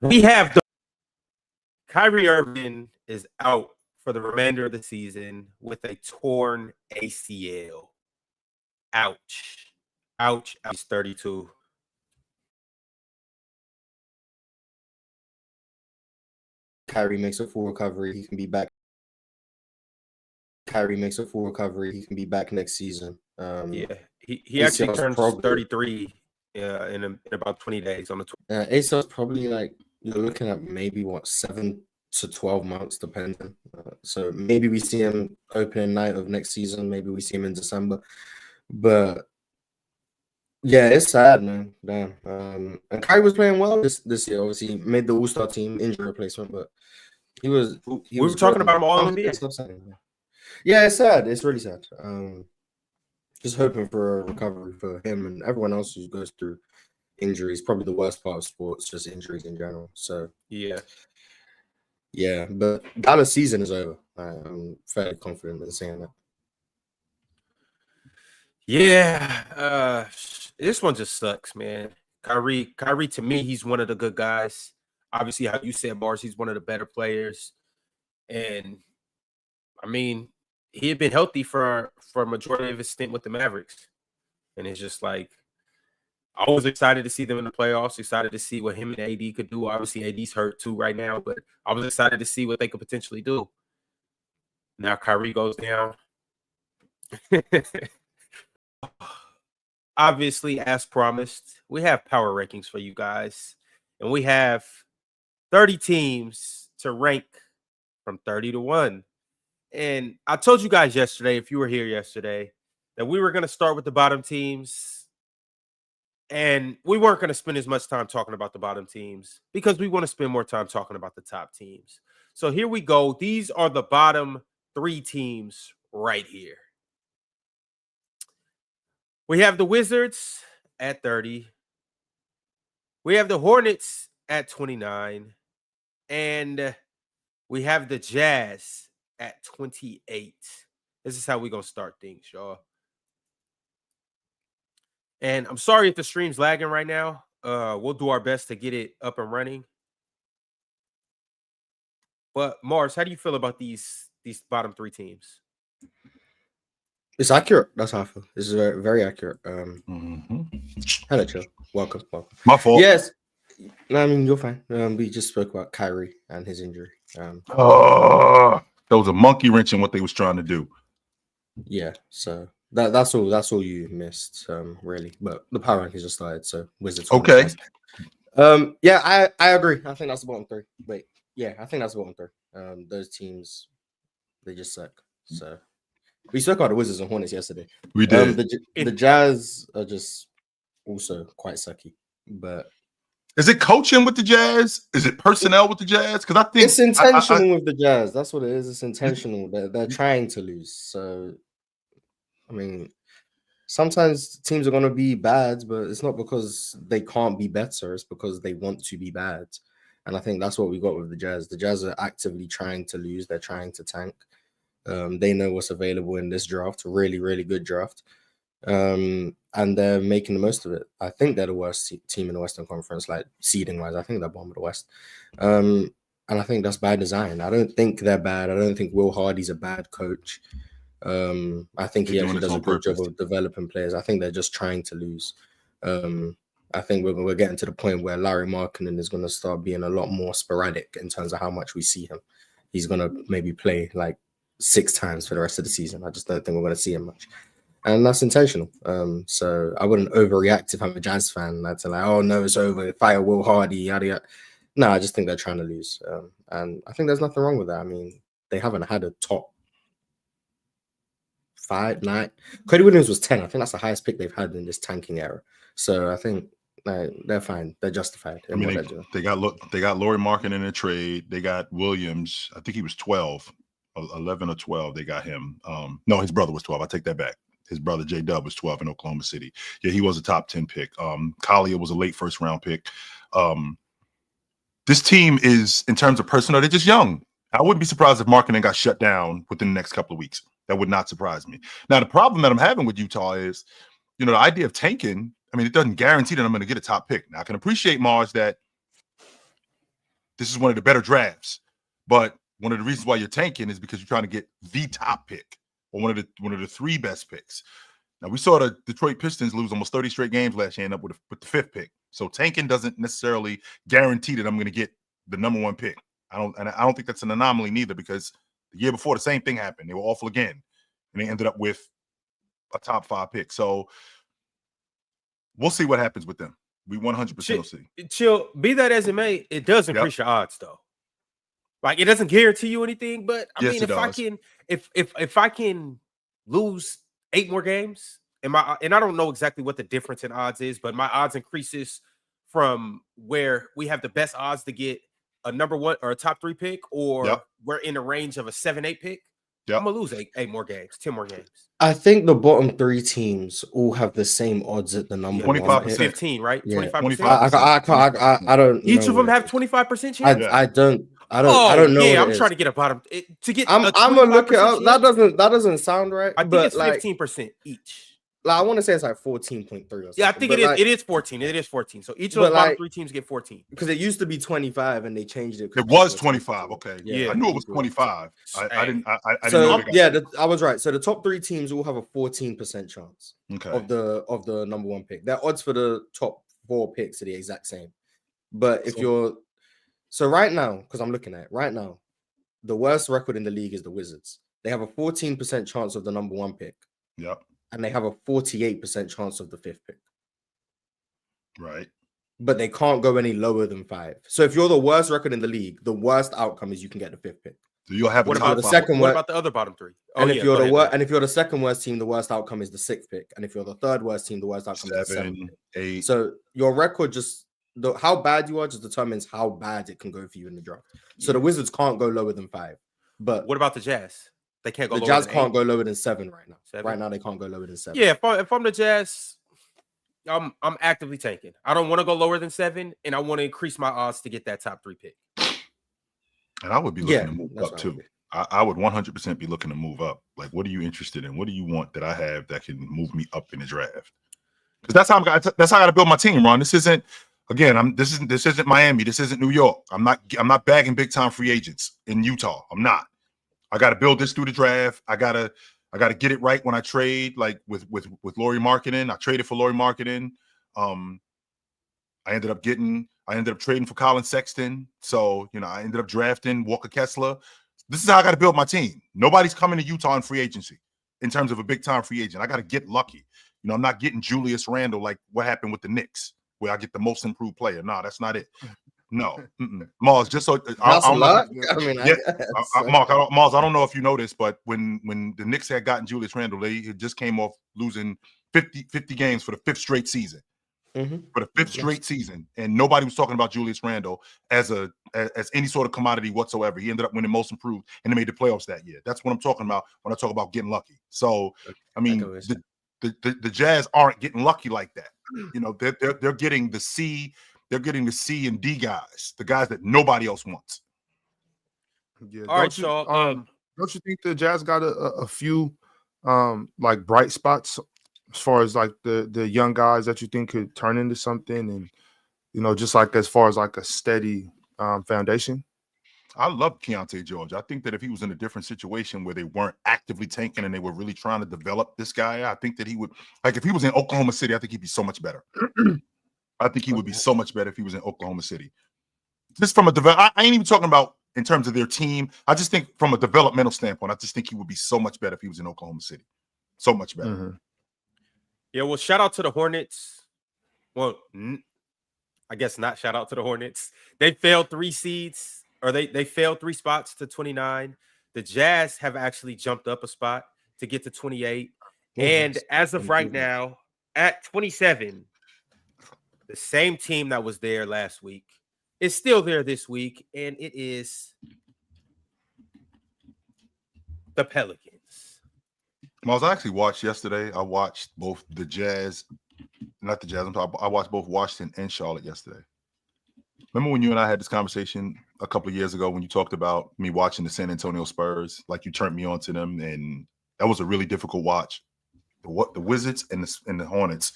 We have the Kyrie Irving is out for the remainder of the season with a torn ACL. Ouch. Ouch. He's 32. Kyrie makes a full recovery. He can be back. Kyrie makes a full recovery. He can be back next season. He actually turns 33 in about 20 days on the tour. ACL's probably like you're looking at maybe 7 to 12 months, depending. So maybe we see him opening night of next season. Maybe we see him in December. But yeah, it's sad, man. Damn. And Kyrie was playing well this year. Obviously, he made the All-Star team injury replacement, but we were talking about him all NBA. Yeah, it's sad. It's really sad. Just hoping for a recovery for him and everyone else who goes through injuries. Probably the worst part of sports, just injuries in general. So yeah. But Dallas season is over. I'm fairly confident in saying that. Yeah, this one just sucks, man. Kyrie, to me, he's one of the good guys. Obviously, how you said, Mars, he's one of the better players. And, I mean, he had been healthy for a majority of his stint with the Mavericks. And it's just like, I was excited to see them in the playoffs, excited to see what him and AD could do. Obviously, AD's hurt too right now, but I was excited to see what they could potentially do. Now Kyrie goes down. Obviously, as promised, we have power rankings for you guys. And we have 30 teams to rank from 30 to 1. And I told you guys yesterday, if you were here yesterday, that we were going to start with the bottom teams. And we weren't going to spend as much time talking about the bottom teams because we want to spend more time talking about the top teams. So here we go. These are the bottom 3 teams right here. We have the Wizards at 30. We have the Hornets at 29. And we have the Jazz at 28. This is how we're going to start things, y'all. And I'm sorry if the stream's lagging right now. We'll do our best to get it up and running. But Mars, how do you feel about these bottom 3 teams? It's accurate. That's how I feel. This is very, very accurate. Hello, Chill. Welcome. My fault. Yes. No, I mean, you're fine. We just spoke about Kyrie and his injury. That was a monkey wrench in what they was trying to do. Yeah, so that's all you missed, really. But the power rankings just started, so Wizards. Okay. Yeah, I agree. I think that's the bottom 3. Wait, yeah, I think that's the bottom 3. Those teams, they just suck. So we spoke about the Wizards and Hornets yesterday. We did. The Jazz are just also quite sucky, but. Is it coaching with the Jazz? Is it personnel with the Jazz? Because I think it's intentional with the Jazz. That's what it is. It's intentional. They're trying to lose. So, I mean, sometimes teams are going to be bad, but it's not because they can't be better. It's because they want to be bad. And I think that's what we got with the Jazz. The Jazz are actively trying to lose. They're trying to tank. They know what's available in this draft. A really, really good draft. And they're making the most of it. I think they're the worst team in the Western Conference, like seeding wise. I think they're bottom of the West. And I think that's bad design. I don't think they're bad. I don't think Will Hardy's a bad coach. I think he actually does a good job of developing players. I think they're just trying to lose. I think we're getting to the point where Larry Markkinen is going to start being a lot more sporadic in terms of how much we see him. He's going to maybe play like 6 times for the rest of the season. I just don't think we're going to see him much. And that's intentional. So I wouldn't overreact if I'm a Jazz fan. I'd say like, oh no, it's over. Fire Will Hardy, yada yada. No, I just think they're trying to lose. And I think there's nothing wrong with that. I mean, they haven't had a top 5, 9. Cody Williams was 10. I think that's the highest pick they've had in this tanking era. So I think they're fine. They're justified. I mean, they got Lauri Markkinen in a trade. They got Williams. I think he was 12, 11 or 12. They got him. No, his brother was 12. I take that back. His brother J-Dub was 12 in Oklahoma City. Yeah, he was a top 10 pick. Collier was a late first round pick. This team is, in terms of personnel, they're just young. I wouldn't be surprised if Markkinen got shut down within the next couple of weeks. That would not surprise me. Now, the problem that I'm having with Utah is, the idea of tanking, I mean, it doesn't guarantee that I'm going to get a top pick. Now, I can appreciate, Mars, that this is one of the better drafts. But one of the reasons why you're tanking is because you're trying to get the top pick or one of the 3 best picks. Now, we saw the Detroit Pistons lose almost 30 straight games last year and end up with the 5th pick. So tanking doesn't necessarily guarantee that I'm going to get the number 1 pick. I don't think that's an anomaly neither, because the year before the same thing happened. They were awful again, and they ended up with a top 5 pick. So we'll see what happens with them. We 100% will see. Chill. Be that as it may, it does increase your odds, though. Like, it doesn't guarantee you anything, but I mean, if I can lose 8 more games, and I don't know exactly what the difference in odds is, but my odds increases from where we have the best odds to get a number 1 or a top 3 pick, or we're in the range of a 7-8 pick. I'm gonna lose 8 more games, 10 more games. I think the bottom 3 teams all have the same odds at the number 25%. 1 pick. 15, right? 25%. I don't. Each of them have 25% chance. I don't know. Yeah, I'm trying to get a bottom to get. I'm gonna look it up. That doesn't sound right. I think it's 15% each. Like, I want to say it's like 14.3 or something. Yeah, I think it is 14. It is 14. So each of the bottom 3 teams get 14. Because it used to be 25 and they changed it. It was 25. Okay. Yeah. I knew it was 25. I didn't know. I was right. So the top 3 teams all have a 14% chance of the number 1 pick. Their odds for the top 4 picks are the exact same. But if right now, because I'm looking at it right now, the worst record in the league is the Wizards. They have a 14% chance of the number 1 pick. Yep. And they have a 48% chance of the 5th pick. Right. But they can't go any lower than 5. So if you're the worst record in the league, the worst outcome is you can get the 5th pick. So you'll have what about the other bottom 3? And if you're the second worst team, the worst outcome is the 6th pick. And if you're the 3rd worst team, the worst outcome is the 7th pick. 8. So your record how bad you are just determines how bad it can go for you in the draft. So the Wizards can't go lower than 5. But what about the Jazz? They can't go. The Jazz can't go lower than 7 right now. 7? Right now, they can't go lower than 7. Yeah, if I'm the Jazz, I'm actively tanking. I don't want to go lower than 7, and I want to increase my odds to get that top 3 pick. And I would be looking to move up too. I would 100% be looking to move up. Like, what are you interested in? What do you want that I have that can move me up in the draft? Because that's how I got to build my team, Ron. This isn't Miami. This isn't New York. I'm not bagging big time free agents in Utah. I'm not. I got to build this through the draft. I gotta get it right when I trade, like with Lauri Markkanen. I traded for Lauri Markkanen. I ended up trading for Colin Sexton. So, I ended up drafting Walker Kessler. This is how I got to build my team. Nobody's coming to Utah in free agency in terms of a big time free agent. I got to get lucky. I'm not getting Julius Randle like what happened with the Knicks, where I get the most improved player. No, that's not it. No, Mars. Just so Mars, I don't know if you noticed, but when the Knicks had gotten Julius Randle, they just came off losing 50 games for the 5th straight season. For the 5th straight season, and nobody was talking about Julius Randle as any sort of commodity whatsoever. He ended up winning most improved, and they made the playoffs that year. That's what I'm talking about when I talk about getting lucky. So, I mean, the Jazz aren't getting lucky like that. They're getting the C. They're getting the C and D guys, the guys that nobody else wants. Yeah. All right, so don't you think the Jazz got a few like bright spots as far as like the young guys that you think could turn into something, and just like as far as like a steady foundation? I love Keontae George. I think that if he was in a different situation where they weren't actively tanking and they were really trying to develop this guy, I think that he would, like, if he was in Oklahoma City, I think he'd be so much better. I think he would be so much better if he was in Oklahoma City. Just from I ain't even talking about in terms of their team. I just think from a developmental standpoint, I just think he would be so much better if he was in Oklahoma City. So much better. Mm-hmm. Yeah, well, shout out to the Hornets. Well, I guess not shout out to the Hornets. They failed 3 seeds, or they failed 3 spots to 29. The Jazz have actually jumped up a spot to get to 28. And as of right now, at 27, the same team that was there last week is still there this week, and it is the Pelicans. Miles, I actually watched yesterday. I watched both the Jazz, not the Jazz. I watched both Washington and Charlotte yesterday. Remember when you and I had this conversation a couple of years ago when you talked about me watching the San Antonio Spurs, like you turned me on to them, and that was a really difficult watch. The Wizards and the Hornets,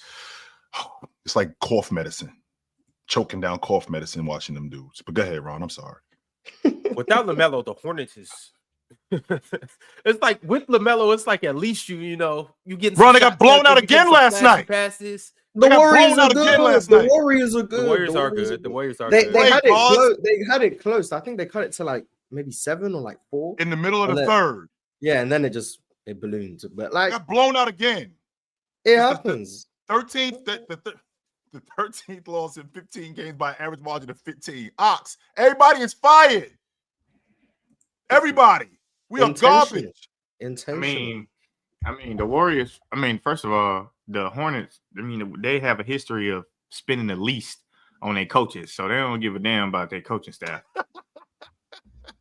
it's like cough medicine. choking down cough medicine watching them dudes. But go ahead, Ron. I'm sorry. Without LaMelo, the Hornets is. It's like with LaMelo, it's like at least you get. Bro, they got blown out again last night. Passes. The Warriors are again good. last The night. Warriors are good. The Warriors are good. The Warriors are They good. had it Pause. close. They had it close. I think they cut it to like maybe 7 or like 4 In the middle of And the then- third. Yeah, and then it ballooned. But They like got blown out again. it happens. 13th, the 13th loss in 15 games by average margin of 15. Ox, everybody is fired. Everybody. We are garbage. Intentional. I mean, the Warriors. I mean, first of all, the Hornets. I mean, they have a history of spending the least on their coaches, so they don't give a damn about their coaching staff.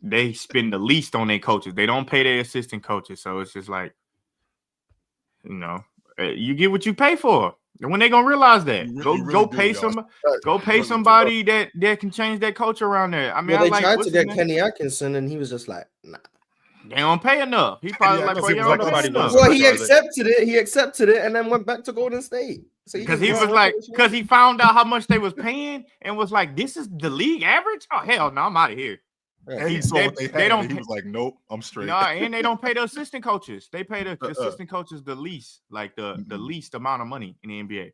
They spend the least on their coaches. They don't pay their assistant coaches, so it's just like, you get what you pay for. And when they gonna realize that, go pay somebody that can change that culture around there. I mean, They tried to get Kenny Atkinson, and he was just like, nah. They don't pay enough. He probably Yeah, like, because bro, he you was don't like, pay nobody enough. knows. Well, he accepted it, and then went back to Golden State. So Because he was like, because he found out how much they was paying and was like, this is the league average? Oh, hell no, I'm out of here. And he saw what they had. don't He was like, nope, I'm straight. No, and they don't pay the assistant coaches. They pay the assistant coaches the least, like the least amount of money in the NBA.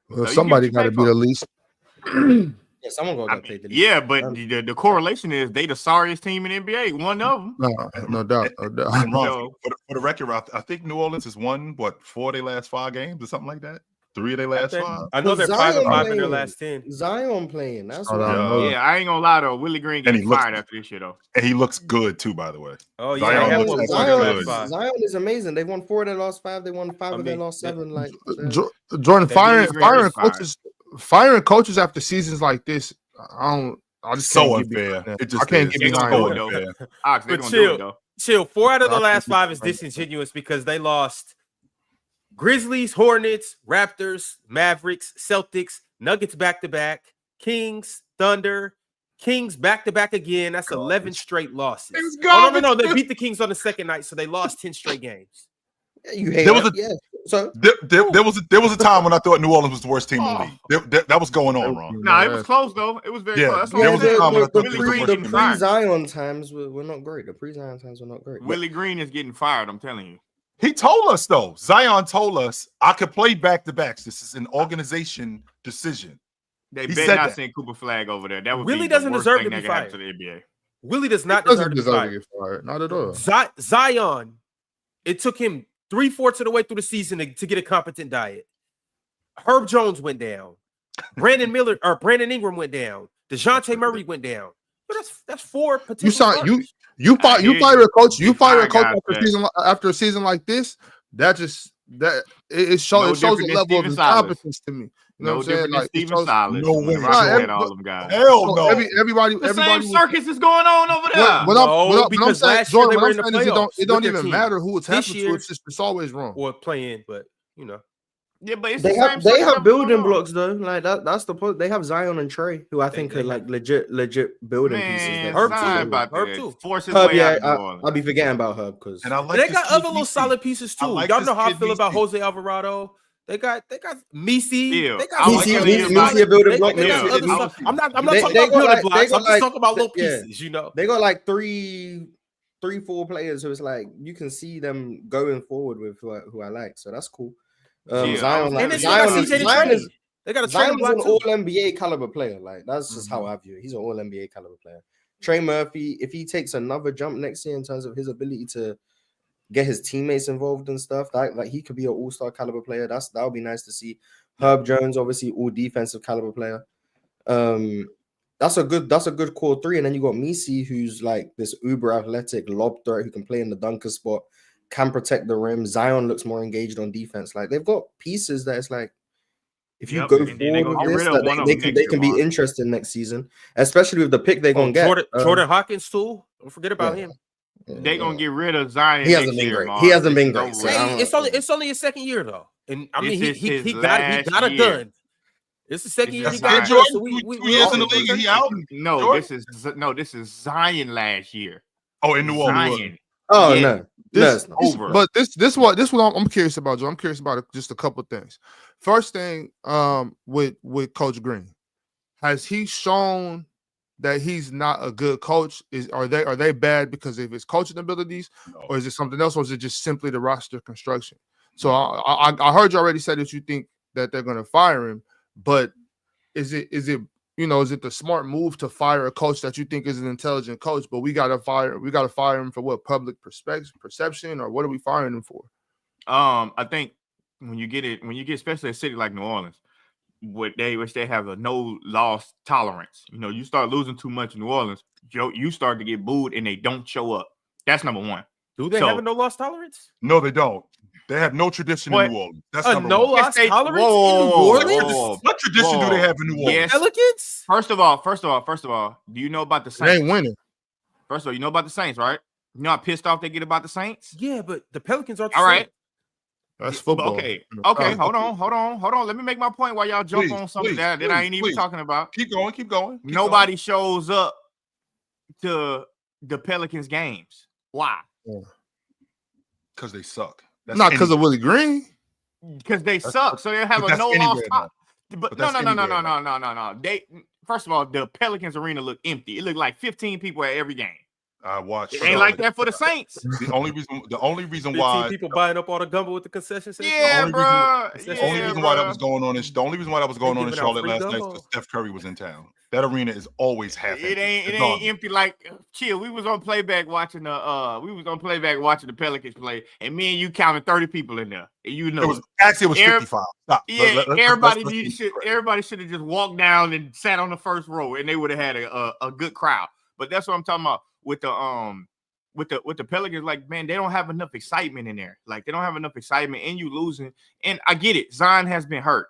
Well, So you somebody get what got to you be pay the least. Yeah, someone gonna get paid. Yeah, but the correlation is they the sorriest team in the NBA. One of them. No doubt. And Ron, No. for the record, I think New Orleans has won, 4 of their last 5 games or something like that? 3 of their last 5? I know they're Zion 5-5 in their playing. last 10. Zion playing. That's Oh, what no. Yeah, I ain't gonna lie though. Willie Green And he getting looks- fired after this year though. And he looks good too, by the way. Oh yeah, Zion they have looks won like 4 of their good. last 5. Zion is amazing. They won 4 of their last 5. They won 5 of their mean, last 7. Like Jordan, That firing Willie Green is firing coaches after seasons like this. I just So can't get unfair. behind It that. just I can't is. get They gonna behind do that. it though. Ox, they But gonna do it though. Chill. 4 out of the I last think 5 is it's- disingenuous because they lost Grizzlies, Hornets, Raptors, Mavericks, Celtics, Nuggets back-to-back, Kings, Thunder, Kings back-to-back again. That's 11 straight losses. It's Oh, no. garbage. They beat the Kings on the second night, so they lost 10 straight games. you hate There was that. So There was a time when I thought New Orleans was the worst team in the league. That was going on, Ron. Nah, it was close though. It was very Yeah, close. That's there what I'm was a saying. time when I thought Willie they were Green the getting worst fired. pre-Zion times were not great. The pre-Zion times were not great. Willie Green is getting fired. I'm telling you. He told us though. Zion told us I could play back-to-backs. This is an organization decision. They He better said not that. send Cooper Flag over there. That would Willie be doesn't the worst deserve thing to that be could happen fired. to the NBA. Willie does not He deserve doesn't to be deserve to fired. get fired. Not at all. Zion, it took him 3/4 of the way through the season to get a competent diet. Herb Jones went down. Brandon Ingram went down. DeJounte Murray went down. But that's 4 potential. starters. You fire a coach. You fire a coach guys, after a season like this. It shows different a than level of Steven Silas. incompetence to me. You know No what I'm saying? different than Like, Steven Silas. No when way. the Rockets Nah, had all them guys. Hell no. everybody The same was- circus is going on over there. No, I'm because saying, last year Jordan, they what were I'm in the saying is playoffs it don't with their even team. matter who it's This happening year- to. It's always wrong. Or playing, but Yeah, but it's They the same have circus that was building going on. blocks though. Like that's the point. They have Zion and Trey, who I think they are like legit building pieces. Man, that- Herb Zion too. about Herb to too. force his Herb, way yeah, out of New Orleans. I'll be forgetting about Herb because And I like they this got kid, other little Messi. solid pieces I too. like Y'all this know how I kid, feel about Messi. Jose Alvarado. They got Messi. Yeah, They got I was telling you about Messi a building they block. got Yeah, other I stuff. was- I'm not They- talking they about got building like- blocks. they I'm got just like- talking about little yeah. pieces. You know. they got like three, 4 players who it's like you can see them going forward with who I like. So that's cool. Yeah, Zion, And they still Zion, got CJ to Zion trade. is They got a trade Zion's block an too. all NBA caliber player. Like that's just how I view it. He's an all NBA caliber player. Trey Murphy, if he takes another jump next year in terms of his ability to get his teammates involved and stuff, that like he could be an all-star caliber player. That would be nice to see. Herb Jones, obviously, all defensive caliber player. That's a good core 3. And then you got Messi, who's like this uber athletic lob threat who can play in the dunker spot, can protect the rim. Zion looks more engaged on defense. Like they've got pieces that it's like if you Yep, go and then they forward gonna with get this, rid of that one of they them can next be year, interested next season, especially with the pick they're gonna get. Jordan Hawkins too. Don't forget about yeah. him. They gonna get rid of Zion. He hasn't next been year, great. Mark. He hasn't been It's great, over so with. I don't- It's only his second year though, and I mean This is he his got last it year. done. It's the second This year he is got it Zion. done. So we 2 years in the all- league and he out? No, Jordan? this is Zion last year. Oh, in New Orleans. Zion. Oh Yeah. no. This, it's not. over. But this what I'm curious about, Joe. I'm curious about just a couple things. First thing, with Coach Green, has he shown that he's not a good coach? Are they bad because of his coaching abilities, or is it something else, or is it just simply the roster construction? So I heard you already said that you think that they're going to fire him, but is it the smart move to fire a coach that you think is an intelligent coach, but we gotta fire him for what, public perception, or what are we firing him for? I think when you get especially a city like New Orleans, which they have a no loss tolerance. You start losing too much in New Orleans, you start to get booed and they don't show up. That's number one. Do they have a no loss tolerance? No, they don't. They have no tradition in New Orleans. That's a no loss tolerance in New Orleans. What tradition do they have in New Orleans? Yes. Pelicans. First of all, do you know about the Saints? They ain't winning. First of all, you know about the Saints, right? You know how pissed off they get about the Saints? Yeah, but the Pelicans aren't. All right. That's football. Okay. Hold on. Let me make my point while y'all jump on something that I ain't even talking about. Keep going. Nobody shows up to the Pelicans games. Why? Because they suck. Not because of Willie Green. Because they suck. So they have a no loss. But no. They first of all, the Pelicans arena looked empty. It looked like 15 people at every game. I watched. It ain't like that for the Saints. The only reason why people buying up all the gumbo with the concession stand. Yeah, bro. The only reason why that was going on in Charlotte last night is because Steph Curry was in town. That arena is always half empty. It ain't empty. Like, chill. We was on Playback watching the Pelicans play, and me and you counted 30 people in there. It was 55. Stop. Yeah, everybody should have just walked down and sat on the first row, and they would have had a good crowd. But that's what I'm talking about with the Pelicans. Like, man, they don't have enough excitement in there. Like, they don't have enough excitement, and you losing. And I get it. Zion has been hurt.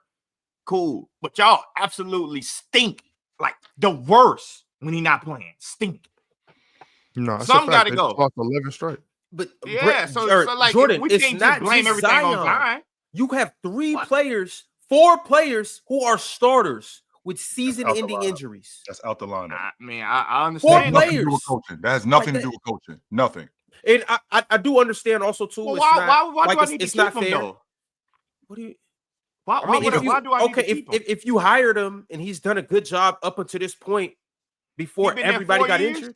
Cool, but y'all absolutely stink. Like the worst when he not playing. Stink. No, some got to go. Lost 11 straight. But yeah, so like Jordan, we it's can't not just blame everything Zion. on Zion. You have 4 players who are starters with season-ending injuries. That's out the lineup. I understand. 4 players. That has nothing to do with coaching. Nothing. And I do understand also too. Well, why do I need to keep him though? What do you? Why do I need to keep him? If you hired him and he's done a good job up until this point before everybody got injured.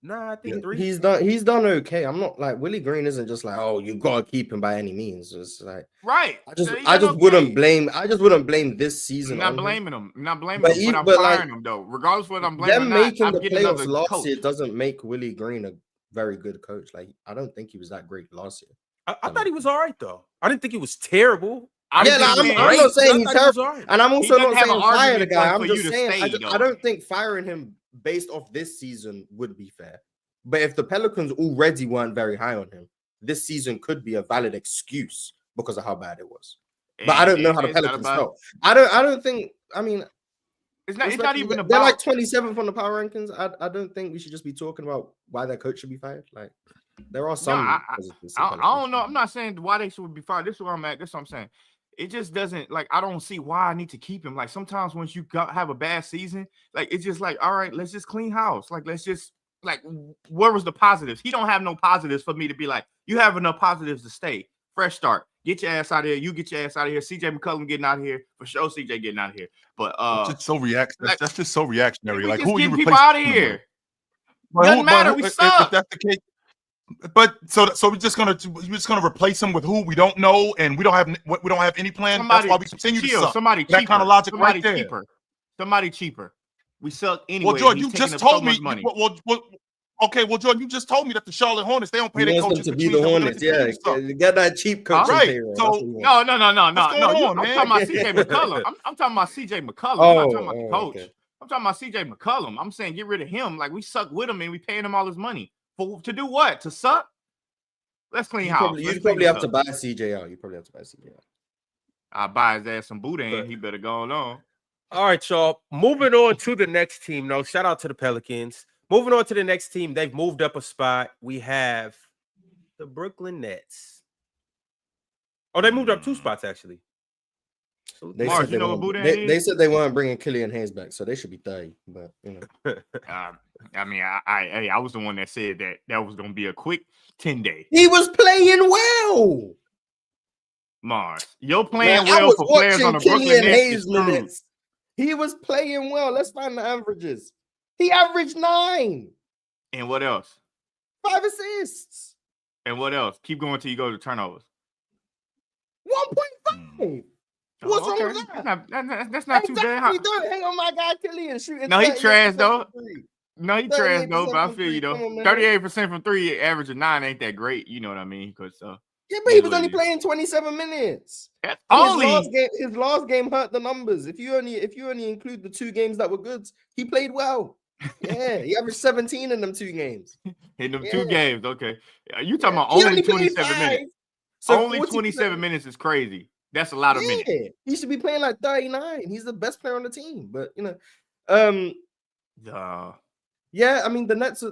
Nah, I think 3. He's done okay. I'm not like Willie Green isn't just like, oh, you gotta keep him by any means. It's like right. I just wouldn't blame this season. I'm not blaming him. I'm not blaming him, but I'm firing him though. Regardless of what I'm blaming. Them making the playoffs last year doesn't make Willie Green a very good coach. Like, I don't think he was that great last year. I thought he was all right though. I didn't think he was terrible. I'm not saying he's terrible, and I'm also not saying fire the guy. I'm just saying I don't think firing him based off this season would be fair. But if the Pelicans already weren't very high on him, this season could be a valid excuse because of how bad it was. But I don't know how the Pelicans felt. I don't think. I mean, it's not even about. They're like 27th on the power rankings. I don't think we should just be talking about why their coach should be fired. Like, there are some. I don't know. I'm not saying why they should be fired. This is where I'm at. This is what I'm saying. It just doesn't, like, I don't see why I need to keep him. Like, sometimes once you have a bad season, like, it's just like, all right, let's just clean house. Like, let's just, like, where was the positives? He don't have no positives for me to be like, you have enough positives to stay. Fresh start. Get your ass out of here. You get your ass out of here. CJ McCollum getting out of here. For sure, CJ getting out of here. But it's just so that's just so reactionary. Like, who are you people out of here? Doesn't matter. We suck. If that's the case. But so we're just gonna replace him with who we don't know, and we don't have any plan. That's why we continue to suck. Somebody that cheaper. Kind of logic Somebody right there. Cheaper. Somebody cheaper. We suck anyway. Well, Jordan, you just told me. Jordan, you just told me that the Charlotte Hornets, they don't pay their coaches to be the Hornets. Yeah, get that cheap coaching payroll. So no. I'm talking about CJ McCollum. I'm talking about CJ McCollum. I'm not talking about the coach. Okay. I'm talking about CJ McCollum. I'm saying get rid of him. Like, we suck with him and we paying him all his money. To do what? To suck? Let's clean house. You probably have to buy CJ out. I buy his ass some Boudin. He better go on. All right, y'all. Moving on to the next team. No, shout out to the Pelicans. Moving on to the next team. They've moved up a spot. We have the Brooklyn Nets. Oh, they moved up 2 spots, actually. So they said they weren't bringing Killian Hayes back, so they should be 30. But I mean, I was the one that said that was going to be a quick 10-day. He was playing well. Mars, you're playing well for players on the Brooklyn Nets. He was playing well. Let's find the averages. He averaged 9. And what else? 5 assists. And what else? Keep going till you go to turnovers. 1.5. What's wrong with that? That's not too bad. Exactly. Don't hang on my guy Killian shooting. No, he trash 38% though. from three. No, he trash though. But I from feel three. you though. Come on, man. 38% from 3, average of 9 ain't that great. You know what I mean? Because Yeah, but he was only playing 27 minutes. His last game hurt the numbers. If you only include the 2 games that were good, he played well. Yeah, he averaged 17 in them 2 games. In them 2 games, okay. You talking about only 27 minutes? So only 27 minutes is crazy. That's a lot of minutes. He should be playing like 39. He's the best player on the team. But yeah, I mean the Nets.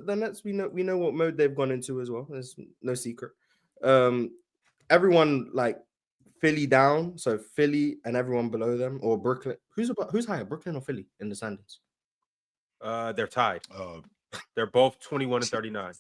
We know what mode they've gone into as well. There's no secret. Everyone like Philly down, so Philly and everyone below them, or Brooklyn. Who's higher, Brooklyn or Philly in the standings? They're tied. They're both 21 and 39.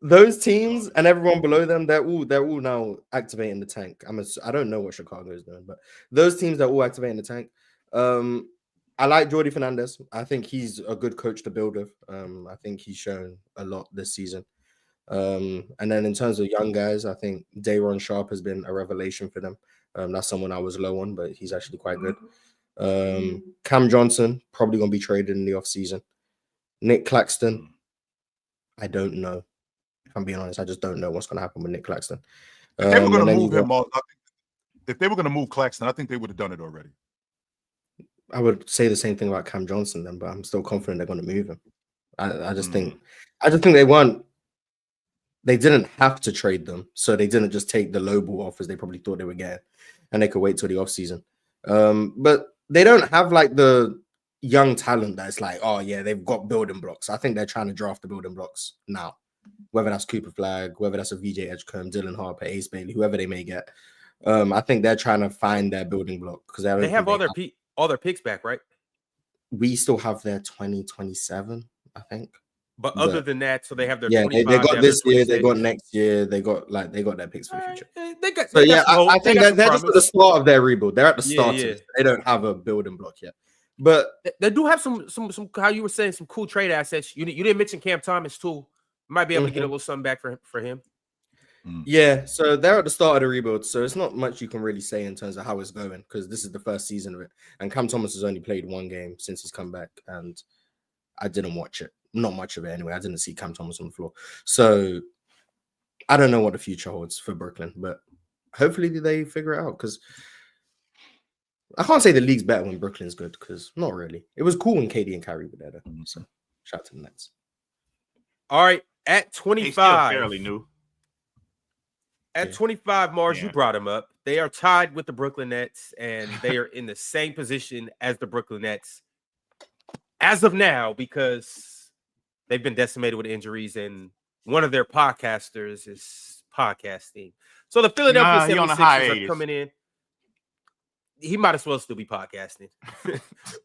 Those teams and everyone below them, they're all now activating the tank. I don't know what Chicago is doing, but those teams are all activating the tank. I like Jordi Fernandez. I think he's a good coach to build with. I think he's shown a lot this season. And then in terms of young guys, I think Day'Ron Sharpe has been a revelation for them. That's someone I was low on, but he's actually quite good. Cam Johnson, probably going to be traded in the offseason. Nick Claxton, I don't know. If I'm being honest, I just don't know what's going to happen with Nick Claxton. If they were going to move him, if they were going to move Claxton, I think they would have done it already. I would say the same thing about Cam Johnson then, but I'm still confident they're going to move him. I just think they didn't have to trade them, so they didn't just take the lowball offers they probably thought they would get, and they could wait till the offseason. But they don't have like the young talent that's like, oh yeah, they've got building blocks. I think they're trying to draft the building blocks now, whether that's Cooper Flag, whether that's a VJ Edgecombe, Dylan Harper, Ace Bailey, whoever they may get. I think they're trying to find their building block because they have all their picks back, right? We still have their 2027, I think. But other than that, so they have their 25, they got this year, they got next year, they got their picks for the future. I think they're just at the start of their rebuild. They're at the start. Yeah. They don't have a building block yet. But they do have some how you were saying, some cool trade assets. You didn't mention Cam Thomas too. Might be able to get a little something back for him. Yeah, so they're at the start of the rebuild, so it's not much you can really say in terms of how it's going because this is the first season of it, and Cam Thomas has only played 1 game since he's come back, and I didn't watch it, not much of it anyway. I didn't see Cam Thomas on the floor, so I don't know what the future holds for Brooklyn, but hopefully they figure it out because I can't say the league's better when Brooklyn's good because not really. It was cool when KD and Kyrie were there, though. So shout out to the Nets. All right, at 25, fairly new. At 25, Mars, you brought him up. They are tied with the Brooklyn Nets, and they are in the same position as the Brooklyn Nets as of now because they've been decimated with injuries, and one of their podcasters is podcasting. So the Philadelphia 76ers are coming in. He might as well still be podcasting.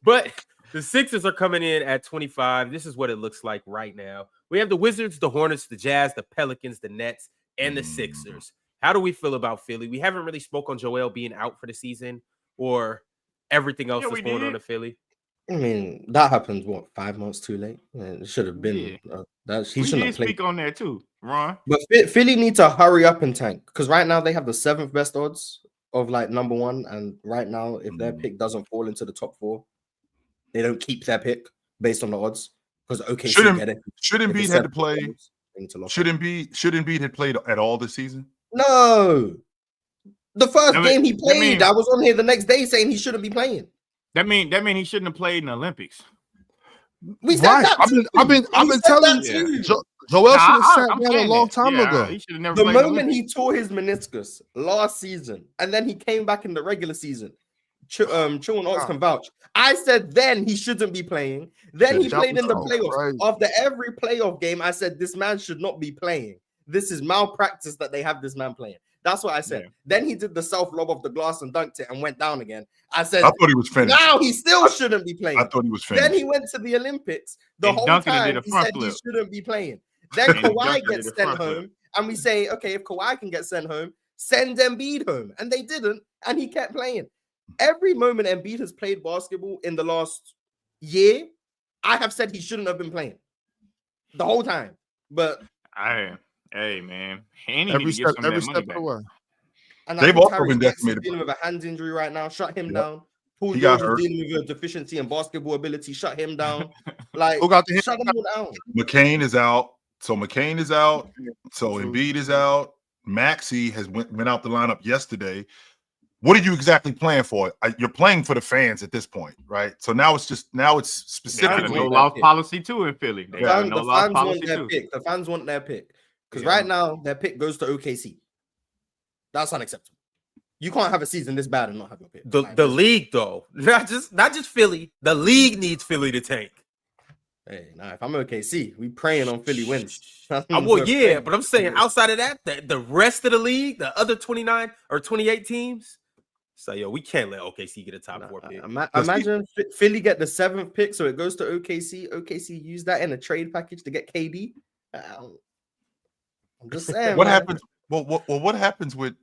But the Sixers are coming in at 25. This is what it looks like right now. We have the Wizards, the Hornets, the Jazz, the Pelicans, the Nets, and the Sixers. How do we feel about Philly? We haven't really spoke on Joel being out for the season or everything else that's going on in Philly. I mean, that happened, 5 months too late? It should have been. He shouldn't have played. Speak on that too, Ron. But Philly need to hurry up and tank because right now they have the 7th best odds of like number 1. And right now, if their pick doesn't fall into the top 4, they don't keep their pick based on the odds because OKC get it. Should Embiid had to play? Should Embiid had played at all this season? No. The first game he played, I was on here the next day saying he shouldn't be playing. That mean he shouldn't have played in the Olympics. We said that. I've been telling you. Joel should have sat down a long time ago. He should have never the played moment he tore his meniscus last season, and then he came back in the regular season. Chilwell Ox can vouch. I said then he shouldn't be playing. Then he played in the playoffs. Right. After every playoff game, I said this man should not be playing. This is malpractice that they have this man playing. That's what I said. Yeah. Then he did the self lob off the glass and dunked it and went down again. I said, I thought he was finished. Now he still shouldn't be playing. I thought he was finished. Then he went to the Olympics. The whole time he said he shouldn't be playing. Then Kawhi gets sent home, and we say, okay, if Kawhi can get sent home, send Embiid home. And they didn't, and he kept playing. every moment Embiid has played basketball in the last year, I have said he shouldn't have been playing the whole time. But hey man, and he Every need to give step, some of every that money step of back. the way. and They've I think also Tyrese been Maxey's decimated. dealing with a hand injury right now. Shut him Yep. down. Paul He got George is hurt. dealing with a deficiency in basketball ability. Shut him down. Like, Who got the hit? shut them all down. McCain is out. So McCain is out. So True. Embiid is out. Maxey has went out the lineup yesterday. What are you exactly playing for? You're playing for the fans at this point, right? So now it's They got a specifically no loss policy too in Philly. They got a no The loss fans want policy their too. pick. The fans want their pick. Because Yeah. right now, their pick goes to OKC. That's unacceptable. You can't have a season this bad and not have your pick. The league, though, not just Philly. The league needs Philly to tank. Hey, now if I'm OKC, we praying on Philly wins. Well, yeah, but I'm saying outside of that, the rest of the league, the other 29 or 28 teams, so yo, we can't let OKC get a top 4 pick. Imagine Philly get the 7th pick, so it goes to OKC. OKC use that in a trade package to get KD. I'm just saying. what man. happens? Well, what happens with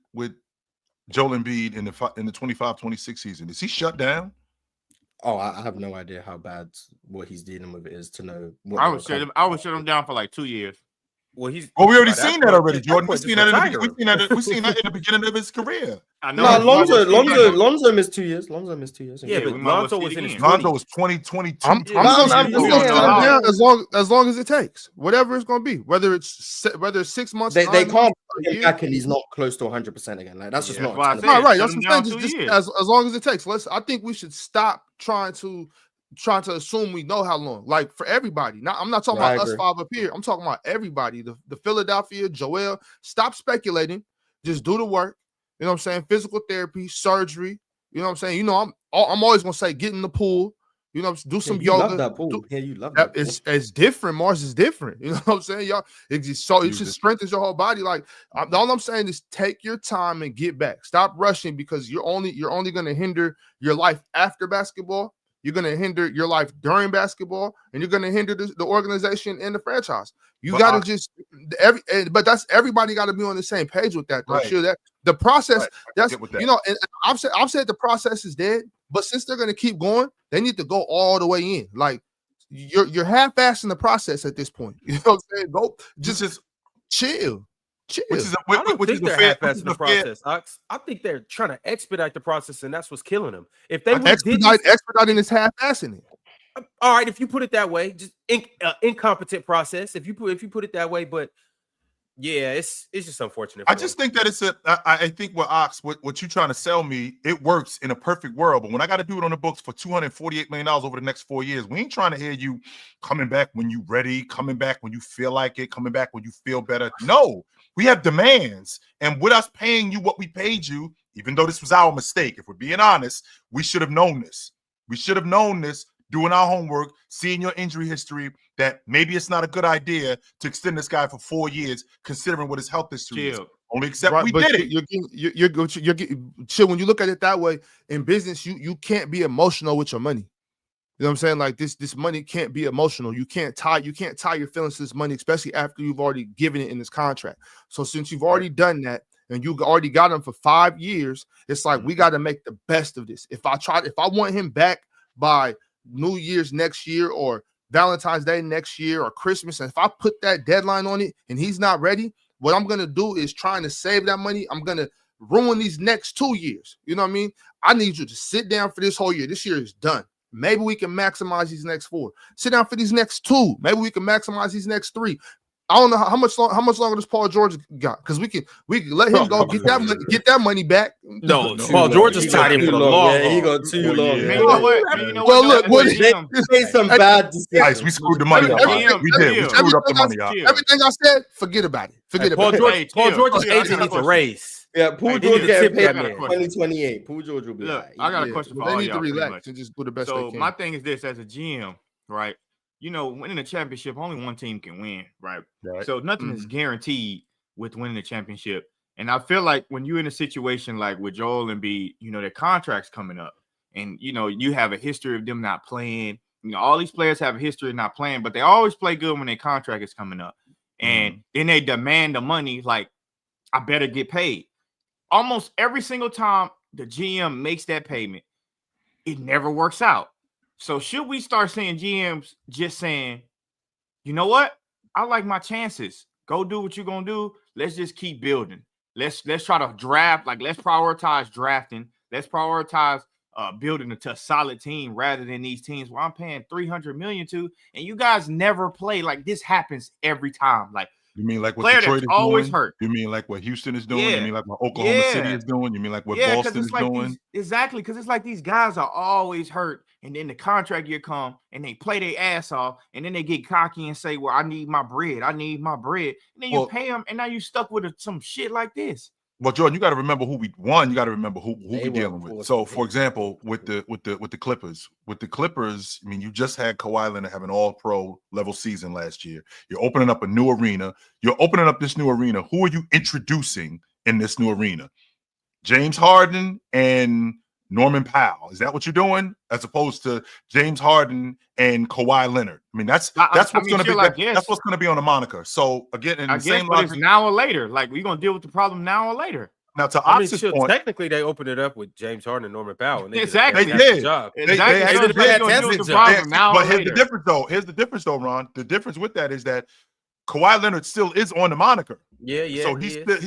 Joel Embiid in the 25-26 season? Is he shut down? Oh, I have no idea how bad what he's dealing with is to know. What I would shut him down for like 2 years. Well, we already by seen that that point, already, at that Jordan. point, We've seen just that retire him. in the beginning of his career. I know. No, we might as well see it again. Lonzo missed 2 years. Lonzo missed 2 years. Yeah, we but might as well Lonzo see was it in his again. 20s. Lonzo was 22. I'm just saying, as long as it takes, whatever it's going to be, whether it's 6 months. They 9 can't months, put a him year. back and he's not close to 100% again. Like that's just Yeah, not. that's why I tenable. said- Right. shut That's him what I'm down saying. 2 Just years. as long as it takes. I think we should stop trying to assume we know how long. Like for everybody. I'm not talking I about us agree. 5 up here. I'm talking about everybody. The Philadelphia, Joel. Stop speculating. Just do the work. You know what I'm saying? Physical therapy, surgery. You know what I'm saying? You know, I'm always gonna say get in the pool. You know, do some you yoga. love that pool. Do- Yeah, you love that that. it's different. Mars is different. You know what I'm saying? Y'all, it just strengthens your whole body. Like all I'm saying is take your time and get back. Stop rushing because you're only going to hinder your life after basketball. You're going to hinder your life during basketball, and you're going to hinder the organization and the franchise. You got to but that's everybody got to be on the same page with that. Though. Right. Sure, that the process Right. that's Get with that. you know, and I've said the process is dead, but since they're going to keep going, they need to go all the way in. Like you're half-assing the process at this point. You know what I'm saying? Go just chill. I don't think they're half-assing the process, Ox. I think they're trying to expedite the process, and that's what's killing them. If they expediting is half-assing it. All right, if you put it that way, just incompetent process. If you put it that way, but yeah, it's just unfortunate. I just think that I think what you're trying to sell me, it works in a perfect world. But when I got to do it on the books for $248 million over the next 4 years, we ain't trying to hear you coming back when you ready, coming back when you feel like it, coming back when you feel better. No, we have demands. And with us paying you what we paid you, even though this was our mistake, if we're being honest, we should have known this. We should have known this, doing our homework, seeing your injury history, that maybe it's not a good idea to extend this guy for 4 years, considering what his health history is. Only except we did it. You're getting chill. When you look at it that way, in business, you can't be emotional with your money. You know what I'm saying? Like this money can't be emotional. You can't tie your feelings to this money, especially after you've already given it in this contract. So since you've already done that and you already got him for 5 years, it's like we got to make the best of this. If I want him back by New Year's next year or Valentine's Day next year or Christmas, and if I put that deadline on it and he's not ready, what I'm gonna do is trying to save that money. I'm gonna ruin these next 2 years. You know what I mean? I need you to sit down for this whole year. This year is done. Maybe we can maximize these next 4. Sit down for these next 2. Maybe we can maximize these next 3. I don't know how much longer does Paul George got, because we can let him go get that money back. No, Paul George is tied in for the long. Yeah, he got too long. Man, you know what? Well, look, made some bad decisions. Guys, we screwed the money up. We did. We screwed up the money up. Everything I said, forget about it. Paul George's Chill. agent needs a raise. Yeah, Paul Hey, they George need to getting tip paid that man. 2028. Paul George will be Look, right. I got a question for They all need y'all. to pretty relax much. and just do the best they So can. my thing is this: as a GM, right? You know, winning a championship, only one team can win, right? So nothing is guaranteed with winning the championship. And I feel like when you're in a situation like with Joel Embiid, you know, their contract's coming up, and you know, you have a history of them not playing. You know, all these players have a history of not playing, but they always play good when their contract is coming up. And then they demand the money, like, I better get paid. Almost every single time the GM makes that payment, it never works out. So should we start seeing GMs just saying, you know what? I like my chances. Go do what you're gonna do. Let's just keep building. Let's try to draft. Like, let's prioritize drafting. Let's prioritize building into a solid team rather than these teams where I'm paying $300 million to, and you guys never play. Like, this happens every time. Like, You mean like what player Detroit that's is always doing? hurt. You mean like what Houston is doing? Yeah. You mean like what Oklahoma City Yeah. is doing? You mean like what Yeah, Boston it's is like doing? Exactly, because it's like these guys are always hurt, and then the contract year come, and they play their ass off, and then they get cocky and say, well, I need my bread. And then you pay them, and now you stuck with some shit like this. Well, Jordan, you got to remember who we won. You got to remember who They we were dealing with. forced So, to for hit. example, with the Clippers, I mean, you just had Kawhi Leonard have an All-Pro level season last year. You're opening up a new arena. You're opening up this new arena. Who are you introducing in this new arena? James Harden and Norman Powell. Is that what you're doing? As opposed to James Harden and Kawhi Leonard. I mean, that's what's going to be. That's what's going to be on the moniker. So again, in the same logic, it's now or later. Like, we're gonna deal with the problem now or later. Now, to I mean, Ox's point, technically they opened it up with James Harden and Norman Powell. And they Exactly. did a They fantastic did. job. They Exactly. actually So it's did. like, gonna deal with the They- problem now but or here's later. the difference, though. Here's the difference, though, Ron. The difference with that is that Kawhi Leonard still is on the moniker. Yeah.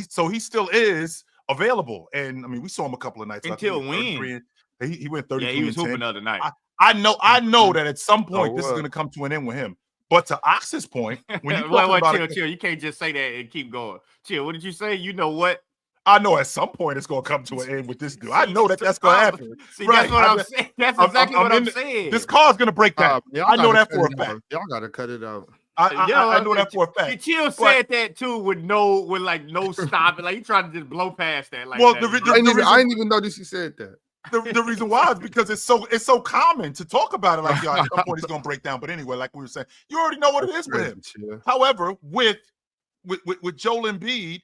So he still is available. And I mean, we saw him a couple of nights Until he when? He went 33. Yeah, he was and 10. hooping the other night. I know that at some point this is what? going to come to an end with him. But to Ox's point, when you Wait, about chill. You can't just say that and keep going. Chill. What did you say? You know what? I know at some point it's going to come to an end with this dude. I know that's going to happen. See, Right. that's what I'm saying. That's exactly what I'm saying. This car is going to break down. I know that for a fact. Y'all gotta cut it out. I know that for a fact. Chill said that too with no stopping. Like, he tried to just blow past that. Like, Well, that. I didn't even notice he said that. The reason why is because it's so common to talk about it like, yo, at some point he's gonna break down. But anyway, like we were saying, you already know what it is with him. Yeah. However, with Joel Embiid,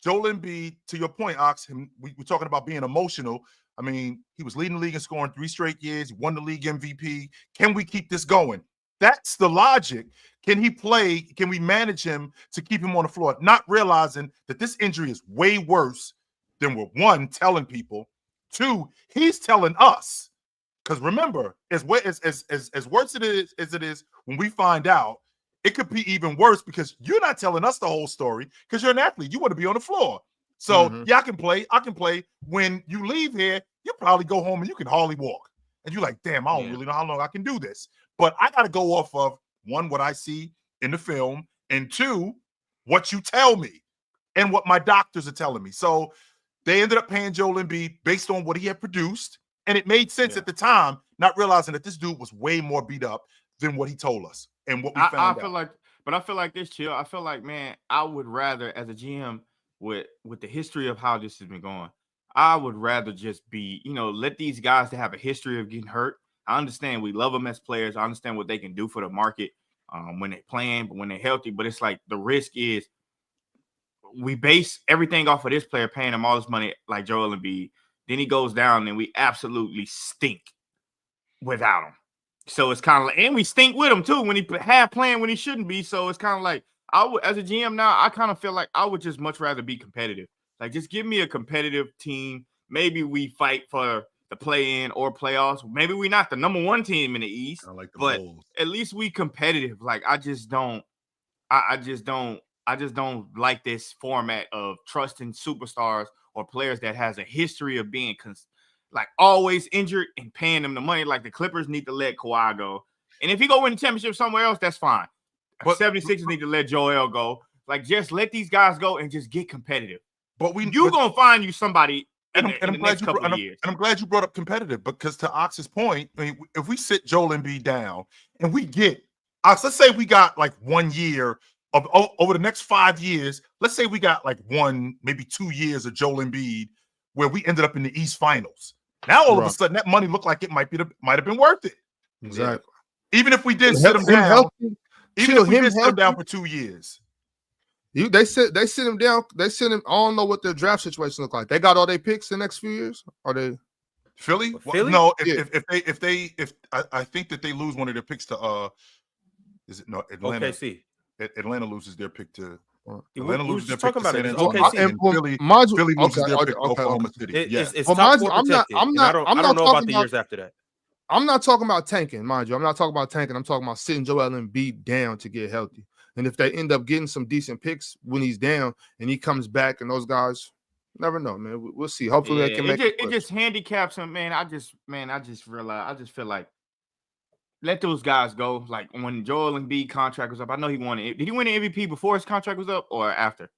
to your point, Ox, we're talking about being emotional. I mean, he was leading the league in scoring 3 straight years. He won the league MVP. Can we keep this going? That's the logic. Can he play? Can we manage him to keep him on the floor? Not realizing that this injury is way worse than we're, one, telling people. 2, he's telling us. Because remember, as worse as it is when we find out, it could be even worse because you're not telling us the whole story because you're an athlete. You want to be on the floor. So yeah, I can play. When you leave here, you probably go home and you can hardly walk. And you're like, damn, I don't really know how long I can do this. But I got to go off of, 1, what I see in the film, and 2, what you tell me and what my doctors are telling me. So they ended up paying Joel Embiid based on what he had produced. And it made sense at the time, not realizing that this dude was way more beat up than what he told us and what we found out. I feel like this, chill. I feel like, man, I would rather, as a GM, with the history of how this has been going, I would rather just be, let these guys that have a history of getting hurt. I understand we love them as players. I understand what they can do for the market when they're playing, but when they're healthy. But it's like the risk is we base everything off of this player paying him all this money, like Joel Embiid. Then he goes down and we absolutely stink without him. So it's kind of like, and we stink with him too when he half playing when he shouldn't be. So it's kind of like, I would, as a GM now, I kind of feel like I would just much rather be competitive. Like, just give me a competitive team. Maybe we fight for the play-in or playoffs. Maybe we're not the number 1 team in the East, but Bulls. At least we competitive. Like, I just don't like this format of trusting superstars or players that has a history of being like always injured and paying them the money. Like, the Clippers need to let Kawhi go. And if he go win the championship somewhere else, that's fine. But 76ers need to let Joel go. Like, just let these guys go and just get competitive. But you're going to find you somebody in the next couple of years. And I'm glad you brought up competitive because to Ox's point, I mean, if we sit Joel Embiid down and we get, Ox, let's say we got like 1 year of over the next 5 years, let's say we got like 1, maybe 2 years of Joel Embiid where we ended up in the East Finals. Now all of a sudden that money looked like it might have been worth it. Exactly. Even if we did sit him down, even if we did sit him down for 2 years. They sit him down. They sent him. I don't know what their draft situation look like. They got all their picks the next few years. Are they Philly? Philly? No. If I think that they lose one of their picks to Atlanta. OKC. Atlanta loses their pick to Atlanta we loses their just pick talking to about San it. It's Antonio, OKC. and Philly loses their pick to Oklahoma City. It's Yes. top mind four you, I'm not- protected. I'm and not- I don't know about talking the about- years after that. I'm not talking about tanking, mind you. I'm not talking about tanking. I'm talking about sitting Joel Embiid down to get healthy. And if they end up getting some decent picks when he's down and he comes back, and those guys, never know, man. We'll see. Hopefully they can make it just handicaps him, man. I just realized. I just feel like let those guys go. Like when Joel Embiid contract was up, I know he won it. Did he win the MVP before his contract was up or after?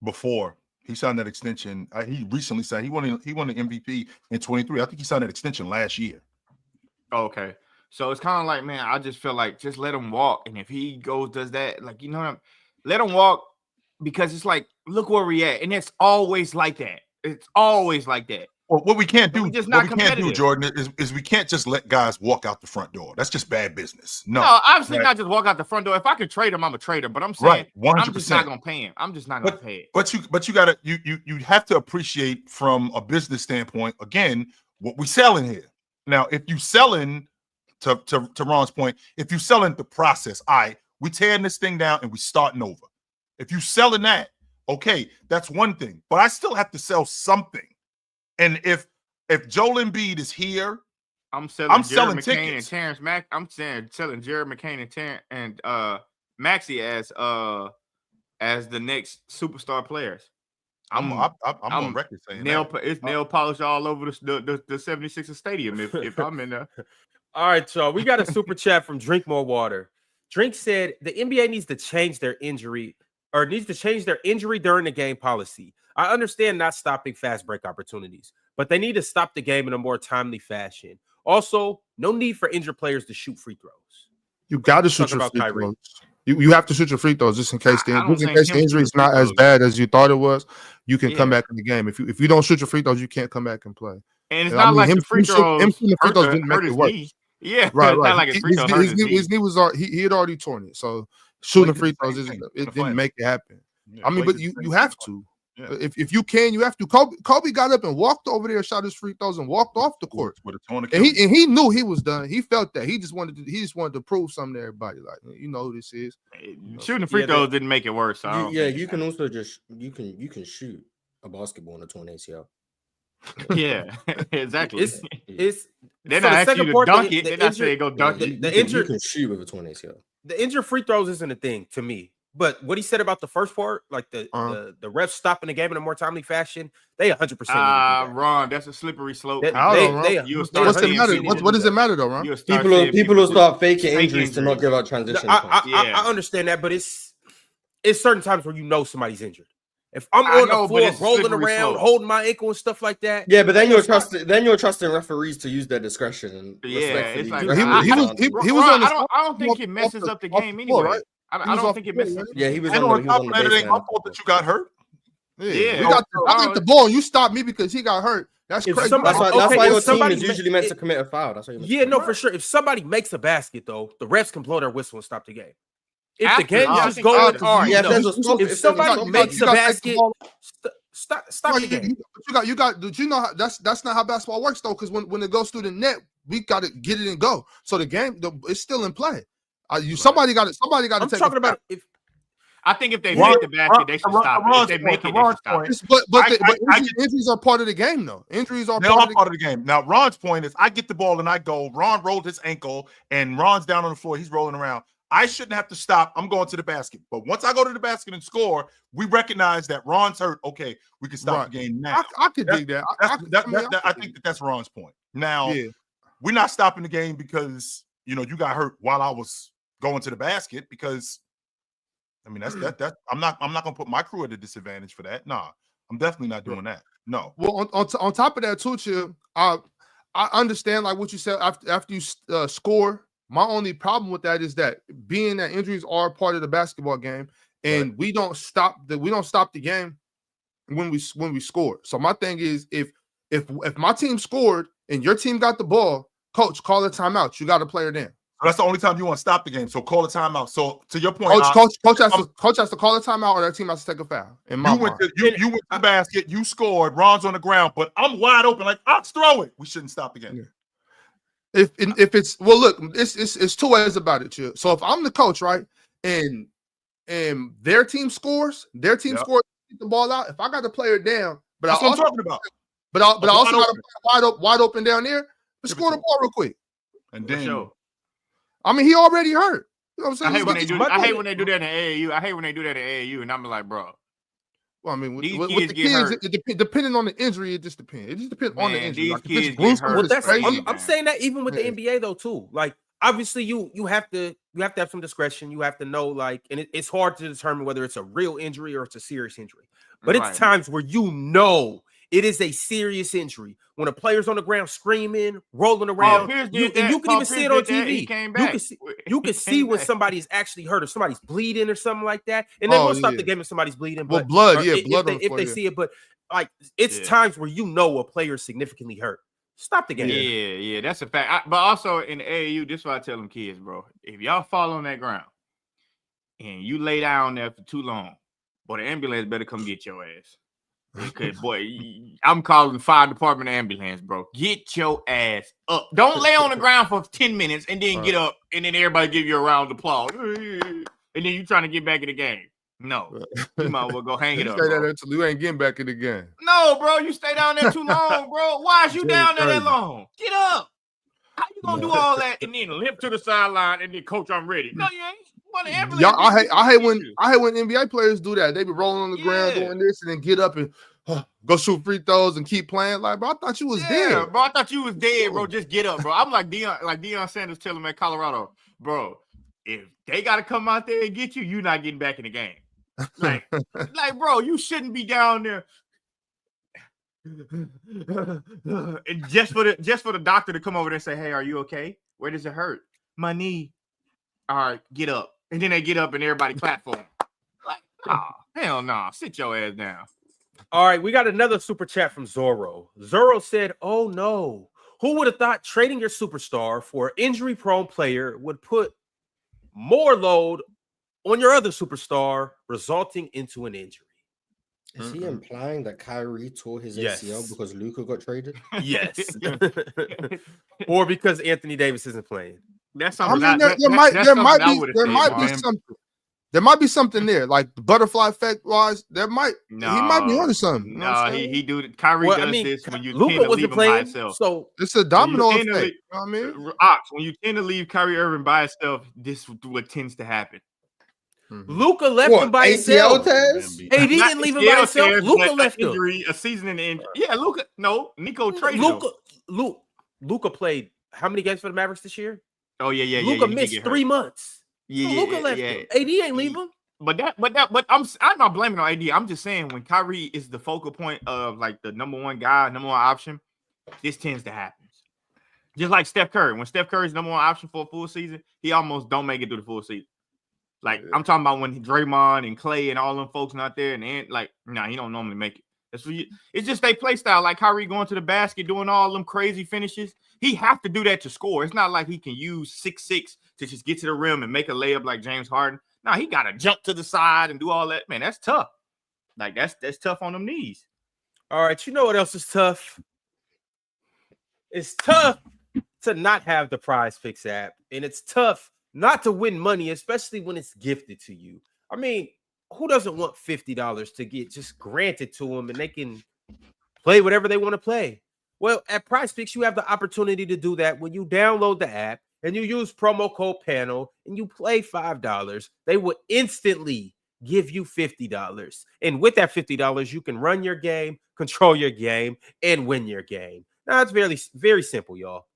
Before he signed that extension, he recently signed. He won the MVP in 23. I think he signed that extension last year. Okay. So it's kind of like, man, I just feel like just let him walk. And if he does that, like, you know what let him walk, because it's like, look where we at. And it's always like that. It's always like that. Well, what we can't do, competitive. Jordan, is we can't just let guys walk out the front door. That's just bad business. No, obviously not just walk out the front door. If I could trade him, I'm a trader. But I'm saying, 100%. I'm just not gonna pay him. I'm just not gonna pay it. But you gotta you have to appreciate from a business standpoint again what we selling here. Now, if you selling to Ron's point, if you selling the process, we tearing this thing down and we starting over. If you selling that, okay, that's one thing. But I still have to sell something. And if Joel Embiid is here, I'm selling selling McCain tickets. and Terrence Mack. I'm selling Jared McCain and Maxey as the next superstar players. I'm on record saying nail polish all over the 76ers stadium if I'm in there. All right, y'all. We got a super chat from Drink More Water. Drink said the NBA needs to change their injury during the game policy. I understand not stopping fast break opportunities, but they need to stop the game in a more timely fashion. Also, no need for injured players to shoot free throws. You got to shoot your free throws. You have to shoot your free throws just in case the injury is not as bad as you thought it was. You can come back in the game. If you don't shoot your free throws, you can't come back and play. And it's not like the free throws didn't make it worse. Yeah, right. It's not like his knee was he had already torn it. So shooting free throws didn't make it happen. Yeah, but you have to. Yeah. If you can, you have to. Kobe got up and walked over there, shot his free throws, and walked off the court. With a torn Achilles. And he knew he was done. He felt that. He just wanted to prove something to everybody. Like, you know who this is. Shooting free throws didn't make it worse. So you can also just you can shoot a basketball in a torn ACL. Yeah, exactly. They're not asking you to dunk it. They're not saying go dunk it. You can shoot with a torn ACL. The injured free throws isn't a thing to me. But what he said about the first part, like the refs stopping the game in a more timely fashion, they 100%. Ron, that's a slippery slope. What's the matter? What does it matter though, Ron? People will start faking injuries to not give out transition. I understand that, but it's certain times where you know somebody's injured. If I'm on the floor rolling around, holding my ankle and stuff like that, yeah, but then you're trusting referees to use their discretion. And it's like he was on. I don't think it messes up the game anyway. Right? I don't think it messes up. Yeah, he was on the baseline. It ain't my fault that you got hurt. Yeah, I got the ball. You stopped me because he got hurt. That's crazy. That's why your team is usually meant to commit a foul. That's why for sure. If somebody makes a basket, though, the refs can blow their whistle and stop the game. If the game just going, if somebody makes a basket, stop the game. You got. Did you know that's not how basketball works though? Because when it goes through the net, we got to get it and go. So the game, it's still in play. Somebody got to. I'm talking about if. I think if they make the basket, they should stop. If they make it, they should stop. But injuries are part of the game, though. Injuries are part of the game. Now, Ron's point is, I get the ball and I go. Ron rolled his ankle, and Ron's down on the floor. He's rolling around. I shouldn't have to stop. I'm going to the basket. But once I go to the basket and score, we recognize that Ron's hurt. Okay, we can stop the game now. I could dig that. I think that's Ron's point. Now, we're not stopping the game because you got hurt while I was going to the basket because. I mean, that's that. I'm not gonna put my crew at a disadvantage for that. Nah, I'm definitely not doing that. No. Well, on top of that, too, Chip, I understand like what you said after you score. My only problem with that is that being that injuries are part of the basketball game, and we don't stop the game when we score. So my thing is, if my team scored and your team got the ball, coach, call a timeout. You got a player then. That's the only time you want to stop the game. So call a timeout. So to your point, coach has to call a timeout, or their team has to take a foul. You went to the basket, you scored. Ron's on the ground, but I'm wide open. Like, I'll throw it. We shouldn't stop the game. Yeah. If it's look, it's two ways about it, Chip. So if I'm the coach, right, and and their team scores, get the ball out. If I got the player down, but That's I what also I'm talking about. But I also got a wide open down there. But score the ball real quick. And For then sure. I mean, he already hurt. You know what I'm saying? I hate when they do. I hate thing- when they do that in AAU. I hate when they do that in AAU, and I'm like, bro. Well, I mean, with These the kids get kids, hurt. depending on the injury, it just depends. It just depends on the Man, injury. these Like if kids it's get Bruce hurt. Well, Willis, that's crazy. I'm saying that even with the Yeah. NBA though too. Like obviously you have to have some discretion. You have to know like, and it's hard to determine whether it's a real injury or it's a serious injury. But Right. it's times where you know it is a serious injury when a player's on the ground screaming, rolling around. Pierce You did that. can Paul even see Pierce it on did that. He TV. came You back. can see He when came back. somebody's actually hurt or somebody's bleeding or something like that. And then we'll stop the game if somebody's bleeding. Well, But blood, or yeah, if blood they, on the if floor, they yeah. see it, but like it's Yeah. times where you know a player's significantly hurt. Stop the game. Yeah, that's a fact. But also in the AAU, this is what I tell them kids, bro. If y'all fall on that ground and you lay down there for too long, boy, the ambulance better come get your ass. Because boy, I'm calling the fire department ambulance, bro. Get your ass up. Don't lay on the ground for 10 minutes and then get up and then everybody give you a round of applause. And then you trying to get back in the game. No, you might as well go hang it You up. stay Bro. there until you ain't getting back in the game. No, bro, you stay down there too long, bro. Why is you down there that long? Get up. How you gonna do all that and then limp to the sideline and then coach, I'm ready? No, you ain't. What the ambulance? Y'all, I hate when NBA players do that. They be rolling on the ground Yeah. doing this and then get up and go shoot free throws and keep playing. Like, bro, I thought you was dead. Bro. I thought you was dead, bro. Just get up, bro. I'm like Deion Sanders telling me at Colorado, bro. If they gotta come out there and get you, you're not getting back in the game. Like, bro, you shouldn't be down there. And just for the doctor to come over there and say, hey, are you okay? Where does it hurt? My knee. All right, get up. And then they get up and everybody clap for them. Like, nah, hell nah. Sit your ass down. All right, we got another super chat from Zorro. Zorro said, oh no, who would have thought trading your superstar for an injury-prone player would put more load on your other superstar, resulting into an injury? Is he implying that Kyrie tore his Yes. ACL because Luka got traded? Yes. Or because Anthony Davis isn't playing. That's I something. mean, that's there might something be something. There might be something there, like the butterfly effect wise. There might he might be onto something. You know what I'm No, saying? he do. Kyrie Well, does I mean, this when you tend Luka to leave wasn't him by playing, himself. so It's a domino When effect. you tend to You know what I mean? Ox, when you tend to leave Kyrie Irving by himself, this is what tends to happen. Luka left him by ACL himself. test? AD didn't leave him by himself. Luka left him. Injury, a season in the injury. Yeah, Luka. No, Nico traded him. Luka played how many games for the Mavericks this year? Oh yeah. Luka he did missed get 3 hurt. months. Yeah, So Luka left him. AD ain't leave him. But I'm not blaming on AD. I'm just saying when Kyrie is the focal point of like the number one guy, number one option, this tends to happen. Just like Steph Curry. When Steph Curry's number one option for a full season, he almost don't make it through the full season. Like I'm talking about when Draymond and Clay and all them folks not there, and he don't normally make it. That's what it's just their play style. Like Kyrie going to the basket, doing all them crazy finishes. He have to do that to score. It's not like he can use 6'6" to just get to the rim and make a layup like James Harden. No, he got to jump to the side and do all that. Man, that's tough. Like that's tough on them knees. All right, you know what else is tough? It's tough to not have the PrizePicks app, and it's tough not to win money, especially when it's gifted to you. I mean, who doesn't want $50 to get just granted to them and they can play whatever they want to play? Well, at PrizePicks, you have the opportunity to do that when you download the app and you use promo code PANEL and you play $5. They will instantly give you $50. And with that $50, you can run your game, control your game, and win your game. Now, it's very, very simple, y'all.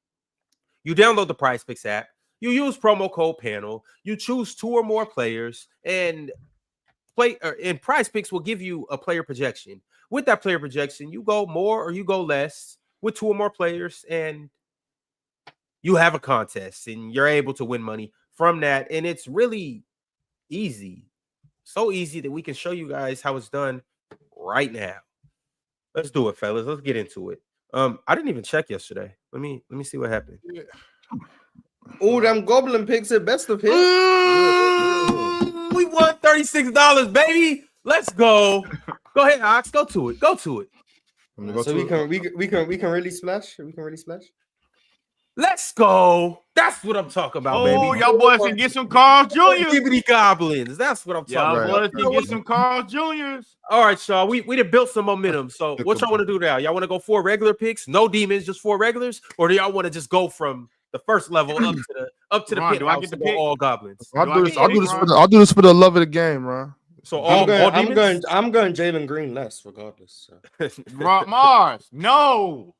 You download the PrizePicks app. You use promo code PANEL. You choose 2 or more players, and PrizePicks will give you a player projection. With that player projection, you go more or you go less with 2 or more players, and you have a contest, and you're able to win money from that. And it's really easy, so easy that we can show you guys how it's done right now. Let's do it, fellas. Let's get into it. I didn't even check yesterday. Let me see what happened. Oh, them goblin picks are best of him. We won $36, baby. Let's go. Go ahead, Ox. Go to it. So we can really splash. We can really splash. Let's go. That's what I'm talking about, Oh, baby. y'all boys can get some Carl Jr. Gibbity goblins. That's what I'm Y'all talking boys about. can get some Carl Juniors. All right, y'all. We done built some momentum. So what y'all want to do now? Y'all want to go 4 regular picks, no demons, just 4 regulars, or do y'all want to just go from the first level up to the Ron, pit do I house get the and go pick? all goblins? I'll do I this. get I'll do this for the love of the game, Ron. So all demons? I'm going Jalen Green less, regardless. So. Mars, no.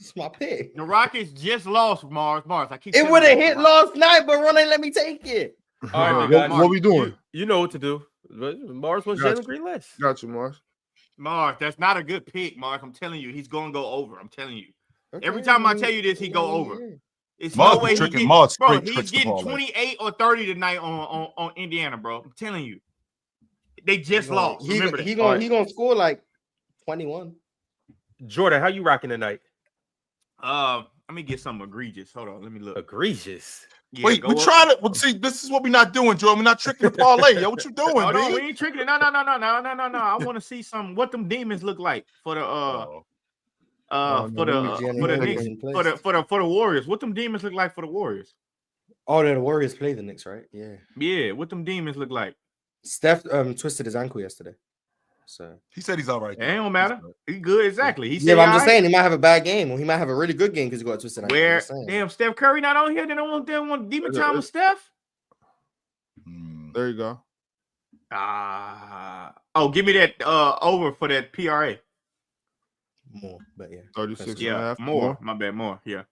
It's my pick. The Rockets just lost, Mars. I keep. It would have hit last night, but Ron ain't let me take it. All right, big guy. What we doing? You know what to do. Mars wants Jalen Green less. Got you, Mars. Mars, that's not a good pick, Mars. I'm telling you, he's gonna go over. I'm telling you. Okay, Every time I tell you this, he go over. It's Mars no way tricking- he Mars gets, bro. straight He's tricks the getting ball, like. 28 or 30 tonight on Indiana, bro. I'm telling you, they just lost. Remember that. He gonna score like 21. Jordan, how you rocking tonight? Let me get something egregious. Hold on, let me look. Egregious. Yeah, Wait, go we're up. trying to. Well, see, this is what we're not doing, Jordan. We're not tricking the parlay. Yo, what you doing, Oh, no, B? we ain't tricking it. No. I want to see some what them demons look like for the Oh. for the Knicks, for the Warriors. What them demons look like for the Warriors? Oh, the Warriors play the Knicks, right? Yeah. Yeah, what them demons look like? Steph twisted his ankle yesterday. So He said he's all right. It don't matter. He good, exactly. He yeah, said, but I'm just saying he might have a bad game, or he might have a really good game because he got a twisted ankle. where damn Steph Curry not on here. They don't want demon time with Steph. There you go. Give me that over for that PRA. More, but yeah. 36 Yeah, and a half. more. My bad, more. Yeah.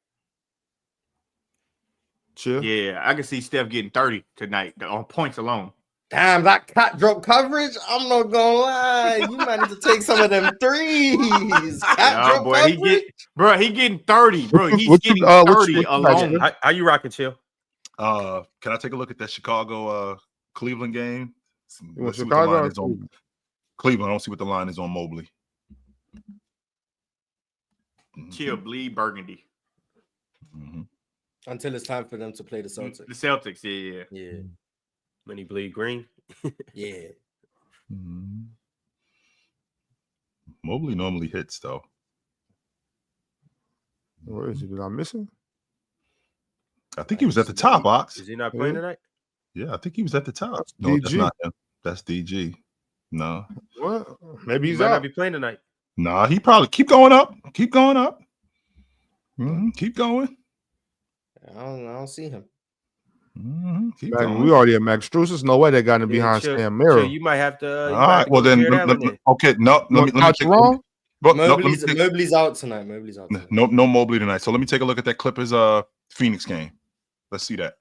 Chill. Yeah, I can see Steph getting 30 tonight on points alone. Damn, that cat drop coverage. I'm not gonna lie. You might need to take some of them threes. Cat drop coverage. He getting 30, bro. He's getting 30 alone. How you rocking, Chill? Can I take a look at that Chicago Cleveland game? Let's see what the Chicago line is on Cleveland. I don't see what the line is on Mobley. Chill, bleed burgundy. Mm-hmm. Until it's time for them to play the Celtics. The Celtics, yeah. Yeah. When he bleed green. Yeah. Mm-hmm. Mobley normally hits though. Where is he? Did I miss him? I think he was at the top, Ox. Is he not playing tonight? Yeah, I think he was at the top. That's No, DG. that's not him. That's DG. No. What? Maybe He he's might not out. be playing tonight. Nah, he probably keep going up. Keep going up. Mm-hmm. Keep going. I don't see him. Mm-hmm. Keep Man, going. we already at Max Strus. There's no way they got him behind Chill, Sam Merrill. Chill, you might have to. All right. Well, then, okay. No, let me take wrong. Mobley's out tonight. Mobley's out. Tonight. No Mobley tonight. So let me take a look at that Clippers Phoenix game. Let's see that.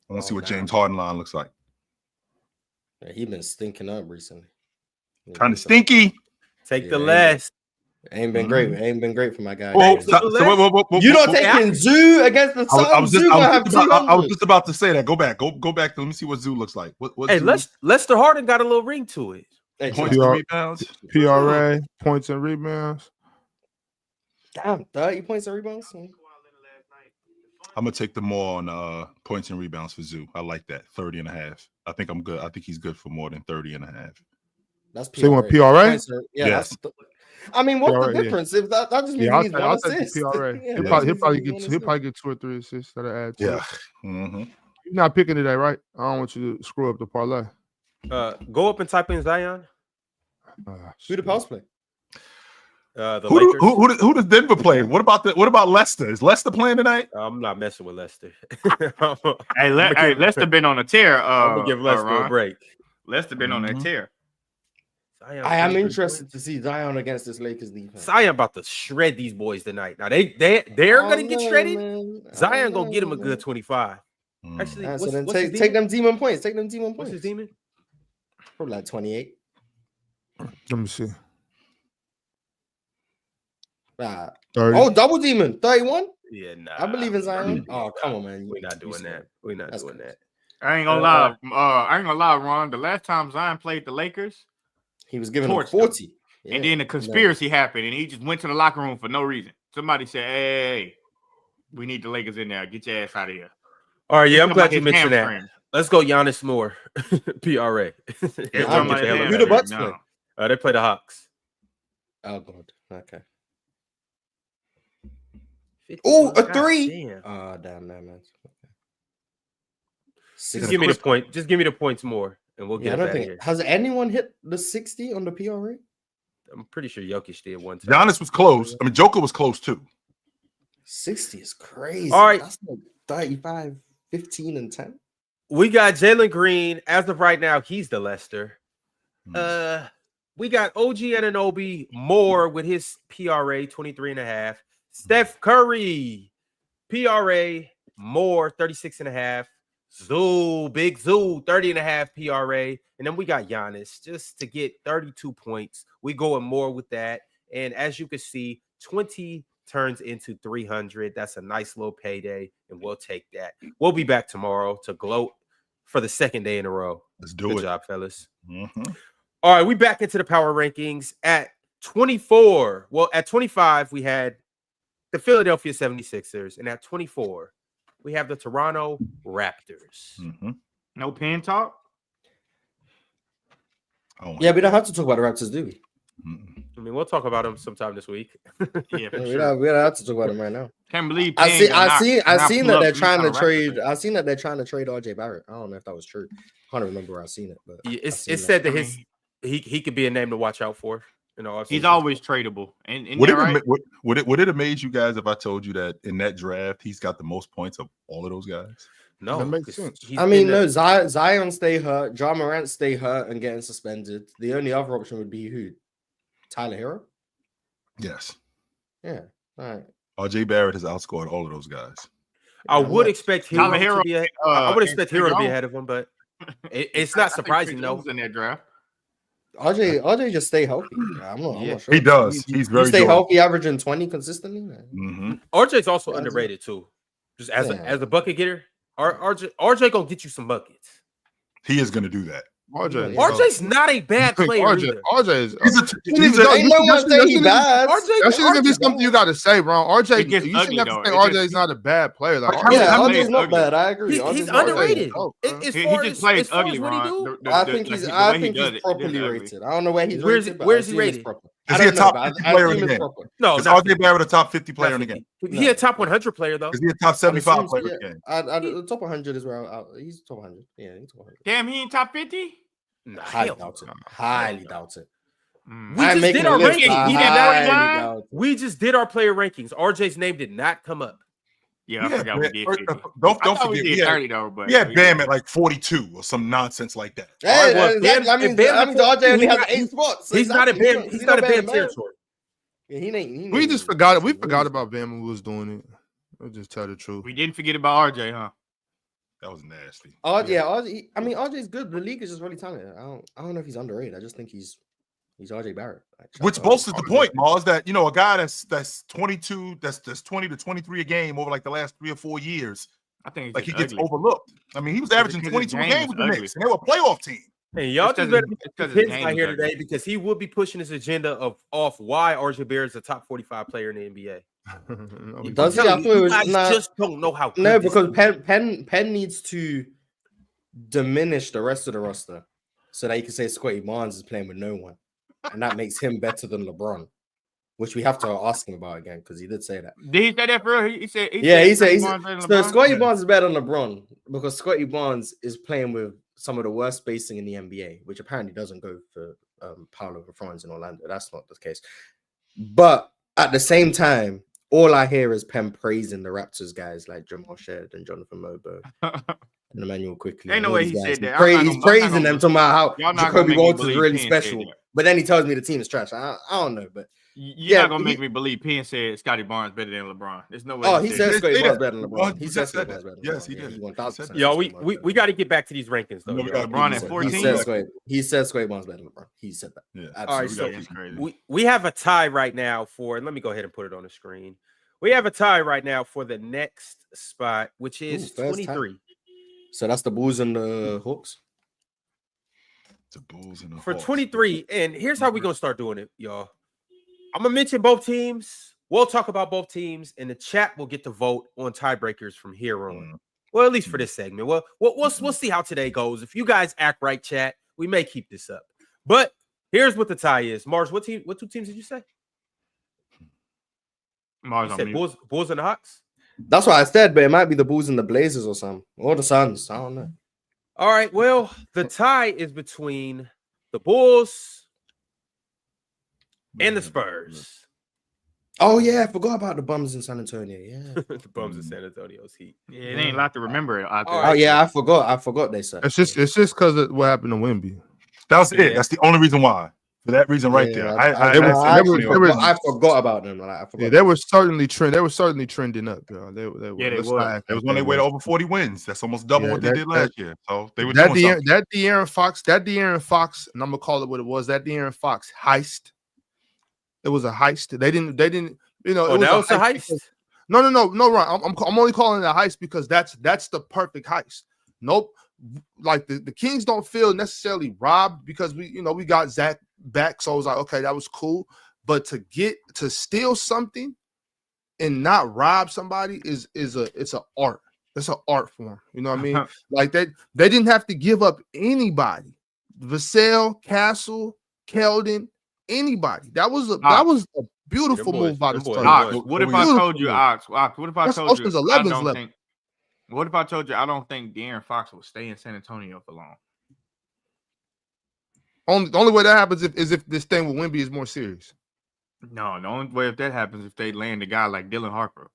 I want to see what James Harden line looks like. Yeah, he's been stinking up recently. Kind of stinky. Take the less. Ain't been great. Ain't been great for my guy. Well, you not taking Zoo against the Suns? I was just about to say that. Go back. Go back. Let me see what Zoo looks like. What Hey, Lester Harden got a little ring to it. Hey, points and rebounds. PRA, points and rebounds. Damn, 30 points and rebounds. I'm gonna take the more on points and rebounds for Zoo. I like that 30 and a half. I think I'm good. I think he's good for more than 30 and a half. That's PRA. So you want PRA? Yeah, yes. I mean, what's PRA, the difference? If that just means Yeah, he's I'll one take assist. the PRA. Yeah, He'll probably get 2 or 3 assists that'll add to Yeah. it. Mm-hmm. You're not picking today, right? I don't want you to screw up the parlay. Go up and type in Zion. Who the post play? The Lakers. Who does Denver play? What about Leicester? Is Leicester playing tonight? I'm not messing with Leicester. Hey, Leicester been on a tear. I'm gonna give Leicester Ron. a break. Leicester been on a tear. I am interested to see Zion against this Lakers defense. Zion about to shred these boys tonight. Now they're gonna get shredded. Man. Zion gonna get him a good 25. Actually, So then take them demon points. Take them demon What's points. his demon? Probably like 28. Let me see. 30. 30. Oh, double demon. 31. Yeah, nah. I believe in Zion. Oh, come on, man. We're not doing that. We're not doing that. I ain't gonna lie, Ron. The last time Zion played the Lakers, he was giving him 40. And then the conspiracy happened, and he just went to the locker room for no reason. Somebody said, "Hey, we need the Lakers in there. Get your ass out of here." All right, yeah, I'm glad you mentioned that. Let's go Giannis more. PRA. Who the Bucks play? They play the Hawks. Oh, God. Okay. Oh, a God 3. damn. Damn, man. Just give me the point. Just give me the points more, and we'll I get don't it out of think here. has anyone hit the 60 on the PRA? I'm pretty sure Jokic did one time. Giannis was close. I mean, Joker was close too. 60 is crazy. All right. That's like 35, 15, and 10. We got Jalen Green. As of right now, he's the Lester. We got OG Anunoby Moore with his PRA 23.5. Steph Curry PRA Moore 36.5. Zoo, Big Zoo 30.5 PRA. And then we got Giannis just to get 32 points. We going more with that. And as you can see, 20 turns into 300. That's a nice little payday, and we'll take that. We'll be back tomorrow to gloat for the second day in a row. Let's do Good it. job, fellas. Mm-hmm. All right, we back into the power rankings at 24. Well, at 25, we had the Philadelphia 76ers, and at 24, we have the Toronto Raptors. Mm-hmm. No pen talk. Oh, Yeah, we don't have to talk about the Raptors, do we? Mm-mm. I mean, we'll talk about them sometime this week. Yeah, for We sure. don't have to talk about them right now. Can't believe I Pen see. got I not seen pull that up they're from trying to Raptors trade. fans. I seen that they're trying to trade RJ Barrett. I don't know if that was true. I can't remember where I seen it, but Yeah, I seen it's said that I his mean, he could be a name to watch out for. You know, he's always tradable. And Would right? would it amaze you guys if I told you that in that draft he's got the most points of all of those guys? no. That makes 'cause sense. he's I mean, been no, Zion stay hurt, Ja Morant stay hurt and getting suspended. The only other option would be who? Tyler Hero? Yes. Yeah. All right. RJ Barrett has outscored all of those guys. I Yeah, would much. expect Hero Tyler to Hero, be I would expect Trey Hero to be Jones. ahead of him, but it's I not think surprising Trey though. Jones was in that draft. RJ just stay healthy. I'm Yeah. not sure. He does. He's You very stay durable. healthy, averaging 20 consistently. Mm-hmm. RJ's also Yeah, underrated too. Just as Yeah. a bucket getter, RJ gonna get you some buckets. He is going to do that. RJ. Yeah. RJ's not a bad player either. RJ is. Ain't no one say he bad. RJ That shouldn't even be RJ something you got to say, bro. RJ, It gets you ugly, shouldn't have to though. say It RJ just- is not a bad player. Like, How Yeah, many RJ's not ugly. bad. I agree. He's RJ's not underrated. bad. As He far just as plays far ugly, as what he Ron. do, I think he's. I think he's properly rated. I don't know where he's Where's rated. he- where's but he I assume it's rated? proper. Is I he a don't know, top but 50 I player in assume the it's game? proper. No, Is not RJ Barrett a top 50 player in the 50. game? He a top 100 player though. Is he a top 75 Assumes- player in yeah, the game? the top 100 is where he's top 100. Yeah, he's top 100. Damn, he ain't top 50? Nah, Highly hell doubt it. no. Highly doubt it. Mm. We I'm just making did a our list. rankings. I We did highly not. doubt it. We just did our player rankings. RJ's name did not come up. Yeah, I forgot we did 50. Don't I thought we forget. did We had 30 though, but Bam at like 42 or some nonsense like that. Hey, All right, well, exactly. Bam- I mean, Bam- RJ only has not- 8 spots. He's not a Bam. He's not a Bam territory. Yeah, he ain't. we just forgot. We forgot about Bam when we was doing it. I'll just tell the truth. we didn't forget about RJ, huh? That was nasty. RJ. I mean, RJ's good. The league is just really talented. I don't know if he's underrated. I just think he's RJ Barrett. Like, Which bolsters the point, Mars, that a guy that's 22, that's 20 to 23 a game over like the last 3 or 4 years, I think like he it's gets ugly. overlooked. I mean, he was averaging because 22 a his game game is with the ugly. Knicks, and they were a playoff team. And y'all It's just 'cause better it's 'cause be his out game here is today ugly. because he will be pushing his agenda of why RJ Barrett is a top 45 player in the NBA. Does he? I'm telling I thought you, it you was guys just don't know how. No, good this because team is. Penn needs to diminish the rest of the roster so that you can say Scotty Barnes is playing with no one, and that makes him better than LeBron, which we have to ask him about again because he did say that. Did he say that for real? He said. He said Barnes better than so. LeBron? Scotty Barnes is better than LeBron because Scotty Barnes is playing with some of the worst spacing in the NBA, which apparently doesn't go for Paolo Franz in Orlando. That's not the case. But at the same time, all I hear is Penn praising the Raptors guys like Jamal Sheard and Jonathan Mobo and Emmanuel Quickly. Ain't no and all way these he guys. said that. He's praising them, talking about y'all how not gonna Jacoby make me Walters is believe really Penn said special. that. But then he tells me the team is trash. I don't know, but You're not gonna make he- me believe Penn said Scotty Barnes better than LeBron. There's no way. oh, he said They Scotty say Barnes that. better than LeBron. He 100% said said Scotty that. Barnes better than Yes, LeBron. he Yeah, did. 1000% He Yo, said we Scotty Barnes better. got to get back to these rankings though. No, we yo. gotta- LeBron at He 14. He said Scotty Barnes better than LeBron. He said that. Yeah. All right, Absolutely. so That's crazy. we have a tie right now for. Let me go ahead and put it on the screen. We have a tie right now for the next spot, which is Ooh, first tie. 23. So that's the Bulls and the Hawks. The Bulls and the For Hawks. 23, and here's how we're gonna start doing it, y'all. I'm gonna mention both teams. We'll talk about both teams, and the chat will get to vote on tiebreakers from here on. Well, at least for this segment. Well, we'll see how today goes. If you guys act right, chat, we may keep this up. But here's what the tie is. Mars, what two teams did you say? Mars You on said mute. Bulls and the Hawks? That's what I said, but it might be the Bulls and the Blazers or something, or the Suns. I don't know. All right. Well, the tie is between the Bulls and the Spurs. Oh yeah, I forgot about the bums in San Antonio. Yeah. The Bums in San Antonio's Heat. Yeah, it ain't a lot to remember out there. Oh yeah, I forgot they said. It's just because of what happened to Wemby. That was Yeah. it. That's the only reason why. For that reason, right Yeah, there. I forgot about them. Like, I forgot. Yeah, they were certainly trending up, bro. They Yeah, they let's were. not act It was like on they their way to were. over 40 wins. That's almost double Yeah, what they did last year. So they were that doing something. De'Aaron Fox, and I'm gonna call it what it was. That De'Aaron Fox heist. It was a heist. They didn't. You know, Oh, that was a heist. because- No, right. I'm only calling it a heist because that's the perfect heist. Nope. Like the Kings don't feel necessarily robbed because we got Zach back, so I was like, okay, that was cool. But to steal something and not rob somebody it's an art. It's an art form. You know what I mean? Like they didn't have to give up anybody. Vassell, Castle, Keldon, anybody. That was a beautiful Them boys- move by the them boys- Spurs. Ox, Ox, what if I Beautiful told you, move. Ox? What if I That's told you? Ocean's I 11's don't level. think. What if I told you I don't think De'Aaron Fox will stay in San Antonio for long? The only way that happens is if this thing with Wemby is more serious. No, the only way if that happens if they land a guy like Dylan Harper.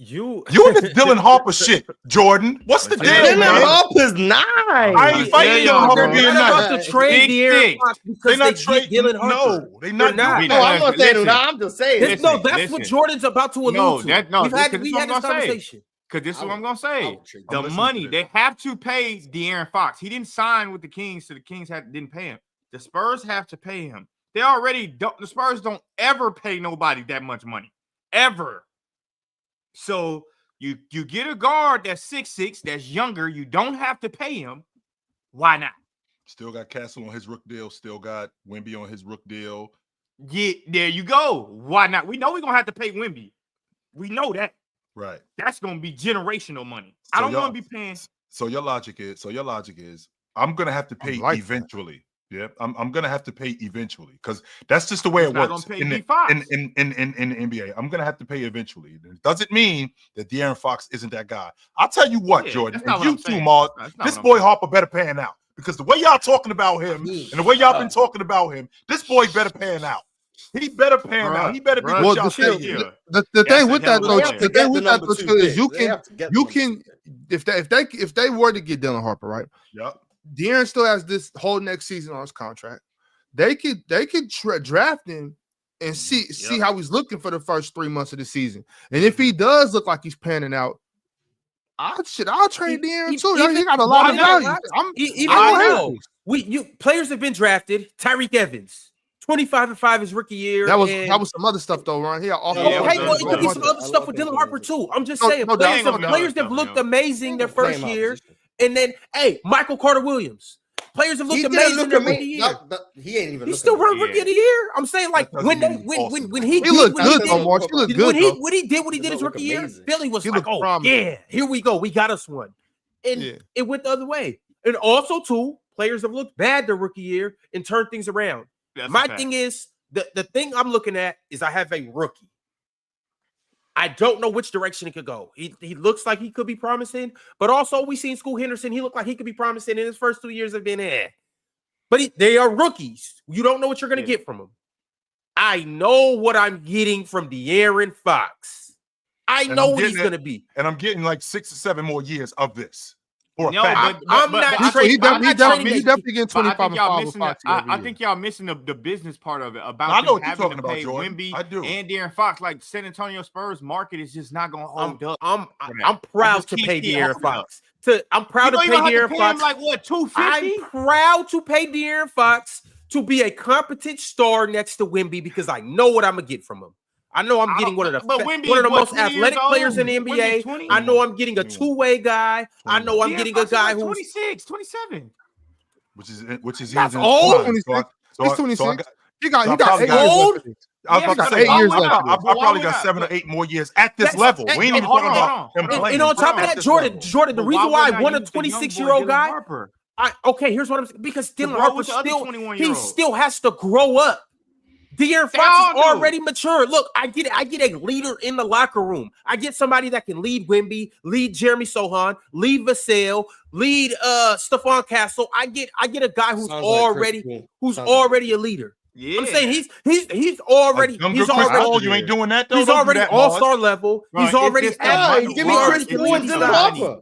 You and this Dylan Harper shit, Jordan. What's the deal, Dylan man? Harper's nice. I ain't fighting Yeah, Dylan Harper bro. being They're not about nice. to trade Big De'Aaron thing. Fox They because not they get trading. Dylan Harper. No, they not. not. doing No, that. I'm not saying that. I'm just saying. Listen, No, that's what Jordan's about to allude No, to. that- no, we this- had 'cause this this is what I'm gonna say. conversation. Because this is what I'm gonna I say. would trade The I'm listening money to they have to pay De'Aaron Fox. He didn't sign with the Kings, so the Kings didn't pay him. The Spurs have to pay him. They already don't. The Spurs don't ever pay nobody that much money, ever. So you get a guard that's 6'6", that's younger. You don't have to pay him. Why not? Still got Castle on his rook deal. Still got Wemby on his rook deal. Yeah, there you go. Why not? We know we're gonna have to pay Wemby. We know that. Right. That's gonna be generational money. I So don't y'all- want to be paying. So your logic is I'm gonna have to pay like that. eventually. Yeah, I'm gonna have to pay eventually because that's just the way He's it not works gonna pay in the D-Fox. in the NBA. I'm gonna have to pay eventually. It doesn't mean that De'Aaron Fox isn't that guy. I'll tell you what, Yeah, Jordan, that's not and what you I'm too, saying. Maud. That's not This what I'm boy saying. Harper better pan out because the way y'all talking about him and the way y'all been talking about him, this boy better pan out. He better pan out. He better be Bruh, what Well, y'all the say. thing- he is. The That's thing a with hell that of a though, player. the thing with that though, too, is you can if they were to get Dylan Harper, right? Yep. De'Aaron still has this whole next season on his contract. They could draft him and see how he's looking for the first 3 months of the season. And if he does look like he's panning out, I'll trade De'Aaron too. He got a lot of value. Even I'm now, happy. players have been drafted. Tyreek Evans, 25-5 his rookie year. That was and- some other stuff though, Ron. He off. Yeah, Okay, it well, was it could be a some bunch other stuff with Dylan Harper too. I'm just saying, no players, doubt, no doubt. players have looked amazing their first year, and then Michael Carter Williams. Players have looked amazing their rookie year. He ain't even. He still run Yeah. rookie of the year. I'm saying like That when doesn't mean awesome. he He did looked what he good did, though, March. He looked good though. what he did his Doesn't rookie look year, amazing. Philly was He like, looked oh promising. yeah, here we go, we got us one, and Yeah. it went the other way. And also too, players have looked bad their rookie year and turned things around. That's a My fact. thing is the thing I'm looking at is I have a rookie. I don't know which direction it could go. He looks like he could be promising, but also we seen Scoot Henderson. He looked like he could be promising in his first 2 years have been But they are rookies. You don't know what you're going to get from them. I know what I'm getting from De'Aaron Fox. I And know I'm what he's getting going to be. And I'm getting like 6 or 7 more years of this. For a No, fact. I'm not but trading- He I'm not trading definitely getting But I 25 think and y'all 5 missing. with Fox every I year. think y'all missing the business part of it about I know them what you're having talking to about, pay Jordan. Wemby I do. and De'Aaron Fox. Like San Antonio Spurs market is just not gonna hold up. I'm that. proud just to keep pay it De'Aaron up. Fox. I'm proud to You pay don't even have De'Aaron to pay him Fox. like what, $250? I'm proud to pay De'Aaron Fox to be a competent star next to Wemby because I know what I'm gonna get from him. I know I'm getting one of the Wemby most is what, 20 years athletic players in the old? NBA. Wemby's 20? I know I'm getting a two-way guy. I know I'm De'Aaron getting a Fox is guy like who's 26, 27. Which is That's in old. prime. He's 26. He got so I 8 probably years got- old? left. I was Yeah, about to but say, why I would not? probably Why got would 7 or not? 8 more years at this That's- level. hey, We ain't even hold talking on, about hold him on. playing. And on top of At that, this Jordan, level. the But reason why why would I I want a use the young boy 26-year-old Dylan guy, Harper? okay, here's what I'm saying. Because Dylan bro Harper with the other still 21-year-old. he still has to grow up. De'Aaron They Fox all is do. already mature. Look, I get it. I get a leader in the locker room. I get somebody that can lead Wemby, lead Jeremy Sohan, lead Vassell, lead Stephon Castle. I get a guy who's Sounds like Chris already Paul. who's Sounds like already a leader. Yeah. I'm saying he's already Younger Chris Paul, you ain't doing that though. he's Don't do already that, Mars. all-star level. Bro, He's it's already just the at- money. Hey, give me Ron, Chris it's Paul and just Dylan the money. Harper.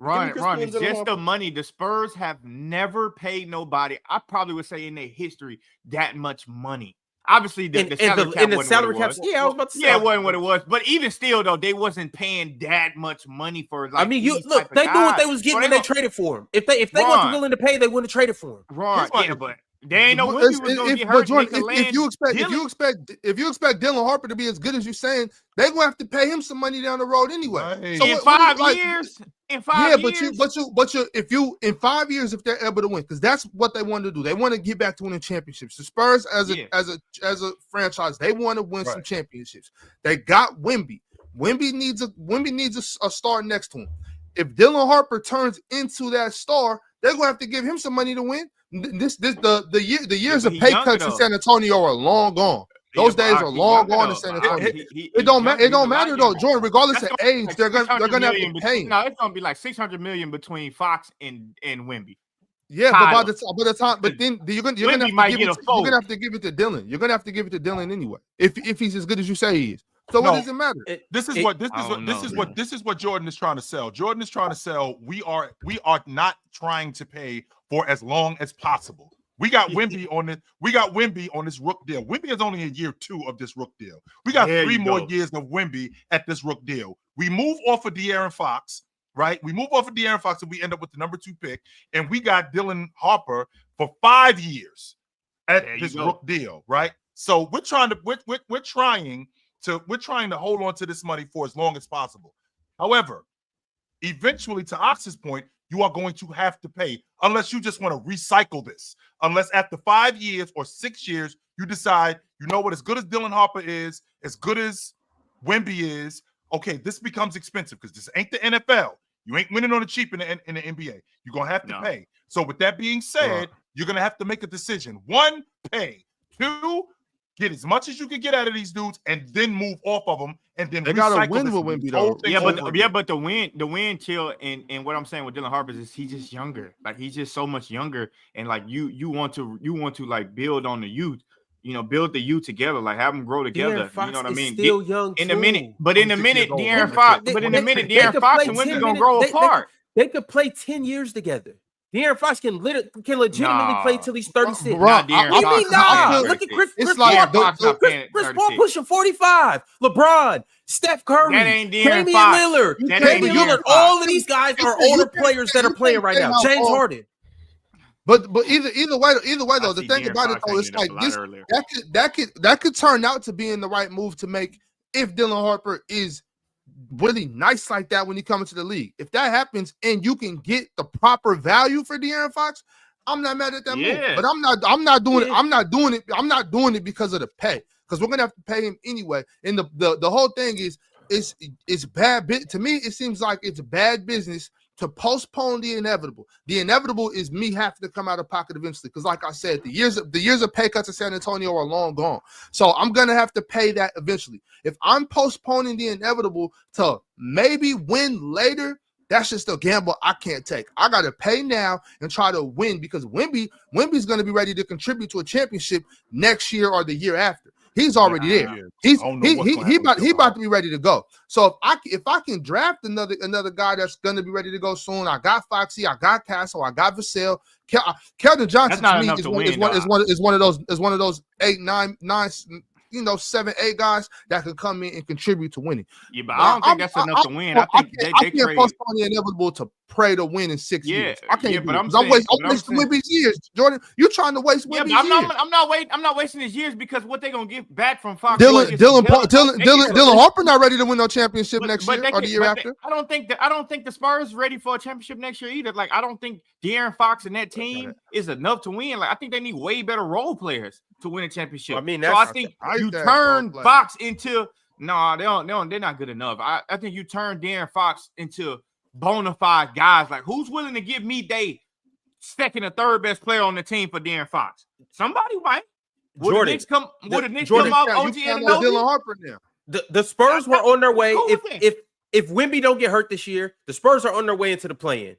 Ron, Chris Ron, Paul it's and Dylan just the Harper. money. The Spurs have never paid nobody. I probably would say in their history that much money. Obviously, the salary cap wasn't what it was. Yeah, I was about to say. Yeah, it wasn't what it was. But even still, though, they wasn't paying that much money for. Like, I mean, these look, type of they knew what guys. they was getting So when they traded for him. If they Ron. wasn't willing to pay, they wouldn't have traded for him. Ron, Here's my- yeah, but they ain't know But when he was going to get but hurt. Jordan, They could if you land expect Dylan Harper to be as good as you're saying, they're gonna have to pay him some money down the road anyway. Right. So in what- 5 like- years, in Yeah, 5 but years, if you in 5 years, if they're able to win, because that's what they want to do. They want to get back to winning championships. The Spurs as a franchise, they want to win some Right. championships. They got Wemby. Wemby needs a star next to him. If Dylan Harper turns into that star, they're gonna have to give him some money to win. The years but of he pay younger, cuts in though. San Antonio are long gone. Those Yeah, days but are he's long younger, gone though. in San But Antonio. It don't matter. It don't matter though, Jordan. Regardless of age, Like they're gonna have 600 to pay him. No, it's gonna be like 600 million between Fox and Wemby. Yeah, Tyler. but then you're gonna Wemby have to might give get it. a You're fold. gonna have to give it to Dylan. You're gonna have to give it to Dylan anyway. If he's as good as you say he is. So No. what does it matter? This is It- what Jordan is trying to sell. Jordan is trying to sell. We are not trying to pay for as long as possible. We got Wemby on this. We got Wemby on this Rook deal. Wemby is only in year 2 of this Rook deal. We got There 3 you more go. years of Wemby at this Rook deal. We move off of De'Aaron Fox, right? We move off of De'Aaron Fox and we end up with the number 2 pick, and we got Dylan Harper for 5 years at There you this go. Rook deal, right? So we're trying to hold on to this money for as long as possible. However, eventually, to Ox's point, you are going to have to pay unless you just want to recycle this. Unless after 5 years or 6 years, you decide, you know what, as good as Dylan Harper is, as good as Wemby is, okay, this becomes expensive because this ain't the NFL. You ain't winning on the cheap in the NBA. You're going to have to No. pay. So with that being said, you're going to have to make a decision. 1, pay. 2, get as much as you can get out of these dudes and then move off of them and then They gotta recycle win this with Wemby, whole though. thing Yeah, over again. but the win chill and what I'm saying with Dylan Harper is he's just younger. Like he's just so much younger, and like you want to like build on the youth, build the youth together, like have them grow together. De'Aaron Fox You know what I is mean? still young In a too. minute, but in a 26 minute, years old. De'Aaron 26. Fox, They- but in they- a minute, they De'Aaron could Fox play and 10 Wemby gonna minutes- grow they- apart. They could play 10 years together. De'Aaron Fox can legitimately Nah. play till he's 36. Bro, Not De'Aaron What do you Fox mean, not paying nah? at Look at 36. Chris It's like De'Aaron the- Fox not paying at Chris Paul 36. pushing 45. LeBron, Steph Curry, That ain't De'Aaron Damian Fox. Lillard, That Damian ain't Lillard. De'Aaron All Fox. of these guys You are can't- older you can't players say- that are you playing can't right say now. how James old- Harden. But either way I though, the see thing De'Aaron about it Fox though, it's hanging it up like a lot this earlier. that could turn out to be in the right move to make if Dylan Harper is really nice like that when he comes to the league. If that happens and you can get the proper value for De'Aaron Fox, I'm not mad at that move. Yeah. But I'm not doing it. Yeah. I'm not doing it because of the pay. Because we're gonna have to pay him anyway. And the whole thing is it's bad bit to me. It seems like it's bad business to postpone the inevitable. The inevitable is me having to come out of pocket eventually. Because like I said, the years of pay cuts in San Antonio are long gone. So I'm gonna have to pay that eventually. If I'm postponing the inevitable to maybe win later, that's just a gamble I can't take. I gotta pay now and try to win because Wemby's gonna be ready to contribute to a championship next year or the year after. He's already there. Yeah. He's I don't know he what's he, gonna he happen about with he Dylan about to be ready to go. So if I can draft another guy that's gonna be ready to go soon, I got Foxy, I got Castle, I got Vassell. Keldon Johnson not to me enough is to one, win, is one of those 8, 9, 7, 8 guys that could come in and contribute to winning. Yeah, but I don't think that's enough to win. I think they can't trade. postpone the inevitable to pray to win in 6 Yeah, years. I can't. yeah, but do it, I'm 'cause I'm saying- wasting but I'm saying- Wemby's years, Jordan. You're trying to waste Yeah, Wemby's but years. I'm not wasting his years because what they gonna get back from Fox? Dylan Dylan Harper not ready to win no championship next year they or the can- year but after. I don't think the Spurs ready for a championship next year either. Like I don't think De'Aaron Fox and that team is enough to win. Like I think they need way better role players to win a championship. I mean, so I that's- think I you think turn role player. Fox into they're not good enough. I think you turn De'Aaron Fox into bona fide guys. Like who's willing to give me they second or third best player on the team for De'Aaron Fox? Somebody might. Would the Knicks come off OG and Dylan Harper now? The Spurs were on their way. Cool If Wemby don't get hurt this year, the Spurs are on their way into the play-in.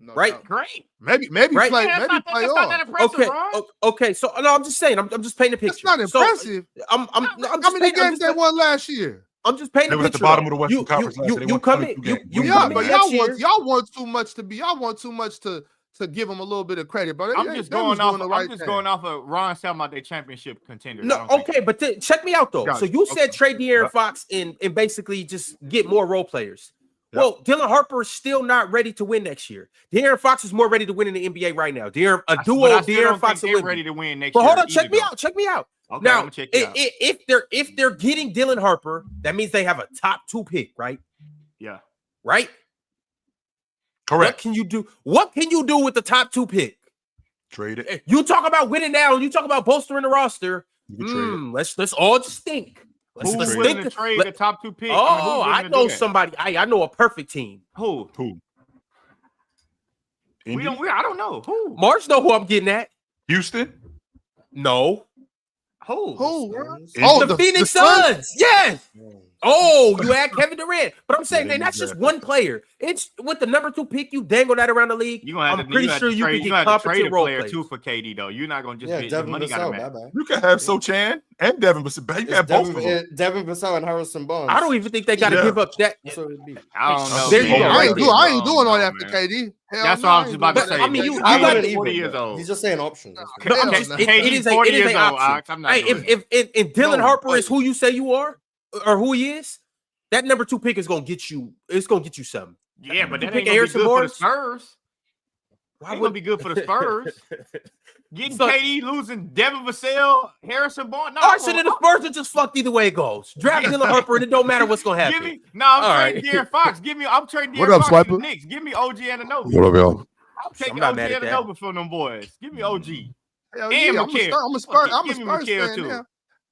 No, Right? no. Great. Maybe Right? play. Yeah, Maybe play that's not that on. impressive, Okay. Ron. Okay. So no, I'm just saying. I'm just painting a picture. That's not impressive. So, I'm How just many painting, games they won last year? I'm just painting They a were picture. at the bottom though. of the Western Conference last year. They You won come in. 22 You games. you Yeah, come Yeah, in but next year. y'all want too much to be. Y'all want too much to give them a little bit of credit. But I'm just going off of Ron talking about their championship contenders. No, okay, but check me out though. Gotcha. So you said Okay. trade De'Aaron Yep. Fox and basically just get more role players. Yep. Well, Dylan Harper is still not ready to win next year. De'Aaron Fox is more ready to win in the NBA right now. A duo But of I still De'Aaron don't Fox think and they're Wemby. ready to win next But year. hold on, either, check me though. out. Check me out. Okay, Now, I'm gonna check you out. if they're getting Dylan Harper, that means they have a top 2 pick, right? Yeah. Right? Correct. What can you do with the top 2 pick? Trade it. You talk about winning now, and you talk about bolstering the roster. You can trade it. Let's all just think. Who's Let's willing think. to trade the top 2 picks? Oh, I know something. somebody. I know a perfect team. Who? Indy? I don't know. Who? March know who I'm getting at. Houston? No. Who? Suns. Oh, the the Phoenix Suns? Suns. Yes. Yeah. Oh, you add Kevin Durant. But I'm saying, Yeah, man, they that's need just that. one player. It's with the number 2 pick, you dangle that around the league. You gonna have I'm to, pretty you sure you trade, can you get have to trade a competent role player players. too for KD though. You're not gonna just Yeah, get Devin money. Gotta Vassell, match. bye-bye. You can have Sochan and Devin Vassell. You can have both of them. Devin Vassell and Harrison Barnes. I don't even think they got to Yeah. give up that. That's what it'd be. I don't know. There you go. I ain't Right doing all that man. for KD. Hell That's no, what I was just about to But, say. I mean, you I got wouldn't to- 40 even, years but old. He's just saying options. That's No, what I'm it just, is. it is a, 40 it is years an old, option. Alex. I'm not Hey, doing if Dylan No, Harper but- is who you say you are, or who he is, that number 2 pick is gonna get you. It's gonna get you something. Yeah, but that Pick ain't gonna be Harrison good for the Barnes? Spurs. Why Ain't gonna be good for the Spurs. Getting So- KD, losing Devin Vassell, Harrison Barnes. No, All right, so then the Spurs are just fucked either way it goes. Draft Dylan Harper, and it don't matter what's gonna Give happen. me I'm All trading right. De'Aaron Fox. I'm trading What De'Aaron up, Fox to the Swiper? Knicks. Give me OG Anunoby. What up, y'all? I'm taking not OG mad at that. Anunoby for them boys. Give me OG. Hell And yeah, McHale. I'm a Spurs Give me McHale, fan too. now.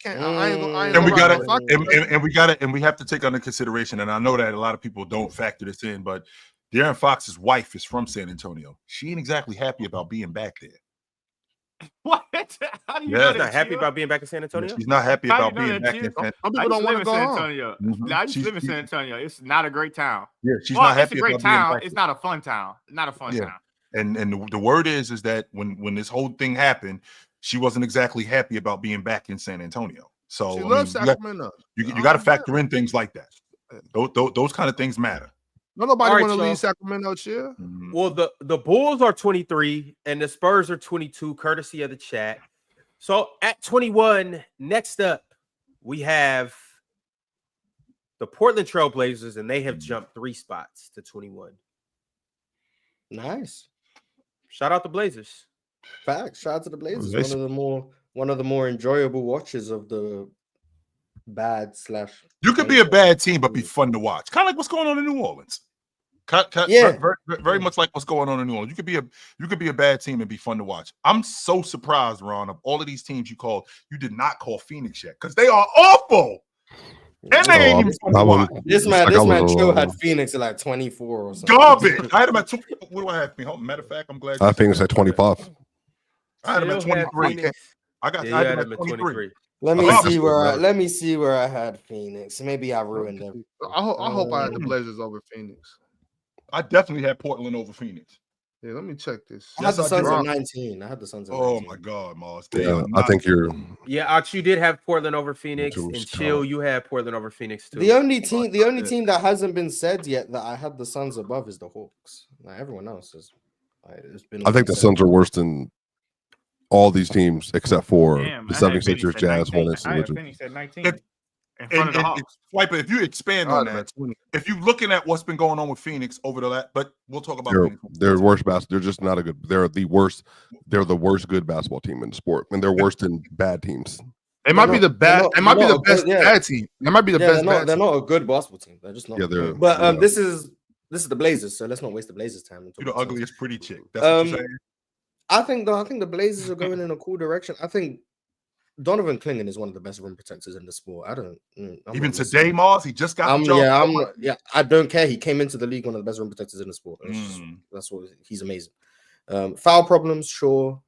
I ain't gonna And we rock gotta with Fox. and we have to take under consideration, and I know that a lot of people don't factor this in, but De'Aaron Fox's wife is from San Antonio. She ain't exactly happy about being back there. What? How do you Yeah. know She's that? not happy Chill? about being back in San Antonio. She's not happy How you about know being that, back in Chill? San Some I people used don't to want live to in go San home. Antonio. Mhm. I used to She's- live in San Antonio. It's not a great town. Yeah, she's Well, not it's happy a great about being town. back It's there. not a fun town. Not a fun Yeah. town. And the word is that when this whole thing happened, she wasn't exactly happy about being back in San Antonio. So She I loves mean, you Sacramento. got to factor in things like that. Those kind of things matter. No, nobody All right, want to y'all. leave Sacramento, chill. Mhm. Well, the Bulls are 23 and the Spurs are 22, courtesy of the chat. So at 21, next up, we have the Portland Trailblazers, and they have jumped 3 spots to 21. Nice. Shout out the Blazers. Facts. Shout out to the Blazers. They- One of the more enjoyable watches of the bad / You could be a bad team, but be fun to watch. Kind of like what's going on in New Orleans. Yeah. Very much like what's going on in New Orleans. You could be a bad team and be fun to watch. I'm so surprised, Ron, of all of these teams you called. You did not call Phoenix yet because they are awful. And they ain't even fun to watch. This Like, man, I was, Joe had Phoenix at like 24 or something. Garbage. I had them at 2. What do I have? Matter of fact, I'm glad. I think it's at 25. I had them at Still have 23. Phoenix. I got Yeah, I you had had them them at at 23. 23. Let me Garbage. see where I had Phoenix. Maybe I ruined them. I hope I had the Blazers over Phoenix. I definitely had Portland over Phoenix. Yeah, let me check this. I had the Yes, I Suns did. at 19. I had the Suns at Oh 19. my God, Mars. They Yeah, are I not- think you're. Yeah, Ox, you did have Portland over Phoenix, Too and strong. Chill, you had Portland over Phoenix too. The only team that hasn't been said yet that I had the Suns above is the Hawks. Like, everyone else is. It's been. I think the Suns are worse than all these teams except for Damn, the I had 76ers, Phoenix at Jazz, 19. Hornets, and I had Wizards. Phoenix at 19 If- in front of the Hawks. Swiper, if you expand I on had them that, at 20. if you're looking at what's been going on with Phoenix over the last, but we'll talk about Phoenix. They're worst basketball. They're just not a good. They're the worst. They're the worst good basketball team in the sport, and they're worse than bad teams. They might They're be the not- bad. they're They might be not the a best good- yeah. bad team. They might be the Yeah, best bad they're team. not a good basketball team. They're just not. Yeah, they're. But yeah. this is the Blazers, so let's not waste the Blazers' time. and talk You're the about Suns. ugliest pretty chick. That's what you're saying. I think the Blazers are going in a cool direction. I think Donovan Clingan is one of the best rim protectors in the sport. I'm Even not today, Mars, he just got the job. I don't care. He came into the league one of the best rim protectors in the sport. Mm. That's what he's amazing. Foul problems, sure.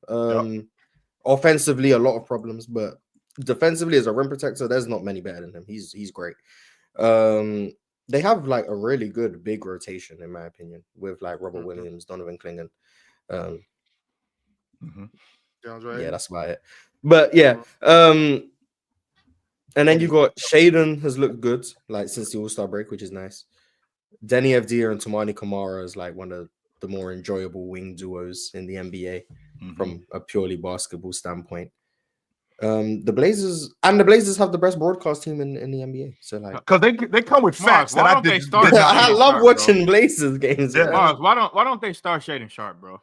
Offensively, a lot of problems, but defensively, as a rim protector, there's not many better than him. He's great. They have like a really good big rotation, in my opinion, with like Robert Williams, Donovan Clingan. Yeah, that's about it. But yeah, and then you got Shaden has looked good like since the All-Star break, which is nice. Denny Avdia and Tamani Kamara is like one of the more enjoyable wing duos in the NBA from a purely basketball standpoint. The Blazers have the best broadcast team in the NBA. So like, because they come with facts that I did. I love watching Blazers games. Yeah. Mars, why don't they start Shaden Sharp, bro?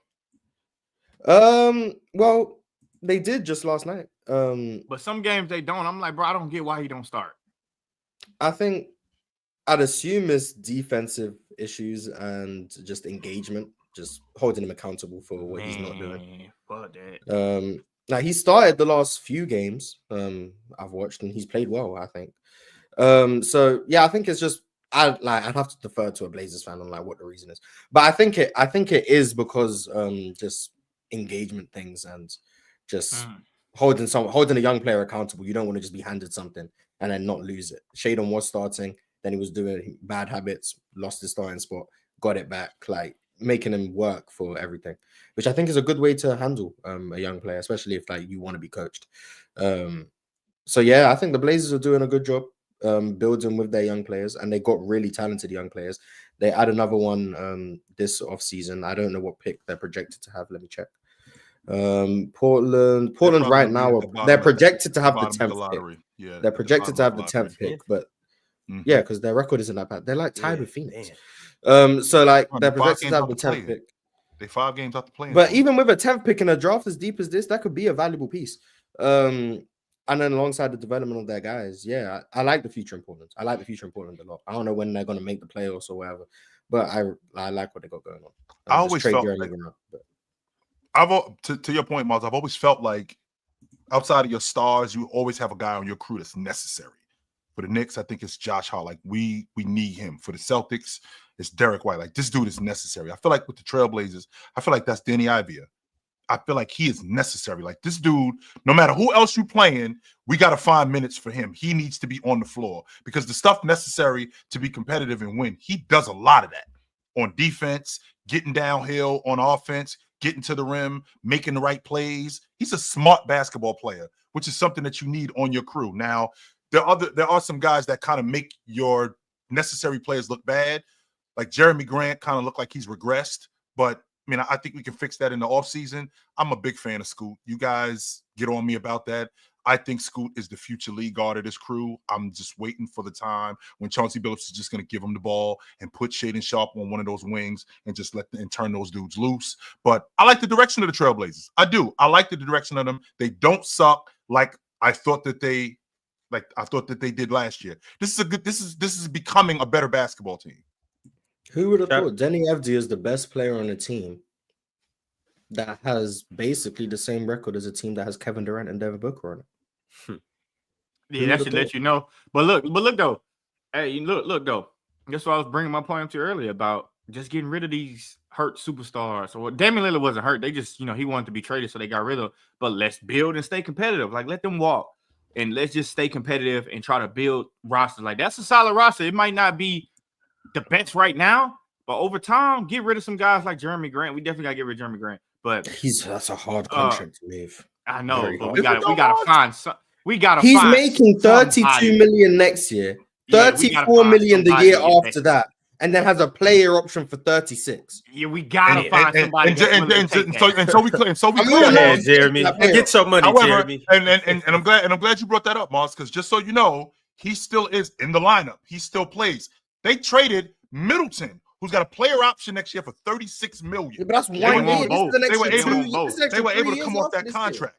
Well, they did just last night. But some games they don't. I'm like, bro, I don't get why he don't start. I think I'd assume it's defensive issues and just engagement, just holding him accountable for what he's not doing. Fuck that. Now he started the last few games I've watched, and he's played well, I think. So yeah, I think it's just I'd have to defer to a Blazers fan on like what the reason is. But I think it is because just engagement things and just holding a young player accountable. You don't want to just be handed something and then not lose it. Shaden was starting, then he was doing bad habits, lost his starting spot, got it back, like making him work for everything, which I think is a good way to handle a young player, especially if like you want to be coached. So yeah, I think the Blazers are doing a good job building with their young players, and they got really talented young players. They add another one this offseason. I don't know what pick they're projected to have. Let me check. Portland right now, they're projected to have the 10th pick. Yeah, they're projected to have the 10th pick, but yeah, because their record isn't that bad. They're like tied with Phoenix. So like they're projected to have the 10th pick. They 5 games out the play. But even with a 10th pick in a draft as deep as this, that could be a valuable piece. And then alongside the development of their guys, yeah, I like the future in Portland. I like the future in Portland a lot. I don't know when they're going to make the playoffs or whatever, but I like what they got going on. I always felt like, to your point, Miles, I've always felt like outside of your stars, you always have a guy on your crew that's necessary. For the Knicks, I think it's Josh Hart. Like we need him. For the Celtics, it's Derek White. Like this dude is necessary. I feel like with the Trailblazers, I feel like that's Danny Avdia. I feel like he is necessary. Like this dude, no matter who else you playing, we got to find minutes for him. He needs to be on the floor because the stuff necessary to be competitive and win, he does a lot of that on defense, getting downhill on offense, getting to the rim, making the right plays. He's a smart basketball player, which is something that you need on your crew. Now, there are some guys that kind of make your necessary players look bad. Like Jeremy Grant kind of looked like he's regressed, but I mean, I think we can fix that in the offseason. I'm a big fan of Scoot. You guys get on me about that. I think Scoot is the future lead guard of this crew. I'm just waiting for the time when Chauncey Billups is just going to give him the ball and put Shaden Sharp on one of those wings and just turn those dudes loose. But I like the direction of the Trailblazers. I do. I like the direction of them. They don't suck like I thought that they did last year. This is becoming a better basketball team. Who would have thought Denny Avdia is the best player on the team that has basically the same record as a team that has Kevin Durant and Devin Booker on it? Yeah, that should let you know. But look though. Hey, look though. That's what I was bringing my point up to earlier about just getting rid of these hurt superstars. So Damian Lillard wasn't hurt. They just, he wanted to be traded, so they got rid of. But let's build and stay competitive. Like let them walk, and let's just stay competitive and try to build rosters. Like that's a solid roster. It might not be the best right now, but over time, get rid of some guys like Jeremy Grant. We definitely got to get rid of Jeremy Grant. But that's a hard contract to leave. I know, but we got to find some. We got to. He's making 32 million next year, 34 million the year after that, and then has a player option for 36. Yeah, we got to find somebody. So we go ahead, Jeremy. Get your money, Jeremy. And I'm glad you brought that up, Moss, because just so you know, he still is in the lineup. He still plays. They traded Middleton, who's got a player option next year for $36 million. Yeah, but that's 1 year. They were able to come off that contract.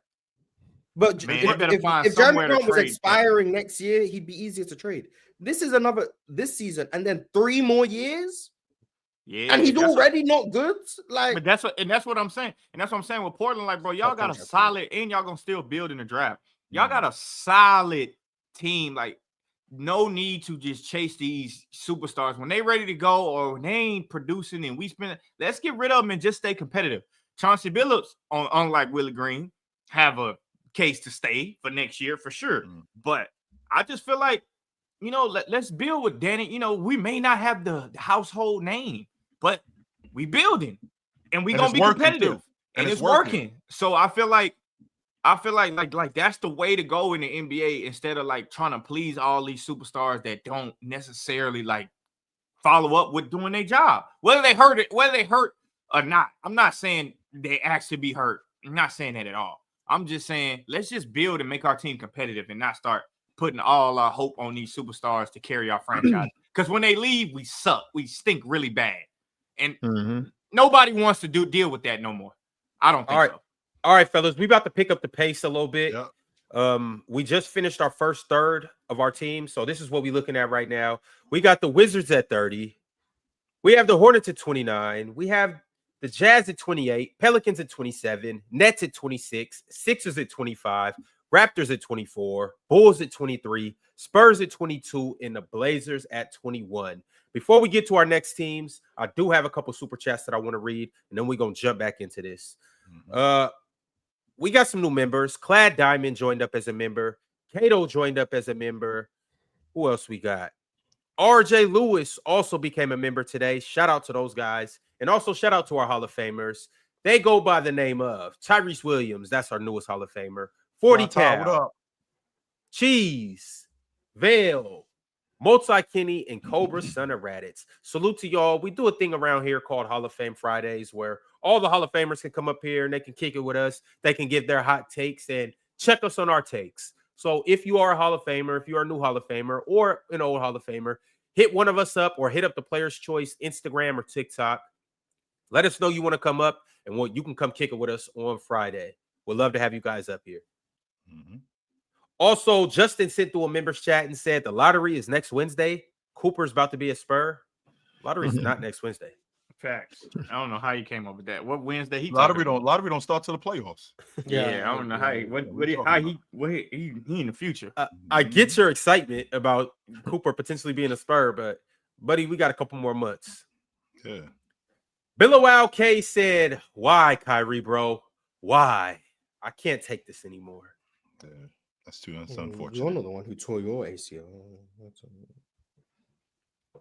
But if Jeremy Grant was expiring next year, he'd be easier to trade. This season, and then 3 more years. Yeah, and he's already not good. Like, but that's what I'm saying. And that's what I'm saying with Portland. Like, bro, y'all got a solid, and y'all gonna still build in the draft. Y'all got a solid team. Like, no need to just chase these superstars when they ready to go or when they ain't producing and let's get rid of them and just stay competitive. Chauncey Billups, unlike Willie Green, have a case to stay for next year for sure. But I just feel like, you know, let's build with Danny. You know, we may not have the household name, but we building and we gonna be competitive, and it's working. So I feel like that's the way to go in the NBA instead of like trying to please all these superstars that don't necessarily like follow up with doing their job, whether they hurt or not. I'm not saying they actually be hurt. I'm not saying that at all. I'm just saying let's just build and make our team competitive and not start putting all our hope on these superstars to carry our franchise. Because when they leave, we suck. We stink really bad. And nobody wants to deal with that no more. I don't think so. All right, fellas, we about to pick up the pace a little bit. Yep. We just finished our first third of our team. So this is what we're looking at right now. We got the Wizards at 30. We have the Hornets at 29. We have the Jazz at 28, Pelicans at 27, Nets at 26, Sixers at 25, Raptors at 24, Bulls at 23, Spurs at 22, and the Blazers at 21. Before we get to our next teams, I do have a couple super chats that I want to read, and then we're going to jump back into this. We got some new members. Clad Diamond joined up as a member. Cato joined up as a member. Who else we got? RJ Lewis also became a member today. Shout out to those guys. And also shout out to our Hall of Famers. They go by the name of Tyrese Williams. That's our newest Hall of Famer. 40 Cal, Cheese, Vale, Multi Kenny, and Cobra Son of Raditz. Salute to y'all. We do a thing around here called Hall of Fame Fridays where all the Hall of Famers can come up here and they can kick it with us. They can give their hot takes and check us on our takes. So if you are a Hall of Famer, if you are a new Hall of Famer or an old Hall of Famer, hit one of us up or hit up the Player's Choice Instagram or TikTok. Let us know you want to come up and you can come kick it with us on Friday. We'd love to have you guys up here. Also, Justin sent through a members chat and said the lottery is next Wednesday. Cooper's about to be a Spur. Lottery is not next Wednesday. Facts. I don't know how you came up with that. What Wednesday he lottery don't start till the playoffs. Yeah, I don't know how he in the future. I get your excitement about Cooper potentially being a Spur, but buddy, we got a couple more months. Yeah. Billowal K said, "Why, Kyrie, bro? Why? I can't take this anymore." Yeah, that's unfortunate. You're not the one who tore your ACL.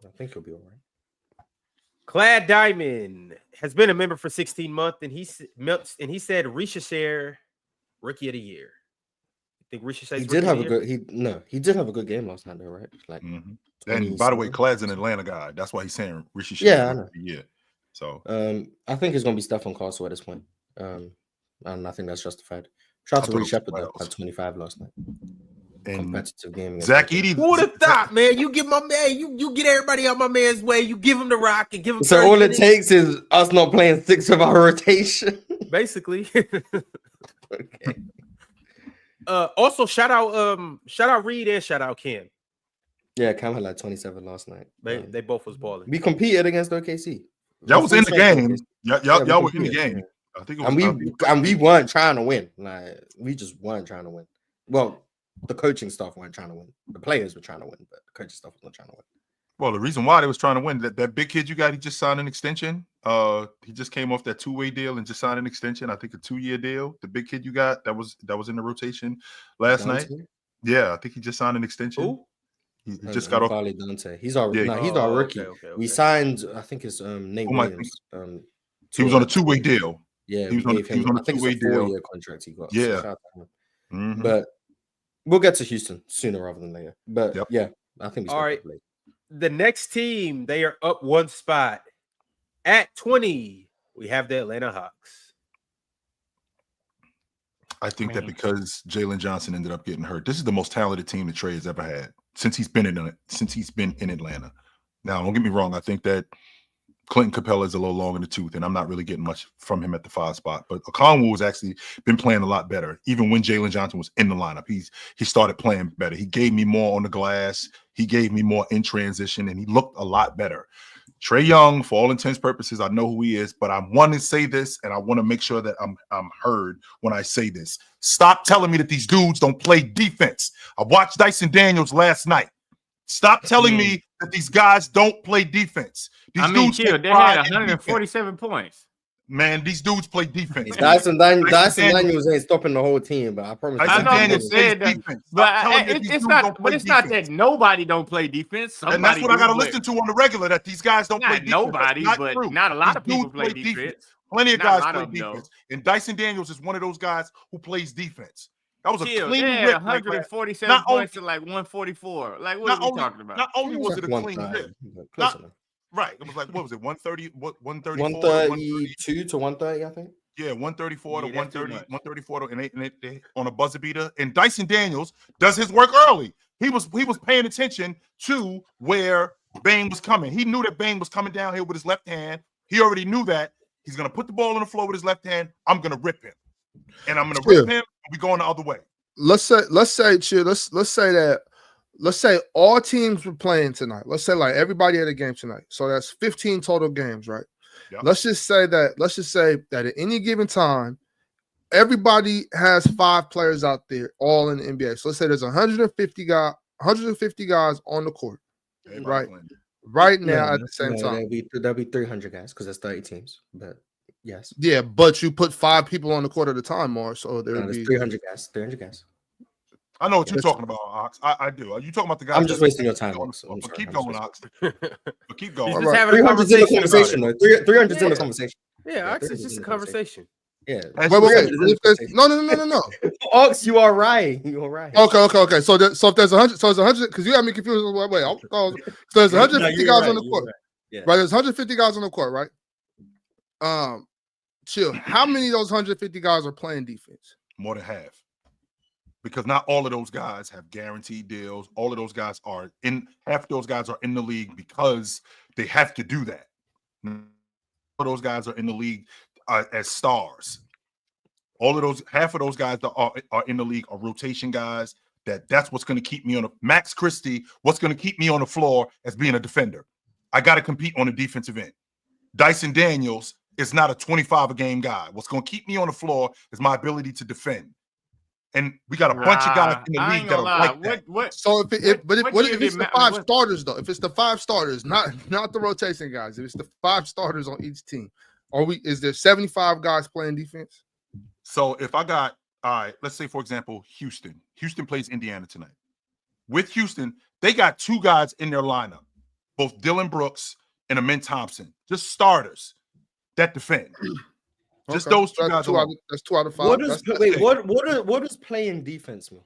I think you'll be all right. Clad Diamond has been a member for 16 months, and he said Risha Rookie of the Year. You think Risha he did have a good game last night, though, right? Like, and by the way, Clad's an Atlanta guy. That's why he's saying Risha. Yeah, I know. Yeah. So, I think it's gonna be Stefan Castle at this point, and I think that's justified. Shout out to Reed Shepard though, at 25 last night. Competitive game. Zach Edey. Who would have thought, man? You give my man, you get everybody out my man's way. You give him the rock and give him. So all it takes is us not playing 6 of our rotation, basically. Okay. Also, shout out Reed and shout out Cam. Yeah, Cam had like 27 last night. They both was balling. We competed against OKC. Y'all was in the game. Y'all were in the game. I think it was, we weren't trying to win. Like we just weren't trying to win. Well, the coaching staff weren't trying to win. The players were trying to win, but the coaching staff was not trying to win. Well, the reason why they was trying to win, that big kid you got, he just signed an extension. He just came off that 2-way deal and just signed an extension. I think a 2-year deal. The big kid you got that was in the rotation last night. Yeah, I think he just signed an extension. Who? He just got off. Dante. He's our rookie. Okay. We signed, I think it's Nate Williams. He was on a 2-way deal. Yeah, he was on a 2-way deal. 4-year contract he got. Yeah, so but we'll get to Houston sooner rather than later. But yeah, I think. All right. The next team, they are up one spot at 20. We have the Atlanta Hawks. I think that because Jalen Johnson ended up getting hurt, this is the most talented team that Trey has ever had since he's been in Atlanta. Now, don't get me wrong. I think that Clinton Capella is a little long in the tooth, and I'm not really getting much from him at the 5 spot. But Okongwu has actually been playing a lot better. Even when Jalen Johnson was in the lineup, he started playing better. He gave me more on the glass. He gave me more in transition, and he looked a lot better. Trae Young, for all intents and purposes, I know who he is, but I want to say this, and I want to make sure that I'm heard when I say this. Stop telling me that these dudes don't play defense. I watched Dyson Daniels last night. Stop telling me that these guys don't play defense. These dudes they had 147 points. Man, these dudes play defense. Dyson Daniels ain't stopping the whole team, but I promise. Dyson I know Daniels you plays said that, defense. but Stop telling me these it's dudes not. don't But play it's not defense. that nobody don't play defense. Somebody And that's what I got to do, but listen to on the regular, that these guys don't play not defense. nobody, That's but true. not a lot These of people dudes play defense. Plenty of Not a guys lot play of them, defense. And Dyson Daniels is one of those guys who plays defense. That was a Chill. clean They had rip. 147 not points to like 144. Like, what are we talking about? Not only was it a clean rip. Right. It was like, what was it? 130, 134? 132 to 130, I think. Yeah, 134 to Yeah, that's too 130, much. 134 to, and they on a buzzer beater. And Dyson Daniels does his work early. He was paying attention to where Bane was coming. He knew that Bane was coming down here with his left hand. He already knew that he's gonna put the ball on the floor with his left hand. I'm gonna rip him, and I'm gonna rip him. And we going the other way. Let's say all teams were playing tonight. Let's say like everybody had a game tonight. So that's 15 total games, right? Yep. Let's just say that at any given time, everybody has 5 players out there all in the NBA. So let's say there's 150 guys on the court. Everybody Right. playing. Right now at the same time. There'll be 300 guys because there's 30 teams. But yes. Yeah, but you put 5 people on the court at a time, more. So There's 300 guys. 300 guys. I know what you're talking about, Ox. I do. Are you talking about the guys? I'm just wasting your time, Ox. But keep going, Ox. But keep going. He's All just right. having a 300's in the conversation. conversation, though. 300's in the conversation. Yeah, Ox, it's just a conversation. Yeah. Wait. No. Ox, you are right. You're right. Okay. So if there's 100, because you got me confused. Wait. So there's 150 guys on the court. Right. Yeah. Right, there's 150 guys on the court, right? Chill. How many of those 150 guys are playing defense? More than half. Because not all of those guys have guaranteed deals. All of those guys are in. Half of those guys are in the league because they have to do that. All of those guys are in the league as stars. Half of those guys that are in the league are rotation guys. That's what's going to keep me on Max Christie. What's going to keep me on the floor as being a defender? I got to compete on the defensive end. Dyson Daniels is not a 25 a game guy. What's going to keep me on the floor is my ability to defend. And we got a bunch of guys in the league that are like that. So if it's the 5 starters though, if it's the 5 starters, not the rotation guys, if it's the 5 starters on each team, is there 75 guys playing defense? So if I got, all right, let's say for example, Houston plays Indiana tonight. With Houston, they got 2 guys in their lineup, both Dylan Brooks and Amin Thompson, just starters that defend. Just those 2 guys. That's 2 out of 5. What does playing defense mean?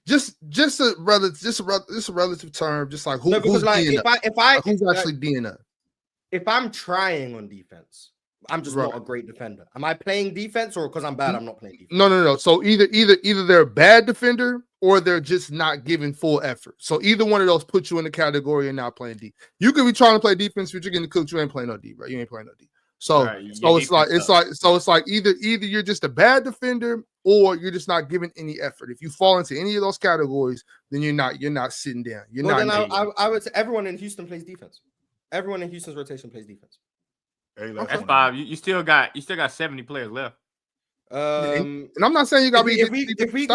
Just a relative term. Just like who's actually being up. If I'm trying on defense, I'm just not a great defender. Am I playing defense, or because I'm bad, I'm not playing defense? No. So either they're a bad defender or they're just not giving full effort. So either one of those puts you in the category of not playing D. You could be trying to play defense, but you're getting cooked. You ain't playing no D, right? You ain't playing no D. So it's like either you're just a bad defender or you're just not giving any effort. If you fall into any of those categories, then you're not sitting down. I would say everyone in Houston plays defense. Everyone in Houston's rotation plays defense. Hey, that's 5. You still got 70 players left. And I'm not saying you got to be. If we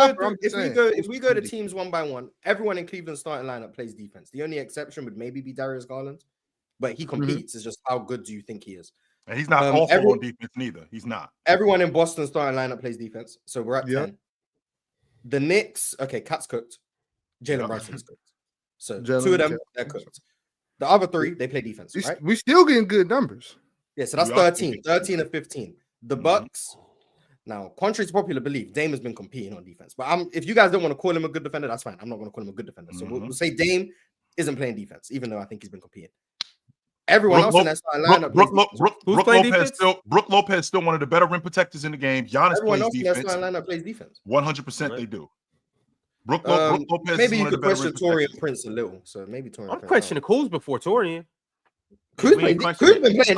go to teams one by one, everyone in Cleveland's starting lineup plays defense. The only exception would maybe be Darius Garland, but he competes. It's just how good do you think he is? And he's not awful on defense neither. He's not. Everyone in Boston's starting lineup plays defense, so we're at 10. The Knicks, okay, Cat's cooked. Jalen Brunson's cooked. So 2 of them, they're cooked. The other 3, they play defense, right? We still getting good numbers. Yeah, so that's 13 and 15. The Bucks, now, contrary to popular belief, Dame has been competing on defense. But if you guys don't want to call him a good defender, that's fine. I'm not going to call him a good defender. So we'll say Dame isn't playing defense, even though I think he's been competing. Everyone else in that starting lineup. Brook Lopez still one of the better rim protectors in the game. Giannis everyone plays else defense. In that starting lineup plays defense. 100% they do. Brook Lopez. Maybe you could question Taurean Prince a little. So maybe Taurean. I'm questioning Kuz before Taurean. Kuz been playing defense.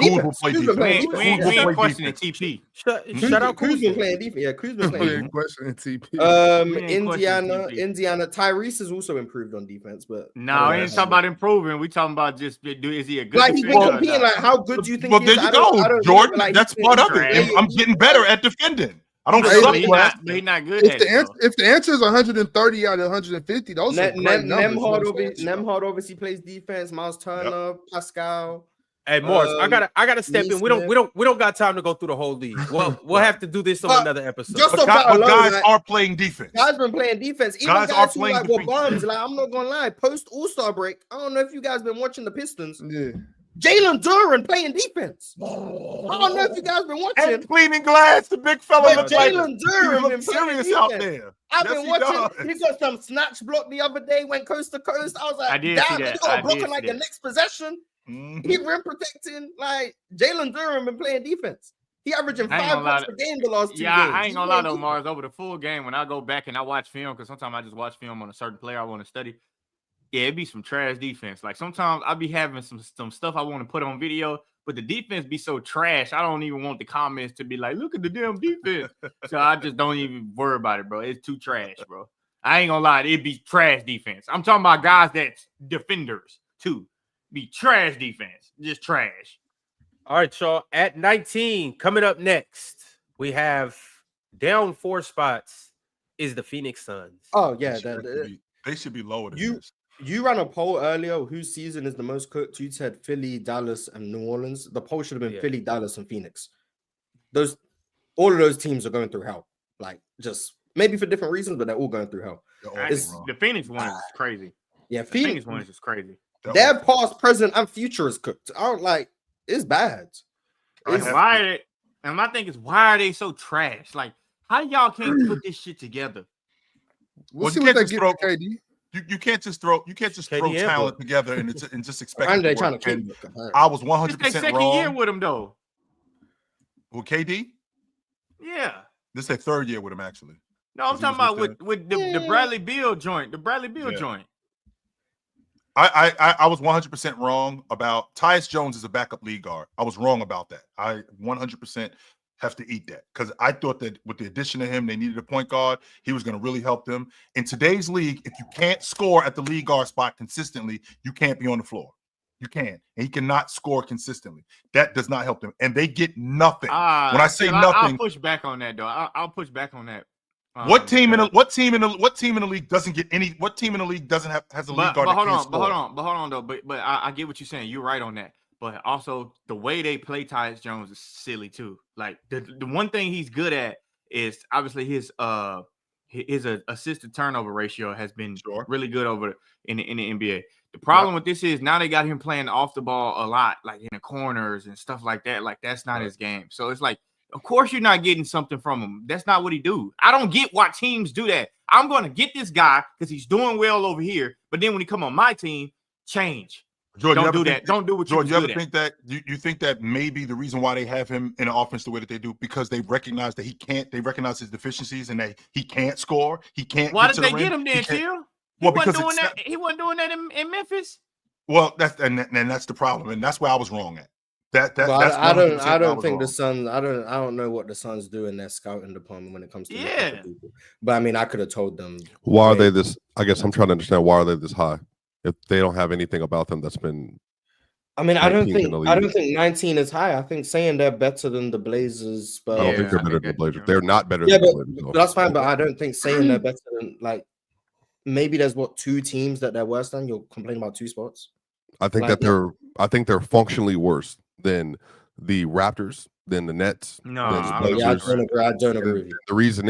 We ain't questioning TP. Shut out. Kuz been playing defense. Yeah, Kuz been playing defense. Questioning TP. Indiana. Tyrese has also improved on defense, but no, ain't talking about improving. We talking about just is he a good? Like he's been competing. Like how good do you think? Well, there you go, Jordan. Like, that's part of it. I'm getting better at defending. I don't suck. He's not good. If the answer is 130 out of 150, those are great numbers. Nemhard obviously plays defense. Miles Turner, Pascal. Hey, Morris, I gotta step in. We don't got time to go through the whole league. We'll have to do this on another episode. Just But guys are playing defense. Guys been playing defense. Even guys who like were bums. Like, I'm not gonna lie. Post All-Star break, I don't know if you guys been watching the Pistons. Yeah. Jalen Duren playing defense. I don't know if you guys been watching. And cleaning glass, the big fella. But Jalen Duren been serious out there. I've been watching. He got some snatch block the other day. Went coast to coast. I was like, damn, he got a block on like the next possession. He rim protecting. Like Jalen Duren been playing defense. He averaging 5 points per game the last 2 games. Yeah, I ain't gonna lie though, Mars. Over the full game, when I go back and I watch film, because sometimes I just watch film on a certain player I want to study. Yeah, it be some trash defense. Like sometimes I be having some stuff I want to put on video, but the defense be so trash. I don't even want the comments to be like, look at the damn defense. So I just don't even worry about it, bro. It's too trash, bro. I ain't gonna lie, it be trash defense. I'm talking about guys that's defenders too. Be trash defense, just trash. All right, y'all. At 19, coming up next, we have down 4 spots is the Phoenix Suns. Oh yeah, they should be lower than this. You ran a poll earlier. Whose season is the most cooked? You said Philly, Dallas, and New Orleans. The poll should have been Philly, Dallas, and Phoenix. All of those teams are going through hell. Like, just maybe for different reasons, but they're all going through hell. The Phoenix one is crazy. Yeah, the Phoenix one is just crazy. Their past, present, and future is cooked. I don't like. It's bad. And my thing is, why are they so trash? Like, how y'all can't put this shit together? We'll see what they get KD. You can't just throw talent together and just expect it to trying work. to I was 100% wrong. This their second year with him though. With KD? Yeah. This is their third year with him actually. No, I'm talking about with the Bradley Beal joint. The Bradley Beal joint. I was 100% wrong about Tyus Jones as a backup lead guard. I was wrong about that. I 100% have to eat that because I thought that with the addition of him, they needed a point guard. He was going to really help them. In today's league, if you can't score at the lead guard spot consistently, you can't be on the floor. You can't. And he cannot score consistently. That does not help them. And they get nothing. When I say nothing, I'll push back on that, though. I'll push back on that. What team in the league doesn't get any? What team in the league has a lead guard? Hold on, though. But I get what you're saying. You're right on that. But also the way they play Tyus Jones is silly too. Like the one thing he's good at is obviously his assist to turnover ratio has been really good over in the NBA. The problem with this is now they got him playing off the ball a lot, like in the corners and stuff like that. Like that's not his game. So it's like, of course you're not getting something from him. That's not what he do. I don't get why teams do that. I'm going to get this guy because he's doing well over here. But then when he come on my team, change. Jordan, don't do that. Don't do what Jordan, you ever think that you think that maybe the reason why they have him in the offense the way that they do because they recognize that he can't. They recognize his deficiencies and that he can't score. He can't. Why did they get him then, Chill? Well, because he wasn't doing that in Memphis. Well, that's the problem, and that's where I was wrong at. I don't think the Suns. I don't know what the Suns do in their scouting department when it comes to people. But I mean, I could have told them. Why are they this? I guess I'm trying to understand why are they this high if they don't have anything about them that's been. I mean, I don't think 19 is high. I think saying they're better than the Blazers, but I don't think they're better than the Blazers. They're not better than the Blazers. But that's fine. But I don't think saying they're better than maybe there's 2 teams that they're worse than. You'll complain about 2 spots. I think they're functionally worse than the Raptors, than the Nets. No, I don't agree with you. The reason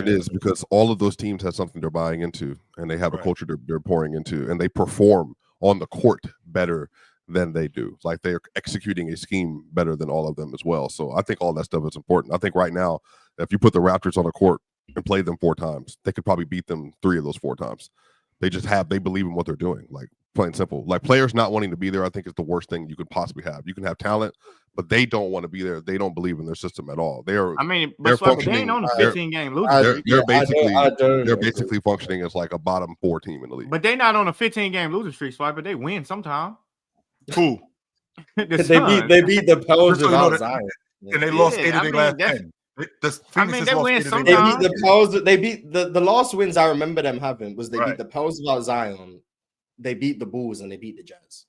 is because all of those teams have something they're buying into, and they have a culture they're pouring into, and they perform on the court better than they do. Like they're executing a scheme better than all of them as well. So I think all that stuff is important. I think right now, if you put the Raptors on the court and play them 4 times, they could probably beat them 3 of those 4 times. They believe in what they're doing. Like plain simple. Like players not wanting to be there, I think is the worst thing you could possibly have. You can have talent, but they don't want to be there. They don't believe in their system at all. They ain't on a 15-game losing streak. They're basically functioning as like a bottom 4 team in the league. But they're not on a 15-game losing streak, but they win sometime. Who? They beat the Pelicans without Zion, and they lost 8 of their last 10. They win sometimes. They beat the Pels. They beat the last wins I remember them having was they beat the Pels without Zion. They beat the Bulls and they beat the Jazz.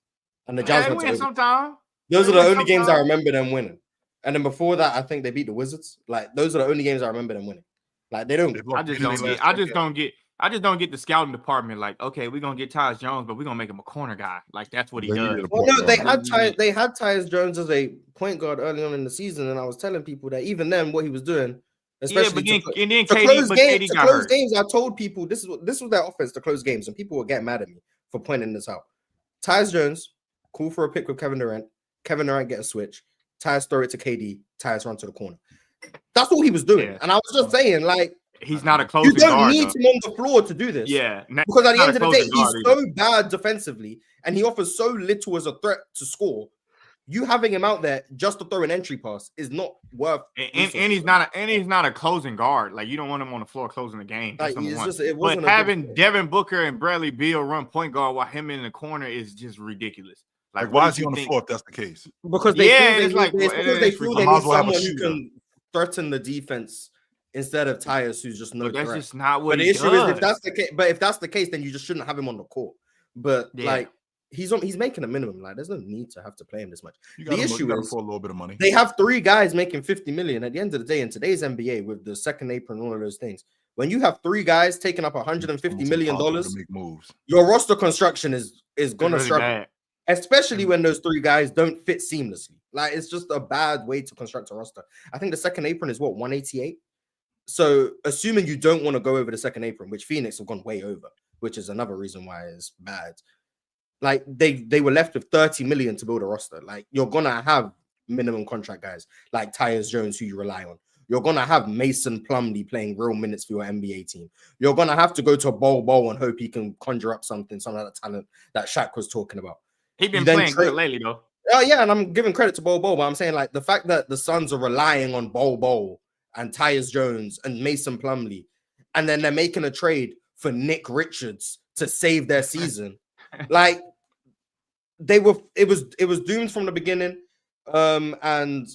And the Jazz win sometime. Those are the only games I remember them winning. And then before that, I think they beat the Wizards. Like those are the only games I remember them winning. Like they don't. I just don't I just don't get the scouting department. Like, okay, we're gonna get Tyus Jones, but we're gonna make him a corner guy. Like that's what he They does. needed a Well, point no, they guard. had Tyus Jones as a point guard early on in the season, and I was telling people that even then, what he was doing, especially yeah, but then to KD, close but games, KD to got close hurt. games, I told people this was their offense to close games, and people were getting mad at me for pointing this out. Tyus Jones, call for a pick with Kevin Durant. Kevin Durant get a switch. Tyus throw it to KD. Tyus run to the corner. That's all he was doing, Yeah. and I was just saying, like, He's not a you closing don't guard. need though. him on the floor to do this. Yeah, Because at the not end a of the day, closing he's guard so bad defensively and he offers so little as a threat to score. You having him out there just to throw an entry pass is not worth. And he's not a closing guard. Like you don't want him on the floor closing the game. That's Like, number it's one. just, it But wasn't a good having fit. Devin Booker and Bradley Beal run point guard while him in the corner is just ridiculous. Like, what why did is he you on the think? floor if that's the case? Because they Yeah, feel it's like- it's because they it's feel ridiculous. they Might need as well have a someone who shooter. can threaten the defense instead of Tyus, who's just no But that's threat. just not what But the he issue does. is if that's the case, then you just shouldn't have him on the court. But Yeah. like he's making a minimum. Like there's no need to have to play him this much. You The got him issue is for a little bit of money. they have 3 guys making 50 million at the end of the day in today's NBA with the second apron and all of those things. When you have 3 guys taking up $150 It's million, impossible to make moves. your roster construction is gonna really struggle, bad. especially when those 3 guys don't fit seamlessly. Like it's just a bad way to construct a roster. I think the second apron is what 188. So assuming you don't want to go over the second apron, which Phoenix have gone way over, which is another reason why it's bad. Like they were left with 30 million to build a roster. Like you're gonna have minimum contract guys like Tyus Jones who you rely on. You're gonna have Mason Plumlee playing real minutes for your NBA team. You're gonna have to go to Bol and hope he can conjure up some of that talent that Shaq was talking about. He's been You then playing trade- good lately though. Oh yeah, and I'm giving credit to Bol, but I'm saying like the fact that the Suns are relying on Bol and Tyus Jones and Mason Plumlee, and then they're making a trade for Nick Richards to save their season. Like it was doomed from the beginning. And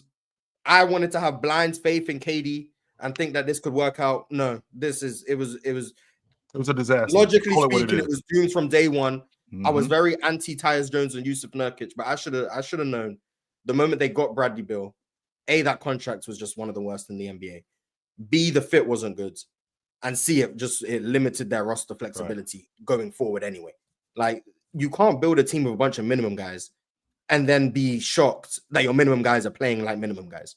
I wanted to have blind faith in KD and think that this could work out. No, it was a disaster. Logically Call it what speaking, it it is. was doomed from day one. I was Mhm. very anti Tyus Jones and Yusuf Nurkic, but I should have known the moment they got Bradley Beal. A, that contract was just one of the worst in the NBA. B, the fit wasn't good, and C, it limited their roster flexibility going forward anyway. Like you can't build a team with a bunch of minimum guys and then be shocked that your minimum guys are playing like minimum guys.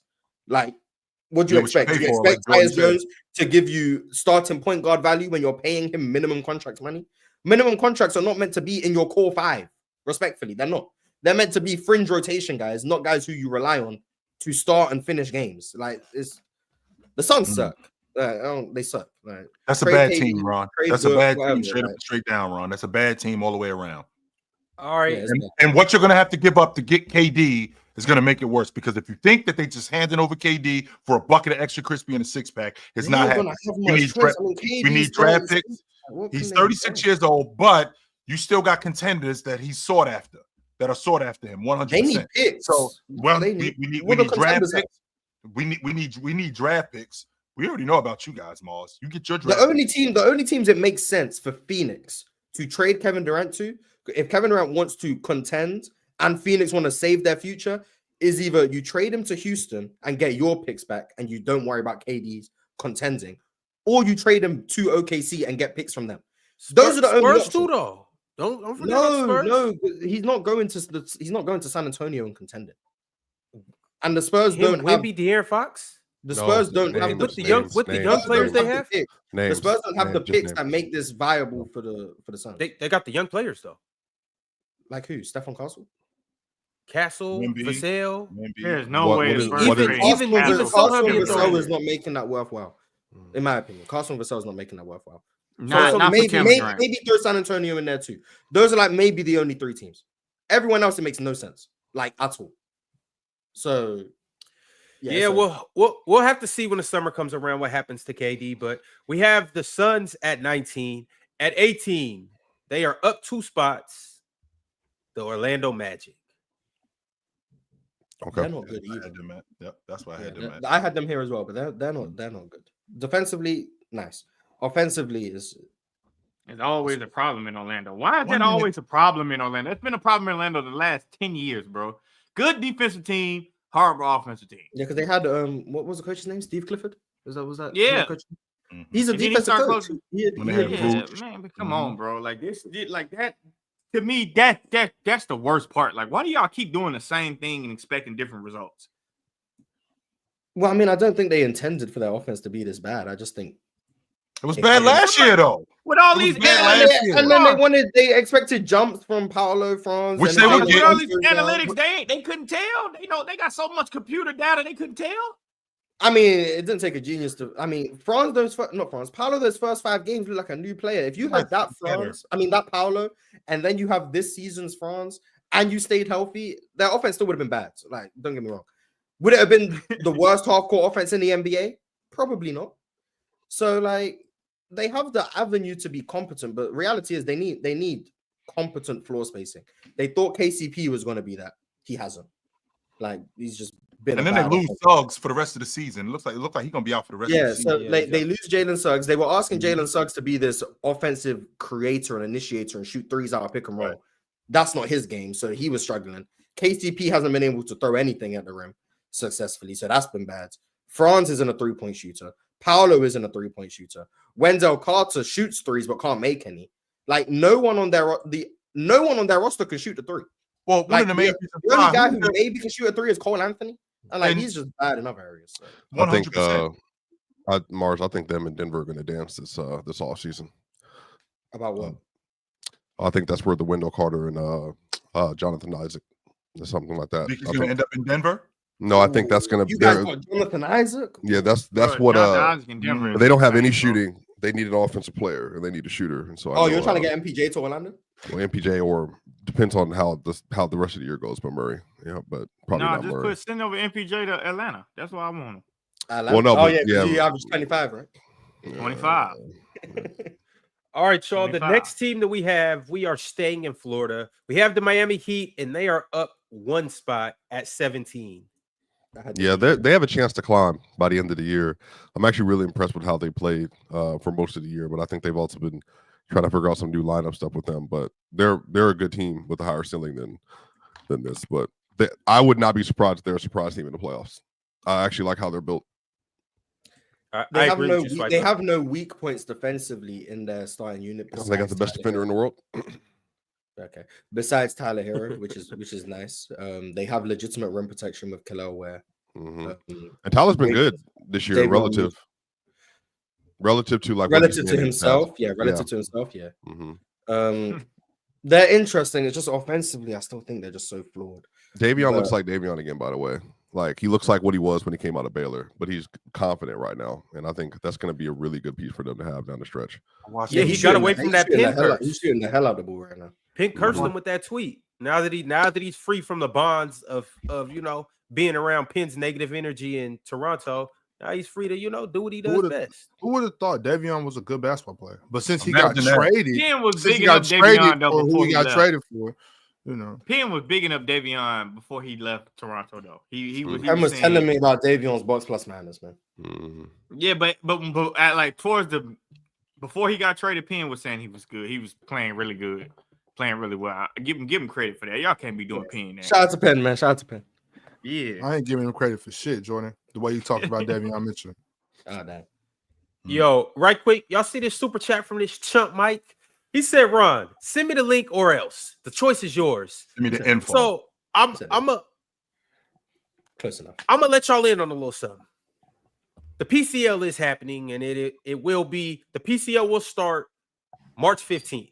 Like, what do you Yeah, what you expect? pay Do you for, expect like Jordan Tyus Jones to give you starting point guard value when you're paying him minimum contract money? Minimum contracts are not meant to be in your core 5. Respectfully, they're not. They're meant to be fringe rotation guys, not guys who you rely on to start and finish games. Like the Suns suck. They suck. Like, That's a trade bad KD, team, Ron. trade That's a Book, bad whatever, team, straight up like- and straight down, Ron. That's a bad team all the way around. All right. Yeah, it's bad. And what you're going to have to give up to get KD is going to make it worse, because if you think that they just handing over KD for a bucket of extra crispy and a 6-pack, it's They're not gonna happening. have We much need choice. dra- KD we need is draft 36. picks. What He's can they 36 do? years old, but you still got contenders that he's sought after, that are sought after him 100%. They need picks. So, well, They we need- need what do draft contenders have? picks. We need draft picks. We already know about you guys, Mars. You get your draft. The only teams it makes sense for Phoenix to trade Kevin Durant to, if Kevin Durant wants to contend and Phoenix want to save their future, is either you trade him to Houston and get your picks back and you don't worry about KD's contending, or you trade him to OKC and get picks from them. Those are the only Spurs options. too, though. Don't forget about Spurs. No, he's not going to San Antonio and contending. And the Spurs don't have Wemby, De'Aaron Fox. the No, Spurs don't have names, With the the young names, with the names, young Spurs players don't they the have. picks. The Names, Spurs don't have the names, just picks that names. make this viable for the Suns. They got the young players though. Like who? Stefan Castle? Castle, Wemby. Vassell. There's no What- way what the is- Spurs what is- trade even Castle. so Castle heavy and in Vassell throwing. is not making that worthwhile, in my opinion. Castle and Vassell is not making that worthwhile. Not So for maybe Kevin Durant. maybe throw San Antonio in there too. Those are like maybe the only 3 teams. Everyone else, it makes no sense, like at all. So Yeah, so- we'll have to see when the summer comes around what happens to KD. But we have the Suns at 19. At 18, they are up 2 spots. The Orlando Magic. Okay. they're not good I either. had them at. Yep, that's why I had Yeah, them at. I had them here as well, but they're not good. Defensively, nice. Offensively is It's always a problem in Orlando. Why is One that minute. always a problem in Orlando? It's been a problem in Orlando the last 10 years, bro. Good defensive team, horrible offensive team. yeah, because they had what was the coach's name? Steve Clifford? Was that Yeah. the coach? He's a And then he defensive start coach. closing- When they had Yeah, Vooch. man, but come on, bro. Like this, like that. To me, that's the worst part. Like, why do y'all keep doing the same thing and expecting different results? Well, I mean, I don't think they intended for their offense to be this bad. I just think It was bad last year, though. With all It was these bad last year. and then they expected jumps from Paulo Franz, Which and they then would with get. all these Franz down. analytics, they couldn't tell. They got so much computer data they couldn't tell. I mean, it didn't take a genius to. I mean, Paulo, those first 5 games look like a new player. If you had that that Paulo, and then you have this season's Franz, and you stayed healthy, their offense still would have been bad. So, like, don't get me wrong. Would it have been the worst half-court offense in the NBA? Probably not. So, like, they have the avenue to be competent, but reality is they need competent floor spacing. They thought KCP was going to be that. He hasn't. Like, he's just been. And then they lose Suggs for the rest of the season. It looks like he's gonna be out for the rest of the season. So they lose Jalen Suggs. They were asking Jalen Suggs to be this offensive creator and initiator and shoot threes out of pick and roll. Right. That's not his game, so he was struggling. KCP hasn't been able to throw anything at the rim successfully, so that's been bad. Franz isn't a 3-point shooter. Paolo isn't a 3-point shooter. Wendell Carter shoots threes but can't make any. Like no one on their roster can shoot the 3. Well, one Like, of the main the only guy who maybe can shoot a 3 is Cole Anthony, and like And- he's just bad in other areas. So. I think 100%. Mars. I think them and Denver are going to dance this offseason. About what? I think that's where the Wendell Carter and Jonathan Isaac or something like that. Think he's gonna end up in Denver? No, I think that's going to. You guys got Jonathan Isaac? Yeah, that's Bro, what. Jonathan Isaac in Denver They don't is have any insane, bro. shooting. They need an offensive player and they need a shooter. And so, You're trying to get MPJ to Orlando? well, MPJ or depends on how the rest of the year goes. But Murray, yeah, but probably No, not just Murray. send over MPJ to Atlanta. That's what I want him. Well, no, oh but, yeah, yeah. he averaged 25, right? 25. All right, y'all. The 25. next team that we are staying in Florida. We have the Miami Heat, and they are up 1 spot at 17. Yeah, they have a chance to climb by the end of the year. I'm actually really impressed with how they played for most of the year, but I think they've also been trying to figure out some new lineup stuff with them. But they're a good team with a higher ceiling than this. But I would not be surprised if they're a surprise team in the playoffs. I actually like how they're built. They I have no weak points defensively in their starting unit. They got the best defender in the world. Okay. Besides Tyler Hero, which is nice. They have legitimate rim protection with Kelel Ware. And Tyler's been good this year, relative to like relative to himself. Yeah, relative to himself. Yeah. They're interesting. It's just offensively, I still think they're just so flawed. Davion looks like Davion again, by the way. Like he looks like what he was when he came out of Baylor, but he's confident right now, and I think that's going to be a really good piece for them to have down the stretch. Yeah, he got away from that pin curse. He's shooting the hell out of the ball right now. Pin cursed him with that tweet. Now that he's free from the bonds of being around Pin's negative energy in Toronto, now he's free to do what he does best. Who would have thought Davion was a good basketball player? But since he got Imagine that. traded, Penn was since big he got enough traded Davion though for who before he he got left. traded for, Penn was big enough Davion before he left Toronto though. He was was telling me about Davion's box plus minus, man. Yeah, but at like towards the before he got traded, Penn was saying he was good. He was playing really good, playing really well. Give him credit for that. Y'all can't be doing Penn that. Shout out to Penn, man. Shout out to Penn. Yeah, I ain't giving him credit for shit, Jordan. The way you talked about Davion Mitchell. Oh, damn. Yo, right quick, y'all see this super chat from this chump Mike? He said, "Ron, send me the link or else. The choice is yours." Give me the info. So I'm Close enough. gonna let y'all in on a little something. The PCL is happening, and it will be the PCL will start March 15th,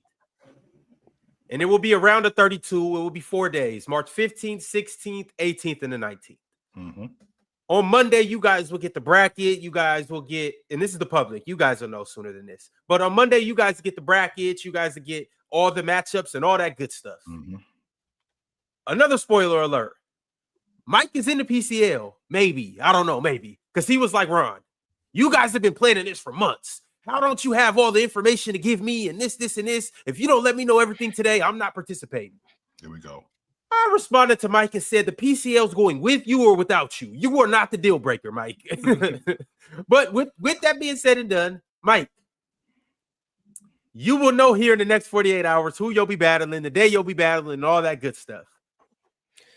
and it will be around the 32. It will be 4 days: March 15th, 16th, 18th, and the 19th. On Monday, you guys will get the bracket. You guys will get, and this is the public. You guys will know sooner than this. But on Monday, you guys get the brackets. You guys will get all the matchups and all that good stuff. Another spoiler alert. Mike is in the PCL. Maybe. I don't know. Maybe. Because he was like, Ron, you guys have been planning this for months. How don't you have all the information to give me and this, and this? If you don't let me know everything today, I'm not participating. Here we go. I responded to Mike and said the PCL is going with you or without you. You are not the deal breaker, Mike. But with that being said and done, Mike, you will know here in the next 48 hours who you'll be battling, the day you'll be battling, and all that good stuff.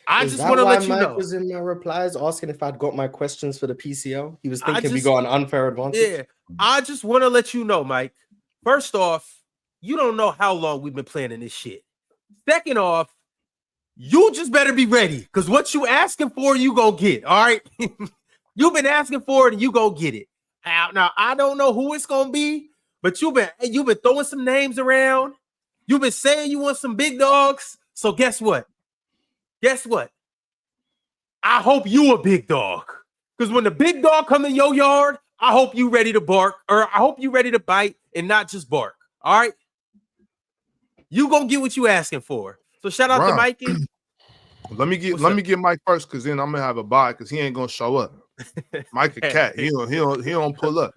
I just want to let you Mike know. was in my replies asking if I'd got my questions for the PCL. He was thinking we got an unfair advantage. Yeah, I just want to let you know, Mike. First off, you don't know how long we've been planning this shit. Second off, you just better be ready because what you asking for, you go get. All right. You've been asking for it and you go get it. Now, I don't know who it's gonna be, but you've been throwing some names around. You've been saying you want some big dogs. So guess what? Guess what? I hope you a big dog. Because when the big dog come in your yard, I hope you ready to bark, or I hope you ready to bite and not just bark. All right. You gonna get what you asking for. So shout out to Mikey. Let me get Mike first, because then I'm gonna have a bye because he ain't gonna show up. Mike a cat. He don't pull up.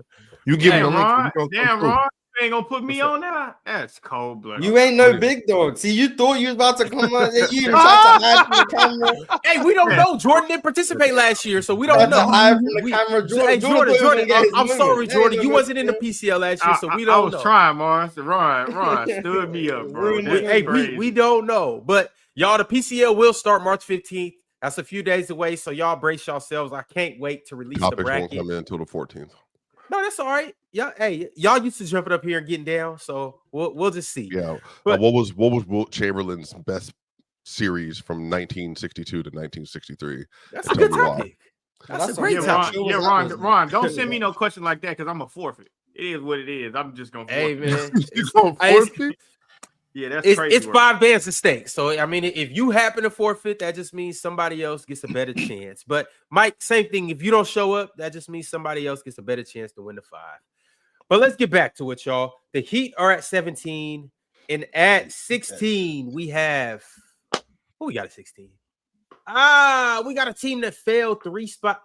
You give him the Ron, link. Ron, you ain't gonna put me on that. That's cold blooded. You ain't no big dog. See, you thought you was about to come on. You even tried to hide from the camera. Hey, we don't know. Jordan didn't participate last year, so we don't know. Hide from the camera. Jordan, I'm sorry, Jordan. You wasn't in the PCL last year, so we don't know. I was trying, Mars. Ron stood me up, bro. We don't know. But y'all, the PCL will start March 15th. That's a few days away, so y'all brace yourselves. I can't wait to release the bracket. Won't come in until the 14th. No, that's all right. Yeah, hey, y'all used to jumping up here and getting down, so we'll just see. Yeah. But what was Wilt Chamberlain's best series from 1962 to 1963? That's a good topic. That's a great topic. Ron, don't send me no question like that because I'm a forfeit. It is what it is. I'm just gonna forfeit. Hey man, You gonna forfeit? Yeah, that's crazy. It's 5 bands at stake. So I mean, if you happen to forfeit, that just means somebody else gets a better chance. But Mike, same thing. If you don't show up, that just means somebody else gets a better chance to win the 5. But let's get back to it, y'all. The Heat are at 17, and at 16, we have who we got at 16? We got a team that failed 3 spots.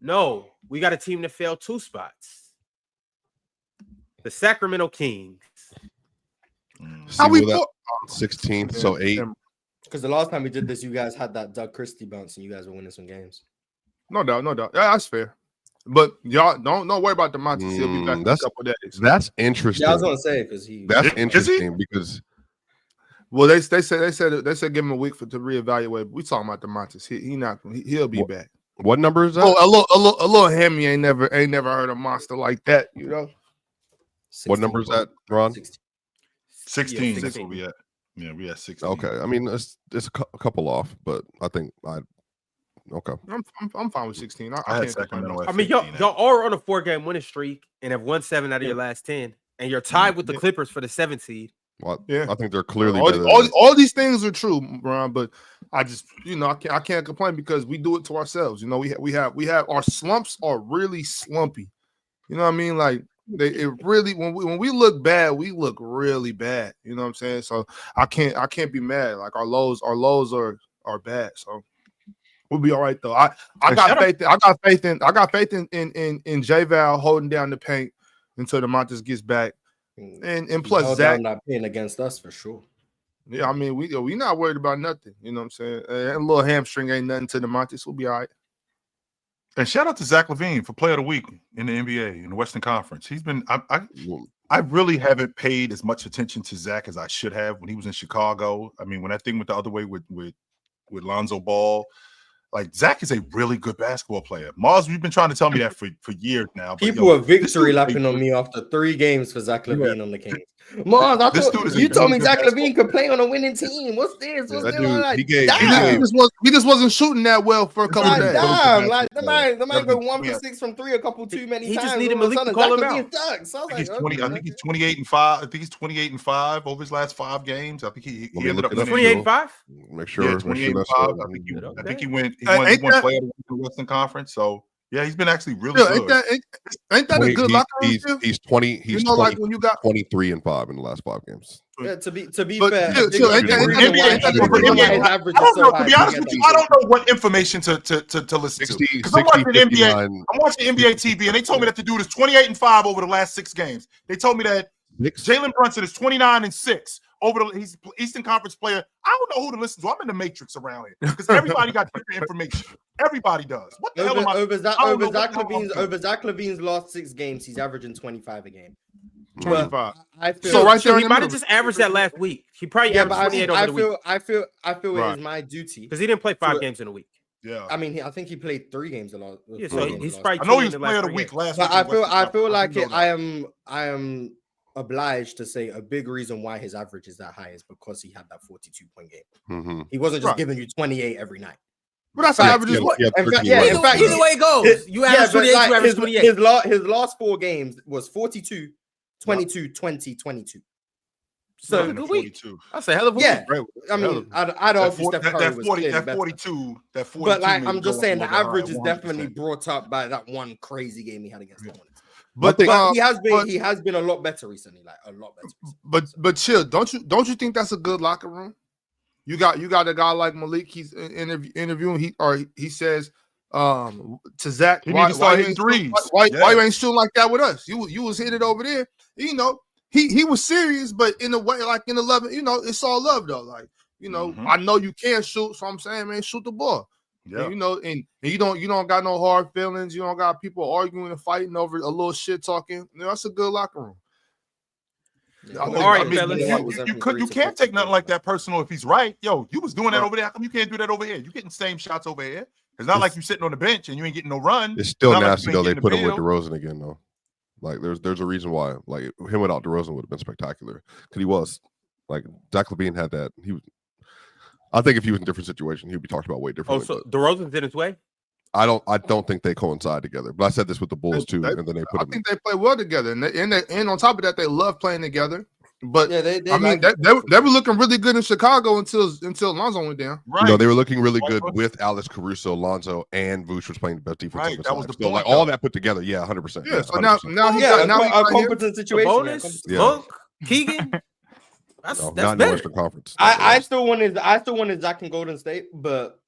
No, we got a team that failed 2 spots. The Sacramento Kings. How we 16th, so 8. Because the last time we did this, you guys had that Doug Christie bounce, and you guys were winning some games. No doubt. Yeah, that's fair. But y'all don't worry about the Montes. He'll be back in a couple days. That's interesting. Yeah, I was gonna say because that's interesting because they said give him a week to reevaluate. We talking about the Montes. He'll be back. What number is that? Oh, a little hammy ain't never heard a monster like that. You know. 16. What number is that, Ron? 16. That's what we at. Yeah, we at 16. Okay, I mean it's a couple off, but I think okay. I'm fine with 16. I had can't Sacramento at I mean, y'all are on a 4-game winning streak and have won 7 out of your last 10, and you're tied with the Clippers for the 7th seed. Well, yeah, I think they're clearly all these things are true, Ron. But I just, I can't complain because we do it to ourselves. We have our slumps are really slumpy. You know what I mean? Like when we look bad, we look really bad. You know what I'm saying? So I can't be mad. Like our lows are bad. So we'll be all right though. I got faith in J-Val holding down the paint until the Montes gets back. And plus Zach not playing against us for sure. Yeah, I mean we not worried about nothing. You know what I'm saying? A little hamstring ain't nothing to the Montes. We'll be all right. And shout out to Zach LaVine for Player of the Week in the NBA in the Western Conference. He's been I really haven't paid as much attention to Zach as I should have when he was in Chicago. I mean, when that thing went the other way with Lonzo Ball. Like, Zach is a really good basketball player. Mars, you've been trying to tell me that for years now. People are victory lapping on me after 3 games for Zach LaVine on the Kings. Mars, you told me Zach LaVine could play on a winning team. What's this? He just wasn't shooting that well for a couple of days. Damn, like the man go 1 for 6 from 3 a couple too many times. He just needed Malik to call him out. I think he's 28-5. I think he's 28-5 over his last 5 games. I think he ended up 28-5. Make sure. Yeah, 28-5. I think he went. He won Player of the Week in the Western Conference. So yeah, he's been actually really good. Ain't that a good locker room? He's 20. He's like when you got 23-5 in the last 5 games. Yeah, to be fair, I don't know what information to listen to. Because I'm watching NBA TV, and they told me that the dude is 28-5 over the last 6 games. They told me that Jalen Brunson is 29-6 over he's Eastern Conference player. I don't know who to listen to. I'm in the matrix around here because everybody got different information. Everybody does. What the hell am I? Over Zach LaVine's last 6 games, he's averaging 25 a game. 25. I feel so right there. He might have just averaged that last week. He probably averaged 28 over the week. I feel it is my duty because he didn't play 5 games in a week. Yeah. I mean, I think he played 3 games the last. Yeah, 4 so games he's the last probably I know he in was the player last of the 3 week games. last But week. I feel like do know that. I am obliged to say a big reason why his average is that high is because he had that 42-point game. Mm-hmm. He wasn't just Right. giving you 28 every night. But that's Fact, average as well. Yeah, In fact, 13 yeah, last in week. fact, Either way it goes, you average but 28, you like average 28. his last 4 games was 42, 22, 20, 22. So And the good week. 42. That's a hell of a yeah, week. I mean, I'd argue Steph Curry was clearly that better. 42, that 42. But like, made I'm it just go saying, up the a little average higher, is definitely 100%. brought up by that one crazy game he had against the Hornets. But But he has been a lot better recently, like a lot better. Recently. but chill. Don't you think that's a good locker room? You got a guy like Malik. He's interviewing. He says to Zach, He need to start hitting threes. Why Yeah. you ain't shooting like that with us? You was hitting it over there. You know, he was serious, but in a way, like in 11, you know, it's all love though. Like, you know, I know you can shoot, so I'm saying, man, shoot the ball. Yeah. And, you know, and you don't got no hard feelings. You don't got people arguing and fighting over a little shit talking. You know, that's a good locker room. All right, fellas. You can't take nothing like that personal if he's right. Yo, you was doing that over there. How come you can't do that over here? You getting the same shots over here. It's not like you sitting on the bench and you ain't getting no run. It's still Not like nasty you though. ain't They getting put the him with bill. DeRozan again though. Like there's a reason why. Like him without DeRozan would have been spectacular because he was like Zach LaVine had that. He was. I think if he was in a different situation, he'd be talked about way Oh, differently. so DeRozan's in his way? I don't think they coincide together. But I said this with the Bulls too, and then they put I him. think they play well together, and on top of that, they love playing together. But Yeah, they were looking really good in Chicago until Lonzo went down. Right. No, they were looking really good with Alex Caruso, Lonzo, and Vooch was playing the best defense. Right, that was the so like point, all though. that put together, yeah, 100%. Yeah, so now he yeah, got a competent situation. Bonus, Yeah. Monk, Keegan. That's not in the better. Western Conference. I still wanted Zach in Golden State, but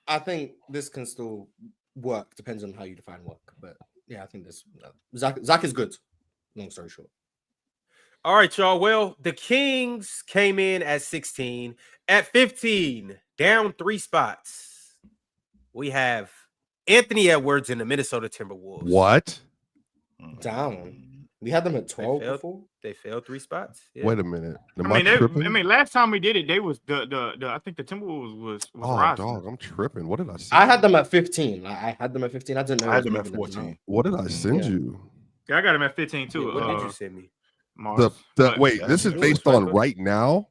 I think this can still work. Depends on how you define work. But yeah, I think this Zach is good. Long story short. All right, y'all. Well, the Kings came in at 16. At 15, down 3 spots. We have Anthony Edwards in the Minnesota Timberwolves. What? Down. We had them at 12 before. They failed 3 spots. Yeah. Wait a minute. I mean, last time we did it, they was the I think the Timberwolves was rising. Dog, I'm tripping. What did I say? I had them at 15. I had them at 15. I didn't know. I had them at 14. What did I send Yeah. you? Yeah, I got him at 15 too. Yeah, what did you send me? Mars. Wait, this is based on right now.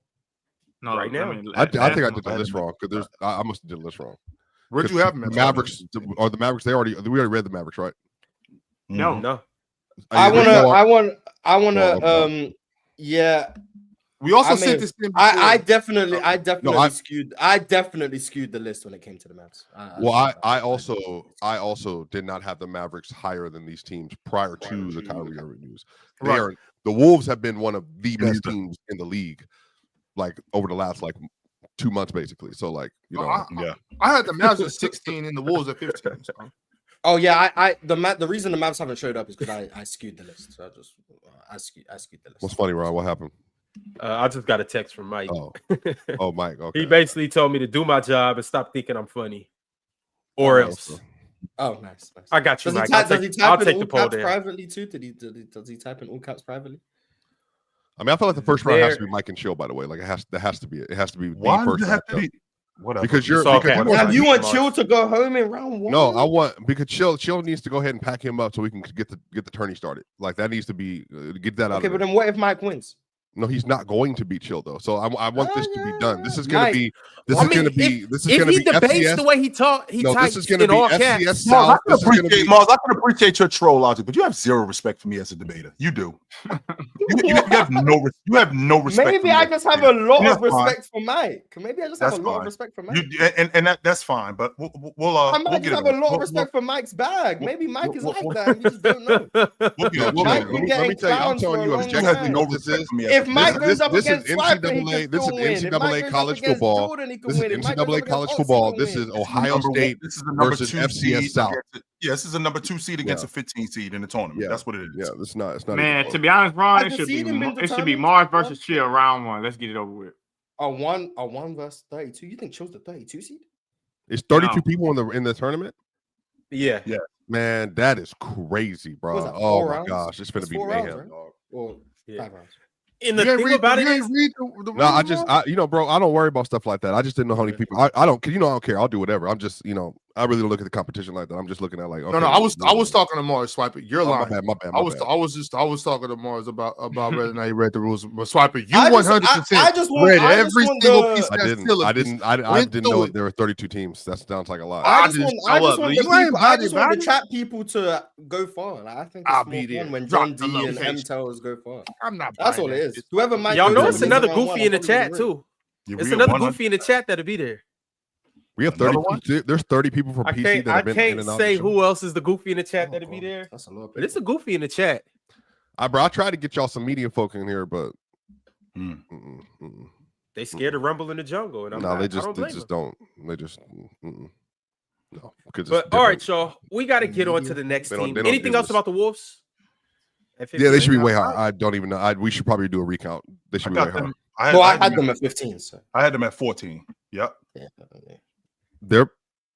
No, right now? I think I did the I had list them at- wrong because I must have did the list wrong. Where'd you have him? The at? Mavericks or the Mavericks? We already read the Mavericks, right? No. No. I want Oh, to. Yeah. We also I sent mean, this in. I definitely I skewed the list when it came to the Mavs. I also did not have the Mavericks higher than these teams prior to the Kyrie Irving news. The Wolves have been one of the best teams in the league, like over the last 2 months, basically. So Yeah. I had the Mavs at 16 and the Wolves at 15. So. Oh yeah, the reason the Mavs haven't showed up is because I skewed the list. So I skewed the list. what's funny, Ron? What happened? I just got a text from Mike. Oh, Mike. Okay. He basically told me to do my job and stop thinking I'm funny. Or else. Oh, nice. I got you, Does Mike. he type in all the poll caps down. privately too? Does he type in all caps privately? I mean, I feel like the first round has to be Mike and Chill. By the way, like it has to be Why the does first it have to matchup. be? Whatever. Because you're It's all because caps. you Yeah, want- You want Mars. Chill to go home in round 1? No, I want because Chill needs to go ahead and pack him up so we can get the tourney started. Like that needs to be get that out. Okay, of but there. then what if Mike wins? No, he's not going to be Chill though. So I want this to be done. This is Mike, going to be. This I is mean, going to be. This is If going to he be debates FCS. the way he No, types this is going to in be all FCS caps. Mars, South. I This is going to be. Mars, I can appreciate your troll logic, but you have zero respect for me as a debater. You do. you have no respect. Maybe for me I as a just have debater. a lot That's of respect for Mike. Maybe I just have That's a lot of fine. respect for Mike. That's fine. But we'll I might get just have it. a lot of respect for Mike's bag. Maybe Mike is like that. And we just don't know. Mike been Let me getting tell you, I'm clowns for telling a you long objectively time. what this is. If Mike goes up this is against Swiper, he NCAA. can This is still win. If Mike NCAA goes up college against football. Jordan, he can This is win. If Mike goes up NCAA against college Ox, he football. can This win. is Ohio State This is the number versus 2 FCS seed South. this is a number 2 seed against a 15 seed in the tournament. Yeah. That's what it is. Yeah, it's not. It's not. Man, even to be honest, Ron, Has it the should be seeding been it should be determined? Mars versus Chill round 1. Let's get it over with. A one versus 32. You think Chill's the 32 seed? It's 32 No. people in the tournament. Yeah. Man, that is crazy, bro. Was that Oh 4 my rounds? gosh, it's gonna It's be 4 mayhem. rounds, right? Dog. Or Yeah. 5 rounds? And the thing about it is, the No, I rules, just, bro? bro, I don't worry about stuff like that. I just didn't know how many people. I don't, cause I don't care. I'll do whatever. I'm just, I really don't look at the competition like that. I'm just looking at like, okay, No. I was talking to Mars. Swiper, you're lying. My bad. I was talking to Mars about whether or not he read the rules. But Swiper, you I 100% read every single piece. I didn't know there were 32 teams. That sounds like a lot. I just want the chat people to go far. Like, I think it's more fun when John D and M-Tells go far. I'm not. That's all it is. Whoever might. Y'all know it's another goofy in the chat too. It's another goofy in the chat that'll be there. We have 30. There's 30 people from PC that have been in and out. I can't say who else is the goofy in the chat that'll be there. That's a lot. But it's a goofy in the chat. I tried to get y'all some medium folk in here, but they scared to rumble in the jungle, and no. But all right, y'all, we got to get on to the next team. Anything else about the Wolves? Yeah, they should be way higher. I don't even know. We should probably do a recount. They should be way higher. I had them at 15. So I had them at 14. Yep. Yeah.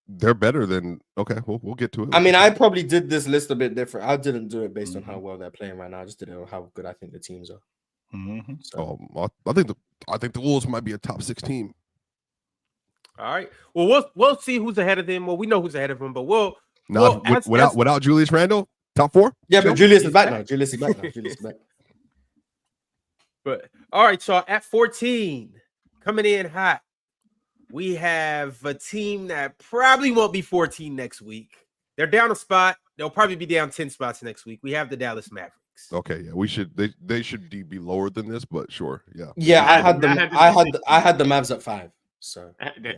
They're better than we'll get to it. I mean, I probably did this list a bit different. I didn't do it based on how well they're playing right now. I just did it on how good I think the teams are. So. I think the Wolves might be a top 6 team. All right. Well, we'll see who's ahead of them. Well, we know who's ahead of them, but without Julius Randle, top 4. Yeah, but Julius is back now. Julius is back. But all right, y'all. At 14, coming in hot, we have a team that probably won't be 14 next week. They're down a spot. They'll probably be down 10 spots next week. We have the Dallas Mavericks. Okay, yeah, we should. They should be lower than this, but sure, yeah. Yeah, I had the Mavs at 5. So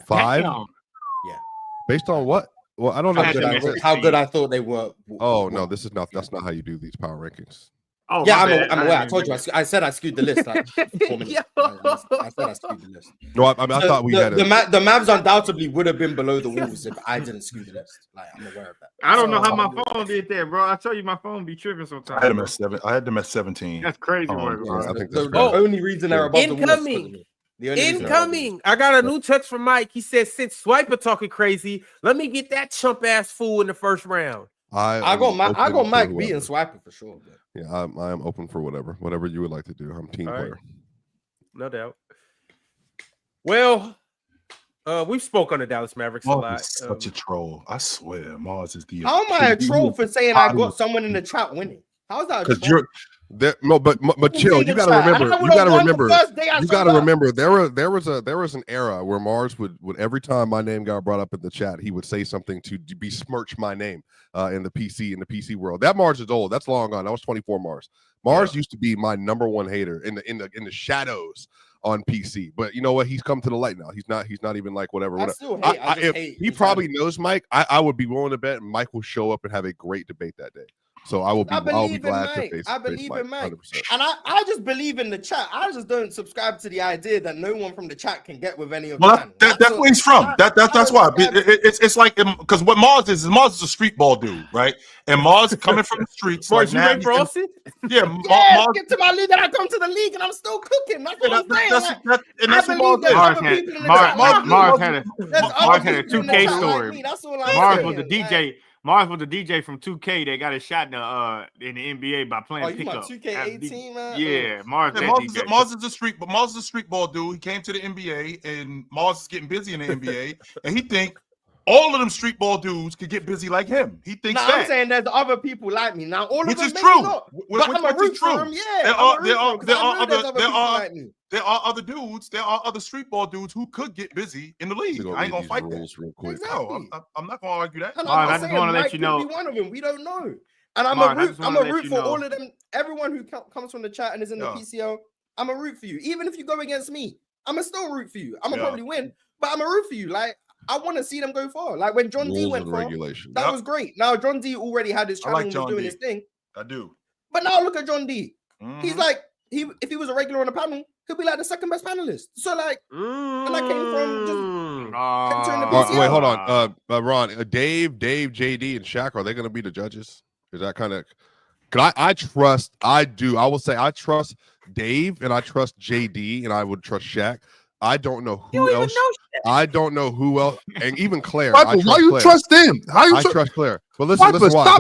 5. Yeah. Based on what? Well, I don't know how good I thought they were. Oh no, this is not. That's not how you do these power rankings. Oh yeah, I'm aware. I told you. I said I skewed the list. Like 4 minutes. I said I skewed the list. No, I thought we had the Mavs undoubtedly would have been below the Wolves if I didn't skew the list. Like I'm aware of that. I don't know how my phone did that, bro. I tell you, my phone be tripping sometimes. I had them at 17. That's crazy work, bro. I think the only reason they're above the Wolves. Incoming. I got a new text from Mike. He said, since Swiper talking crazy, let me get that chump ass fool in the first round. I got Mike beating Swiper for sure. But. Yeah, I am open for whatever you would like to do. I'm team player. No doubt. Well, we've spoke on the Dallas Mavericks a lot. Such a troll. I swear, Mars is the. How am I a troll for saying I got someone in the chat winning? How is that? Because but chill. You gotta remember. There was an era where Mars would every time my name got brought up in the chat, he would say something to besmirch my name in the PC world. That Mars is old. That's long gone. That was 24 Mars. Mars used to be my number one hater in the shadows on PC. But you know what? He's come to the light now. He's not even like whatever. He probably knows Mike. I would be willing to bet Mike will show up and have a great debate that day. So I'll be glad to face I believe in Mike. 100%. And I just believe in the chat. I just don't subscribe to the idea that no one from the chat can get with any of the that's where he's from. That's why. It's like because what Mars is a street ball dude, right? And Mars coming from the streets. Mars, you ready for Austin? Yeah, Mars, get to my league and I come to the league and I'm still cooking. That's what I'm saying. That's what Mars had a 2K story. Mars was the DJ. Mars was the DJ from 2K that got a shot in the NBA by playing pickup. 2K18, man. Yeah, Mars is a street ball dude. He came to the NBA, and Mars is getting busy in the NBA, and he think all of them street ball dudes could get busy like him. He thinks that. I'm saying there's other people like me now. All of them, which is true. But I'm a root for them. Yeah, there are other dudes. There are other street ball dudes who could get busy in the league. I ain't gonna fight that. Real quick. Exactly. No, I'm not gonna argue that. I just want to let you know. One of them, we don't know. And I'm a root for all of them. Everyone who comes from the chat and is in the PCO, I'm a root for you. Even if you go against me, I'm a still root for you. I'm gonna probably win, but I'm a root for you. Like I want to see them go far. Like when John D went far, that was great. Now John D already had his channel and was doing his thing. I do. But now look at John D. He's like if he was a regular on the panel, he'll be like the second best panelist. So like, and I came from just entering the PCO. Wait, hold on. Ron, Dave, JD, and Shaq, are they going to be the judges? Is that kind of? Cause I will say I trust Dave and I trust JD and I would trust Shaq. I don't know who else. I don't know who else, and even Claire. Why you trust them? I trust Claire. But listen, why.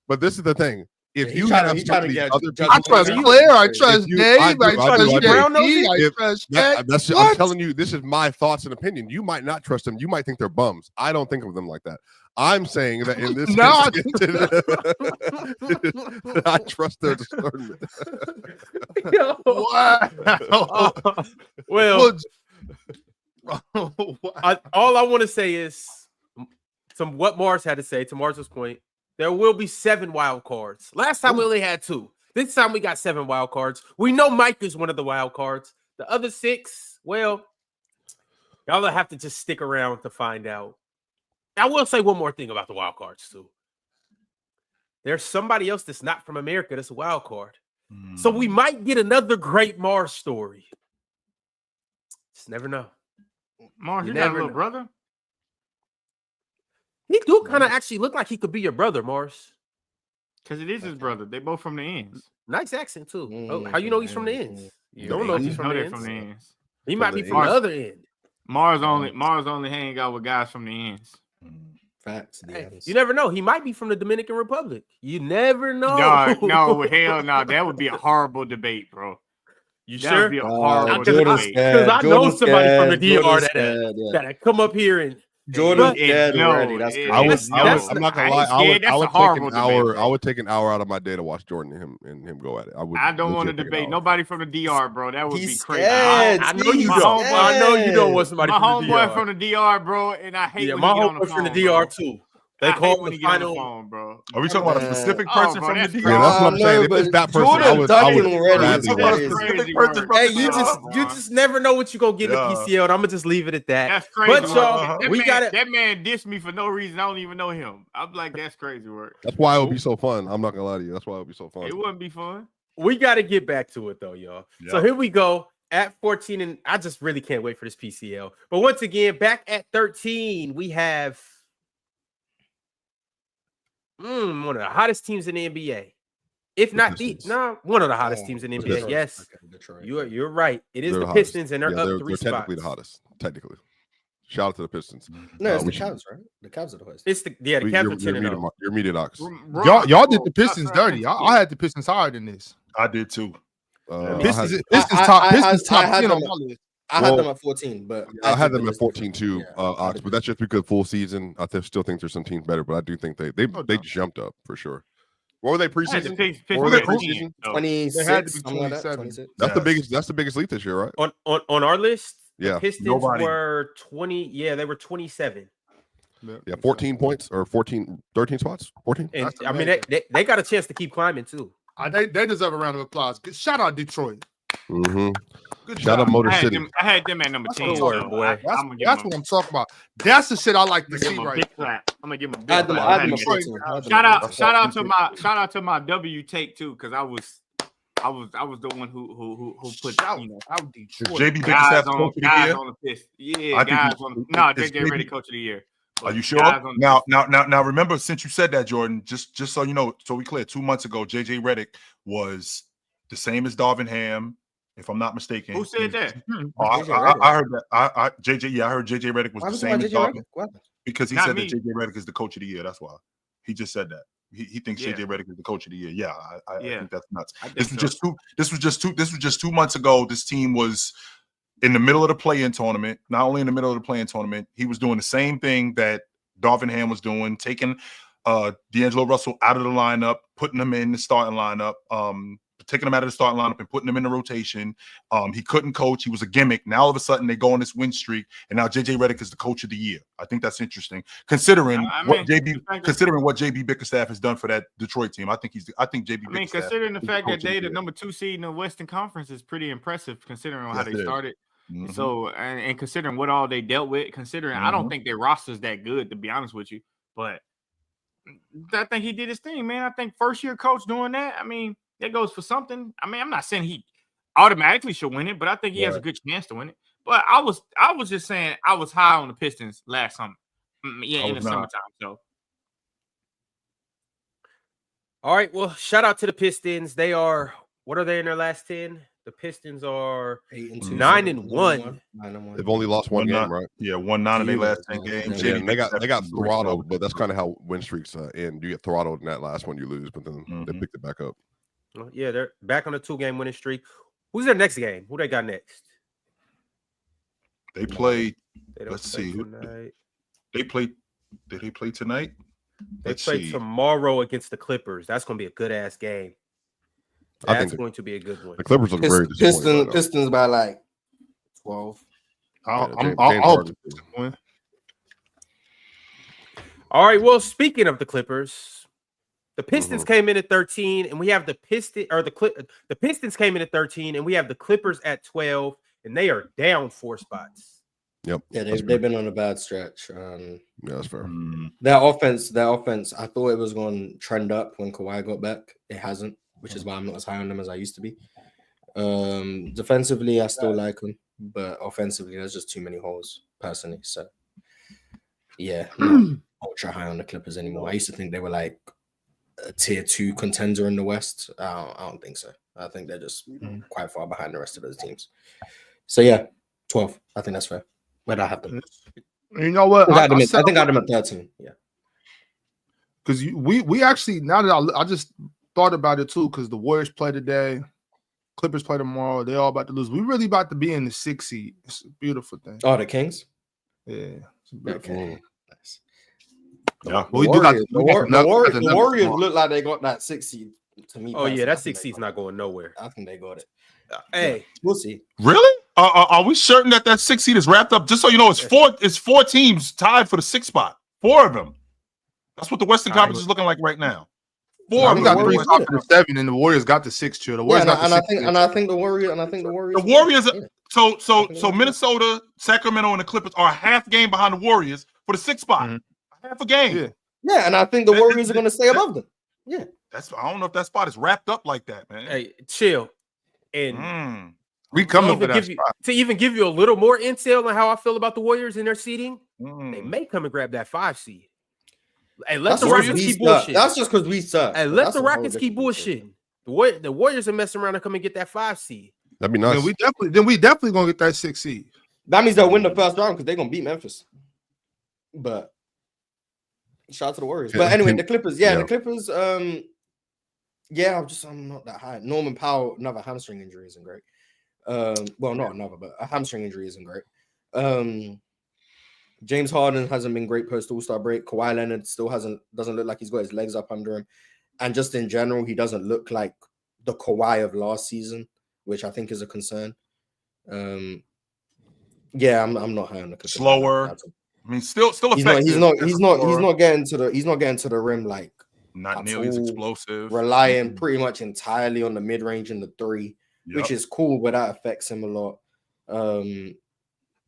But this is the thing. if He's you trying to- have he's some trying of to these get other Judge- people, I trust You- Claire. I if trust you- Dave. I do, I I trust do, I do. JP. I trust Chet. I'm What? telling you, this is my thoughts and opinion. You might not trust them. You might think they're bums. I don't think of them like that. I'm saying that in this No, I instance, I trust their discernment. Yo. Wow. Well, Wow. all I want to say is what Mars had to say. To Mars's point, there will be 7 wild cards. Last time we only had 2. This time we got 7 wild cards. We know Mike is one of the wild cards. The other 6, well, y'all will have to just stick around to find out. I will say one more thing about the wild cards too. There's somebody else that's not from America that's a wild card. So we might get another great Mars story. Just never know. Mars, You you got a never little know. brother? He do kind of actually look like he could be your brother, Mars. Because it is his brother. They both from the ends. Nice accent too. Oh, how you know he's from the ends? You don't know if They he's know from the they're ends. from the ends. He From might be the from the ends. other end. Mars only hang out with guys from the ends. Facts. Hey, you never know. He might be from the Dominican Republic. You never know. No, hell no. That would be a horrible debate, bro. You That sure? would be a horrible Jordan's debate. scared. Because I know Jordan's somebody from the scared. DR Jordan's that scared, yeah. that come up here and Jordan's But it- scared no, already. That's it- I would, crazy. That's- I'm not gonna I lie. ain't I would, scared. That's I a would take horrible an debate, hour. bro. I would take an hour out of my day to watch Jordan and him go at it. I don't want to legit take an debate hour. nobody from the DR, bro. That would He's be crazy. scared. I know you My don't. homeboy- I know you don't want somebody My from the DR. homeboy from the DR, bro, and I hate Yeah, when my he get on the homeboy phone, from the DR bro. too. They I call hate when the he get on the final. phone, bro. Are we talking about a Man. specific Oh, person bro, from the that's DR? Yeah, that's what I'm No, saying. If but it's that person, Jordan I would ducking gladly already. watch Talk it. about That's his- crazy specific work. person from Hey, the you DR. just never know what you're gonna get in Yeah. the PCL, and I'm gonna just leave it at that. That's crazy But work. y'all, That we man- got it. That man dissed me for no reason. I don't even know him. I'm like, that's crazy work. That's why it would be so fun. I'm not gonna lie to you. That's why it would be so fun. It wouldn't be fun. We got to get back to it though, y'all. So Yeah. here we go at 14, and I just really can't wait for this PCL. But once again, back at 13, we have one of the hottest teams in the NBA, if not the Pistons. one of the hottest Oh, teams in the the NBA. Pistons. Yes, Okay, Detroit. you're right. It is They're the the hottest. Pistons, and they're Yeah, up they're 3 technically spots. the hottest. Technically, shout out to the Pistons. No, it's we the should- Cavs, right? The Cavs are the hottest. It's the Cavs are 10 and 0. You're media docs. Y'all did the Pistons dirty. I had the Pistons higher than this. I did too. I Pistons, had, Pistons I- top, I- Pistons I top had 10 on them- my list. I Well, had them at 14, but I had did them the at list 14 differently. too, Yeah, I Ox, did but the- that's just because full season. I still think there's some teams better, but I do think they doubt. jumped up for sure. What were they I had the preseason? Pistons What were they at 10, preseason? so. 26, They had to be something like that, 27. 26. That's the Yes. biggest. That's the biggest league this year, right? On our list, Yeah. the Pistons Nobody. were 20. Yeah, they were 27. Yeah, 14 points or 13 spots. 14. And That's I mean, amazing. they got a chance to keep climbing too. They deserve a round of applause. Shout out Detroit. Mm-hmm. Good Shout out job. Motor I had City. them at number That's 10. good so word, boy. I'm That's, gonna give that's them what I'm talking about. That's the shit I like to a see right big clap. I'm gonna give them a big I had them clap. I I had them had at to get- 14. I had them Shout at out, 14. shout out to my W take too, because I was the one who put Shout you know out Is Detroit. JB guys Bickerstaff on coach of the guys year? on the fist. I Yeah, think guys he- on no it's JJ Reddick JB. coach of the year. Are you But sure? guys on the Now, remember, since you said that, Jordan, just so you know, so we clear, 2 months ago, JJ Reddick was the same as Darvin Ham, if I'm not mistaken. Who said that? Oh, I heard that. I heard JJ Reddick was Why the was same as JJ Darvin Redick? What happened? because he Not said me. that JJ Reddick is the coach of the year. That's why he just said that. He thinks Yeah. JJ Reddick is the coach of the year. Yeah, I Yeah. think that's nuts. I think This was so. just 2 months ago. This team was in the middle of the play-in tournament. Not only in the middle of the play-in tournament, he was doing the same thing that Darvin Ham was doing, taking D'Angelo Russell out of the lineup, putting him in the starting lineup, taking him out of the starting lineup and putting him in the rotation. He couldn't coach. He was a gimmick. Now all of a sudden they go on this win streak, and now JJ Reddick is the coach of the year. I think that's interesting, considering I mean, what the fact that- JB Bickerstaff has done for that Detroit team. I think JB. I mean, Bickerstaff considering the is fact coach that of they the year. number 2 seed in the Western Conference is pretty impressive, considering how Yes, they it is. started. Mhm. So, and considering what all they dealt with, considering I don't Mhm. think their roster's that good, to be honest with you. But I think he did his thing, man. I think first year coach doing that, I mean, that goes for something. I mean, I'm not saying he automatically should win it, but I think he has a good chance to win it. But I was just saying I was high on the Pistons last summer. Yeah, I in the was not. summertime. So All right. Well, shout out to the Pistons. They are, what are they in their last 10? The Pistons are 8-2, 9-1. 9-1. They've only lost one game, right? Yeah, 1-9 in their last 10 Yeah. games. Yeah, JD and they got exceptions to reach throttled, over. but that's kind of how win streaks end. You get throttled in that last one, you lose, but then they Mhm. picked it back up. Well, yeah, they're back on a 2-game winning streak. Who's their next game? Who they got next? They play. They don't Let's play see. tonight. They play. Did they play tonight? They Let's play see. tomorrow against the Clippers. That's going to be a good ass game. I think That's going to be a good one. The Clippers look very disappointing. right now. Pistons by like 12. James I'll Harden. win. All right. Well, speaking of the Clippers, the Pistons Mm-hmm. came in at 13, and we have the Pistons came in at 13, and we have the Clippers at 12, and they are down 4 spots. Yep. Yeah, that's they've been on a bad stretch. Yeah, that's fair. Their offense, I thought it was going to trend up when Kawhi got back. It hasn't, which is why I'm not as high on them as I used to be. Defensively, I still like them, but offensively, there's just too many holes, personally. So, yeah, not ultra high on the Clippers anymore. I used to think they were like a tier 2 contender in the West. I don't think so. I think they're just quite far behind the rest of those teams. So, yeah, 12. I think that's fair. Where'd I have them? You know what? I think I had them at 13. Yeah. Because we actually, now that I just thought about it too, because the Warriors play today, Clippers play tomorrow. They're all about to lose. We really about to be in the 6th seed. It's a beautiful thing. Oh, the Kings? Yeah. It's a beautiful Okay. Nice. Yeah. We do got the Warriors look like they got that 6th seed to me. Oh, yeah, personally. that I think 6th they seed's got not it. going nowhere. I think they got it. Hey, We'll see. Really? Are we certain that 6th seed is wrapped up? Just so you know, it's four teams tied for the 6th spot. 4 of them. That's what the Western Conference is looking like right now. 4 of We them. got 3 top and 7, and the Warriors got the 6th tier. The Warriors got the 6th. I think the Warriors. The Warriors. So Minnesota, Sacramento, and the Clippers are a half game behind the Warriors for the 6th spot. Half a game. Yeah. Yeah, and I think the Warriors are going to stay above them. Yeah. I don't know if that spot is wrapped up like that, man. hey, chill. And We coming for that spot. to even give you a little more intel on how I feel about the Warriors and their seeding, they may come and grab that 5 seed. Hey, let That's the just Rockets 'cause we keep suck. bullshitting. That's just because we suck. Hey, But let that's the a whole Rockets keep different thing. bullshitting. The Warriors are messing around and come and get that 5 seed. That'd be nice. Then we definitely gonna get that 6th seed. That means they'll win the first round because they're going to beat Memphis. But shout out to the Warriors. But anyway, the Clippers. Yeah, the Clippers. I'm not that high. Norman Powell, another hamstring injury isn't great. Well, not another, but a hamstring injury isn't great. James Harden hasn't been great post All-Star break. Kawhi Leonard still doesn't look like he's got his legs up under him. And just in general, he doesn't look like the Kawhi of last season, which I think is a concern. I'm not high on the Clippers. Slower. I mean, still effective. He's not getting to the rim like not nearly as explosive. Relying pretty much entirely on the mid-range and the 3, which is cool, but that affects him a lot.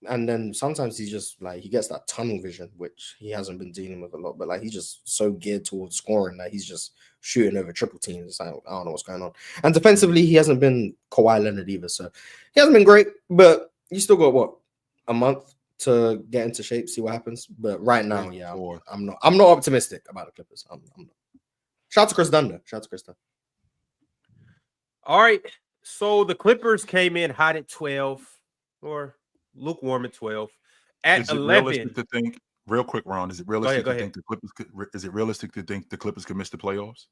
And then sometimes he's just like he gets that tunnel vision, which he hasn't been dealing with a lot. But like he's just so geared towards scoring that he's just shooting over triple teams. It's like, I don't know what's going on. And defensively, he hasn't been Kawhi Leonard either, so he hasn't been great. But you still got a month to get into shape, see what happens. But right now, I'm not optimistic about the Clippers. I'm not. Shout out to Chris Dunn. All right. So the Clippers came in hot at 12 or lukewarm at 12. At Is it 11. realistic to think, real quick, Ron, is it realistic Go to ahead. think the Clippers could miss the playoffs?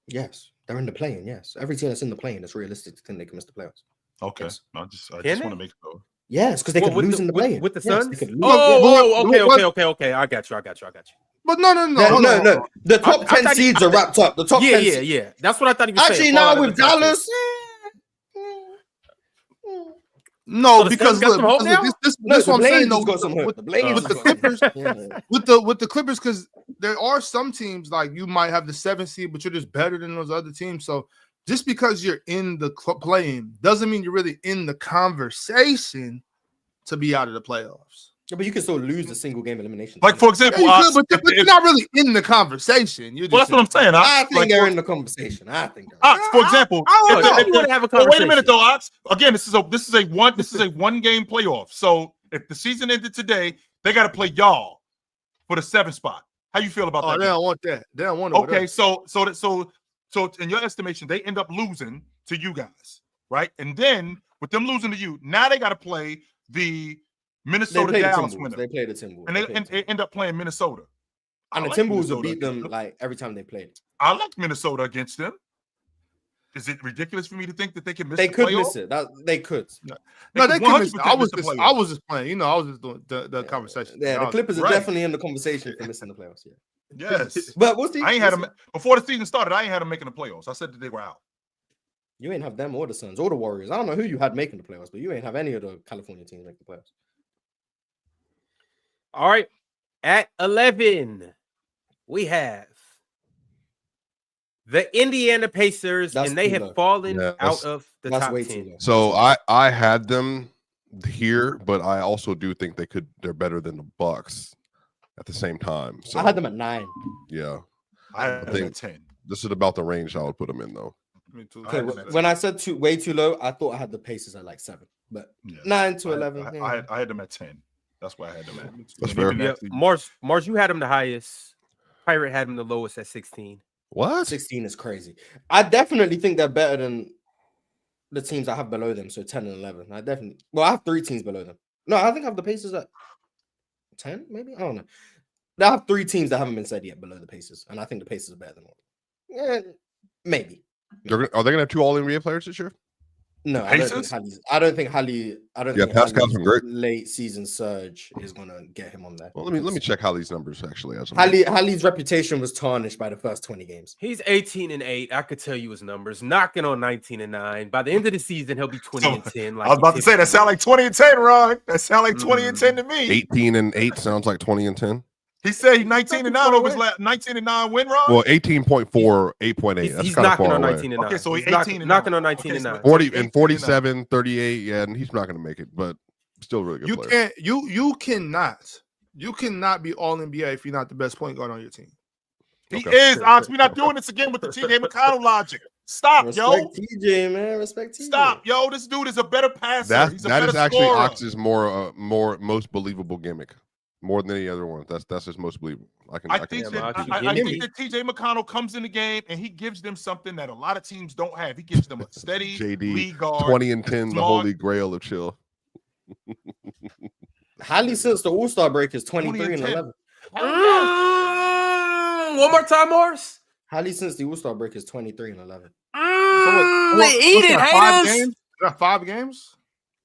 Yes, they're in the play-in. Yes, every team that's in the play-in, it's realistic to think they can miss the playoffs. Okay. Yes. I just Can want they? to make sure. Yes, because they could lose in the play-in with the Yes, Suns. they could lose. Okay. I got you. But no. No. The top 10 seeds are wrapped up. The top 10 seeds. Yeah. That's what I thought he was saying. Actually, now with Dallas, No, the because Suns got some hope now? this the what I'm saying. Blazers Though, got some hope. The Blazers with the got some Clippers, hope. with the Clippers, because there are some teams like you might have the 7th seed, but you're just better than those other teams. So just because you're in the play-in doesn't mean you're really in the conversation to be out of the playoffs. Yeah, but you can still lose the single game elimination. Like, for example, Yeah, you could, but you're not really in the conversation. You're just well, that's what I'm saying. I think they're in the conversation. I think they're Ox, for example, You want to have a conversation? wait a minute though, Ox. Again, this is a one game playoff. So if the season ended today, they got to play y'all for the 7th spot. How you feel about that? They don't want that. They don't want it. Okay, so in your estimation, they end up losing to you guys. right? And then with them losing to you, now they got to play the Minnesota Dallas winner. They play the Timberwolves. And they end up playing Minnesota. And the Timberwolves will beat them like every time they played. I like Minnesota against them. Is it ridiculous for me to think that they can miss? They the could playoff? miss it. They could. No, they could miss it. I was playoff. just playing. You know, I was just doing the conversation. Yeah, the Clippers are right. definitely in the conversation for missing the playoffs. Yeah. Yes, But we'll see. I ain't had them before the season started. I ain't had them making the playoffs. I said that they were out. You ain't have them or the Suns or the Warriors. I don't know who you had making the playoffs, but you ain't have any of the California teams make the playoffs. All right. At 11, we have the Indiana Pacers, That's and they too have low. fallen Yeah, out of the That's top way too 10. low. So I had them here, but I also do think they're better than the Bucks at the same time. So I had them at 9. yeah, I had them think- at 10. this is about the range I would put them in though. Me too. I had them at When I said way too low, I thought I had the Pacers at like 7, but Yeah. 9 to 11. I had them at 10. That's why I had them at. That's And fair. even Yeah, actually- Mars, you had them the highest. Pirate had them the lowest at 16. What? 16 is crazy. I definitely think they're better than the teams I have below them. So 10 and 11. I have 3 teams below them. No, I think I have the Pacers at 10, maybe. I don't know. I have 3 teams that haven't been said yet below the Pacers, and I think the Pacers are better than one. Yeah, maybe. Are they gonna have 2 All NBA players this year? No, I don't think Hallie. Yeah, Pascal's been great. Late season surge is gonna get him on there. Well, let me check Hallie's numbers actually. As Hallie's reputation was tarnished by the first 20 games. He's 18-8. I could tell you his numbers. Knocking on 19-9. By the end of the season, he'll be 20-10. Like I was about to say that sound like 20 and 10, Ron. That sound like 20 and 10 to me. 18-8 sounds like 20 and 10. He said he's 19-9 over his last 19-9 win, Ron. Well, 18.4, 8.8. That's He's kind of knocking far on away. 19-9. Okay, so he's knocking 18 knocking on Okay, 19-9. 40 and 47, 38. Yeah, and he's not going to make it, but still a really good player. You cannot be all NBA if you're not the best point guard on your team. He Okay. is, Ox. We're not doing this again with the TJ McConnell logic. Stop, yo. Respect TJ, man. Respect TJ. Stop, yo. This dude is a better passer. He's a That better is actually scorer. Ox's most believable gimmick, more than any other one. That's his most believable. I think Yeah, that Ox, I give think me. that TJ McConnell comes in the game and he gives them something that a lot of teams don't have. He gives them a steady JD, lead guard. 20 and 10, the smart. holy grail of chill. Hallie since the All-Star break is 23 and 10. 11. One more time, Morris. Hallie since the All-Star break is 23 and 11. Eat it, haters. 5 games?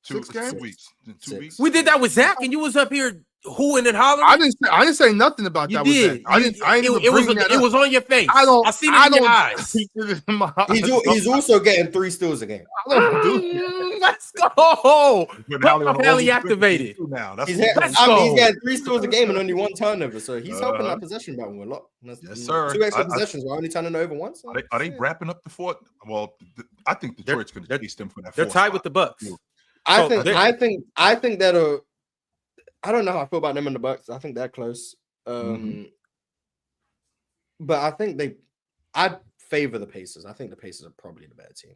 6 games? 2 weeks. 2 6. weeks. We did that with Zach, and you was up here hooing and hollering. I didn't say nothing about You that. did. With that. I didn't even bring that it up. was on your face. I seen it in your eyes. He's also getting 3 steals a game. Let's go. Put Hallie on the Hallie All-Star activated. now. That's He's Let's getting go. 3 steals a game and only 1 turnover, so he's helping that possession battle a lot. Yes, sir. 2 extra possessions, we're only turning over once. Are they wrapping up the fourth? Well, I think Detroit's going to chase them for that. They're fourth tied spot. with the Bucks. I So think that I don't know how I feel about them and the Bucks. I think they're close. But I think I'd favor the Pacers. I think the Pacers are probably the better team.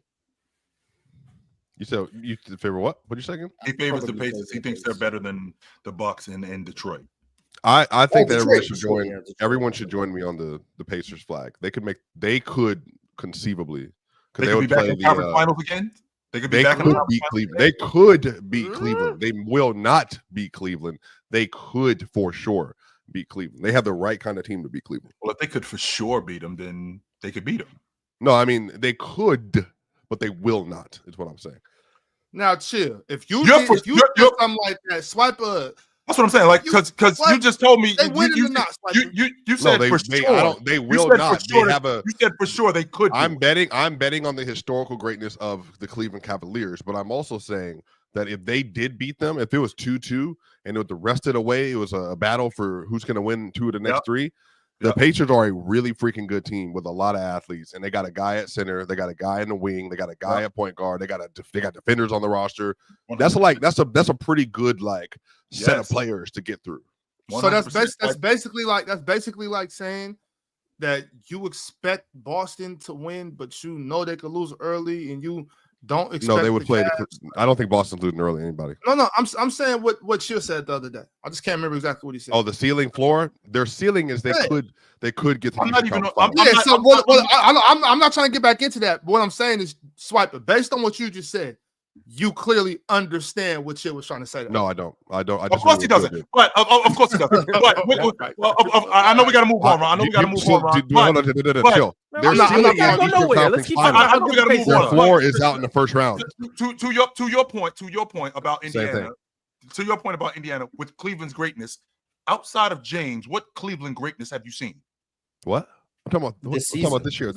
You said you favor what? What'd you say again? He favors the Probably Pacers. He favor the thinks they're Pacers. better than the Bucks and Detroit. I think that Detroit, everyone should Detroit, join. yeah, Detroit. Everyone should join me on the Pacers flag. They could conceivably. They could be back in the conference finals again. They could be back in the conference beat finals Cleveland. They could beat Cleveland. They will not beat Cleveland. They could for sure beat Cleveland. They have the right kind of team to beat Cleveland. Well, if they could for sure beat them, then they could beat them. No, I mean they could, but they will not. Is what I'm saying. Now, chill. If you You're did something like that, swipe a. That's what I'm saying. Like, because what? you just told me They win you or not, Swipe. you said for sure. They will said for not. sure They have a. You said for sure they could. I'm betting on the historical greatness of the Cleveland Cavaliers, but I'm also saying that if they did beat them, if it was 2-2 and with the rest of the way, it was a battle for who's going to win 2 of the next 3. The Pacers are a really freaking good team with a lot of athletes, and they got a guy at center, they got a guy in the wing, they got a guy at point guard, they got defenders on the roster. That's a pretty good set of players to get through. So that's basically like saying that you expect Boston to win, but you know they could lose early, and you don't expect. No, they would play. I don't think Boston's losing early. Anybody? No. I'm saying what Chill said the other day. I just can't remember exactly what he said. Oh, the ceiling floor. Their ceiling is they could get to. I'm not even. I'm not trying to get back into that. What I'm saying is Swiper, based on what you just said, you clearly understand what Chill was trying to say. No, I don't. I Of course he doesn't. But of course he doesn't. But I know we got to move on, Ron. I know we got to move on, Ron. Chill. I'm not going nowhere. Let's keep talking. I know we got to move Their on. floor is out in the first round. To your point about Indiana. To your point about Indiana with Cleveland's greatness, outside of James, what Cleveland greatness have you seen? What? I'm talking about this year.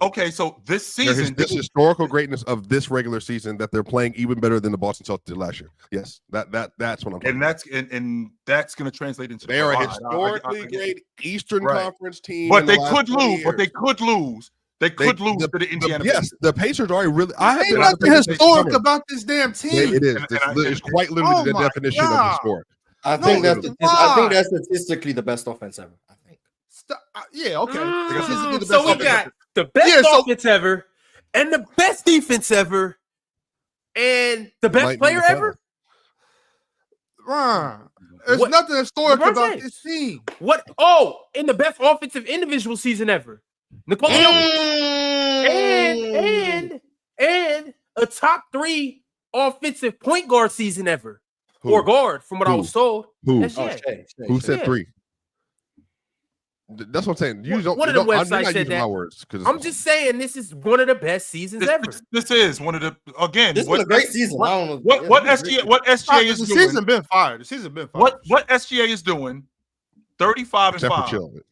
Okay, so this season, this historical greatness of this regular season that they're playing even better than the Boston Celtics did last year. Yes, that's what I'm talking about. And that's going to translate into they are a historically great Eastern Conference team. But they could lose. But they could lose. They could lose to the Indiana. Yes, the Pacers are really. Ain't nothing historic about this damn team. It is. It's quite literally the definition of historic. I think that's statistically the best offense ever. I think. Yeah, okay. So we got the best offense ever, and the best defense ever, and the best player ever. Ron, there's nothing historic about this team. What? Oh, in the best offensive individual season ever. Nicole and a top 3 offensive point guard season ever. Who? Or guard, from what I was told. Who? Who said 3? That's what I'm saying. One of the websites said that. My words, I'm just saying this is one of the best seasons ever. This is one of the This is a great season. What SGA is doing? The season been fired. What SGA is doing? 35-5.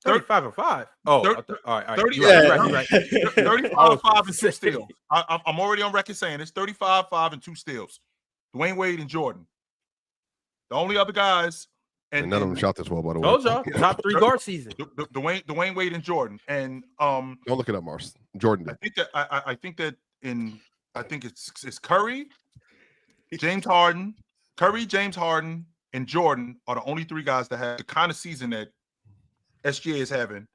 35-5. Oh, all right. 30, right. 35-5 and 2 steals. I'm already on record saying it's 35-5 and 2 steals. Dwayne Wade and Jordan. The only other guys, and none of them shot this well, by the way. Told y'all, top 3 guard season. Dwayne Wade and Jordan, and don't look it up, Mars. Jordan did. I think that it's Curry, James Harden, and Jordan are the only 3 guys that have the kind of season that SGA is having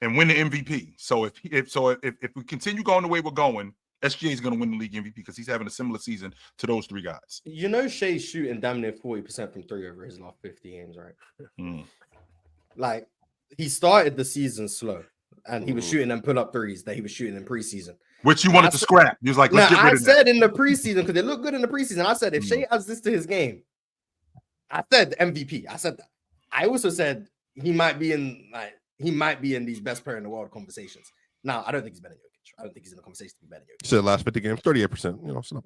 and win the MVP. So if we continue going the way we're going, SGA is going to win the league MVP because he's having a similar season to those 3 guys. You know, Shea's shooting damn near 40% from 3 over his last 50 games, right? Like, he started the season slow, and he was shooting them pull-up threes that he was shooting in preseason. Which you wanted to scrap. He was like, let's get rid of that. I said in the preseason, because they look good in the preseason, I said, if Shea adds this to his game, I said MVP. I said that. I also said he might be in these best player in the world conversations. Now, I don't think he's better than Jokic. I don't think he's in the conversation to be better than Jokic. So the last 50 games, 38%. You know, it's not,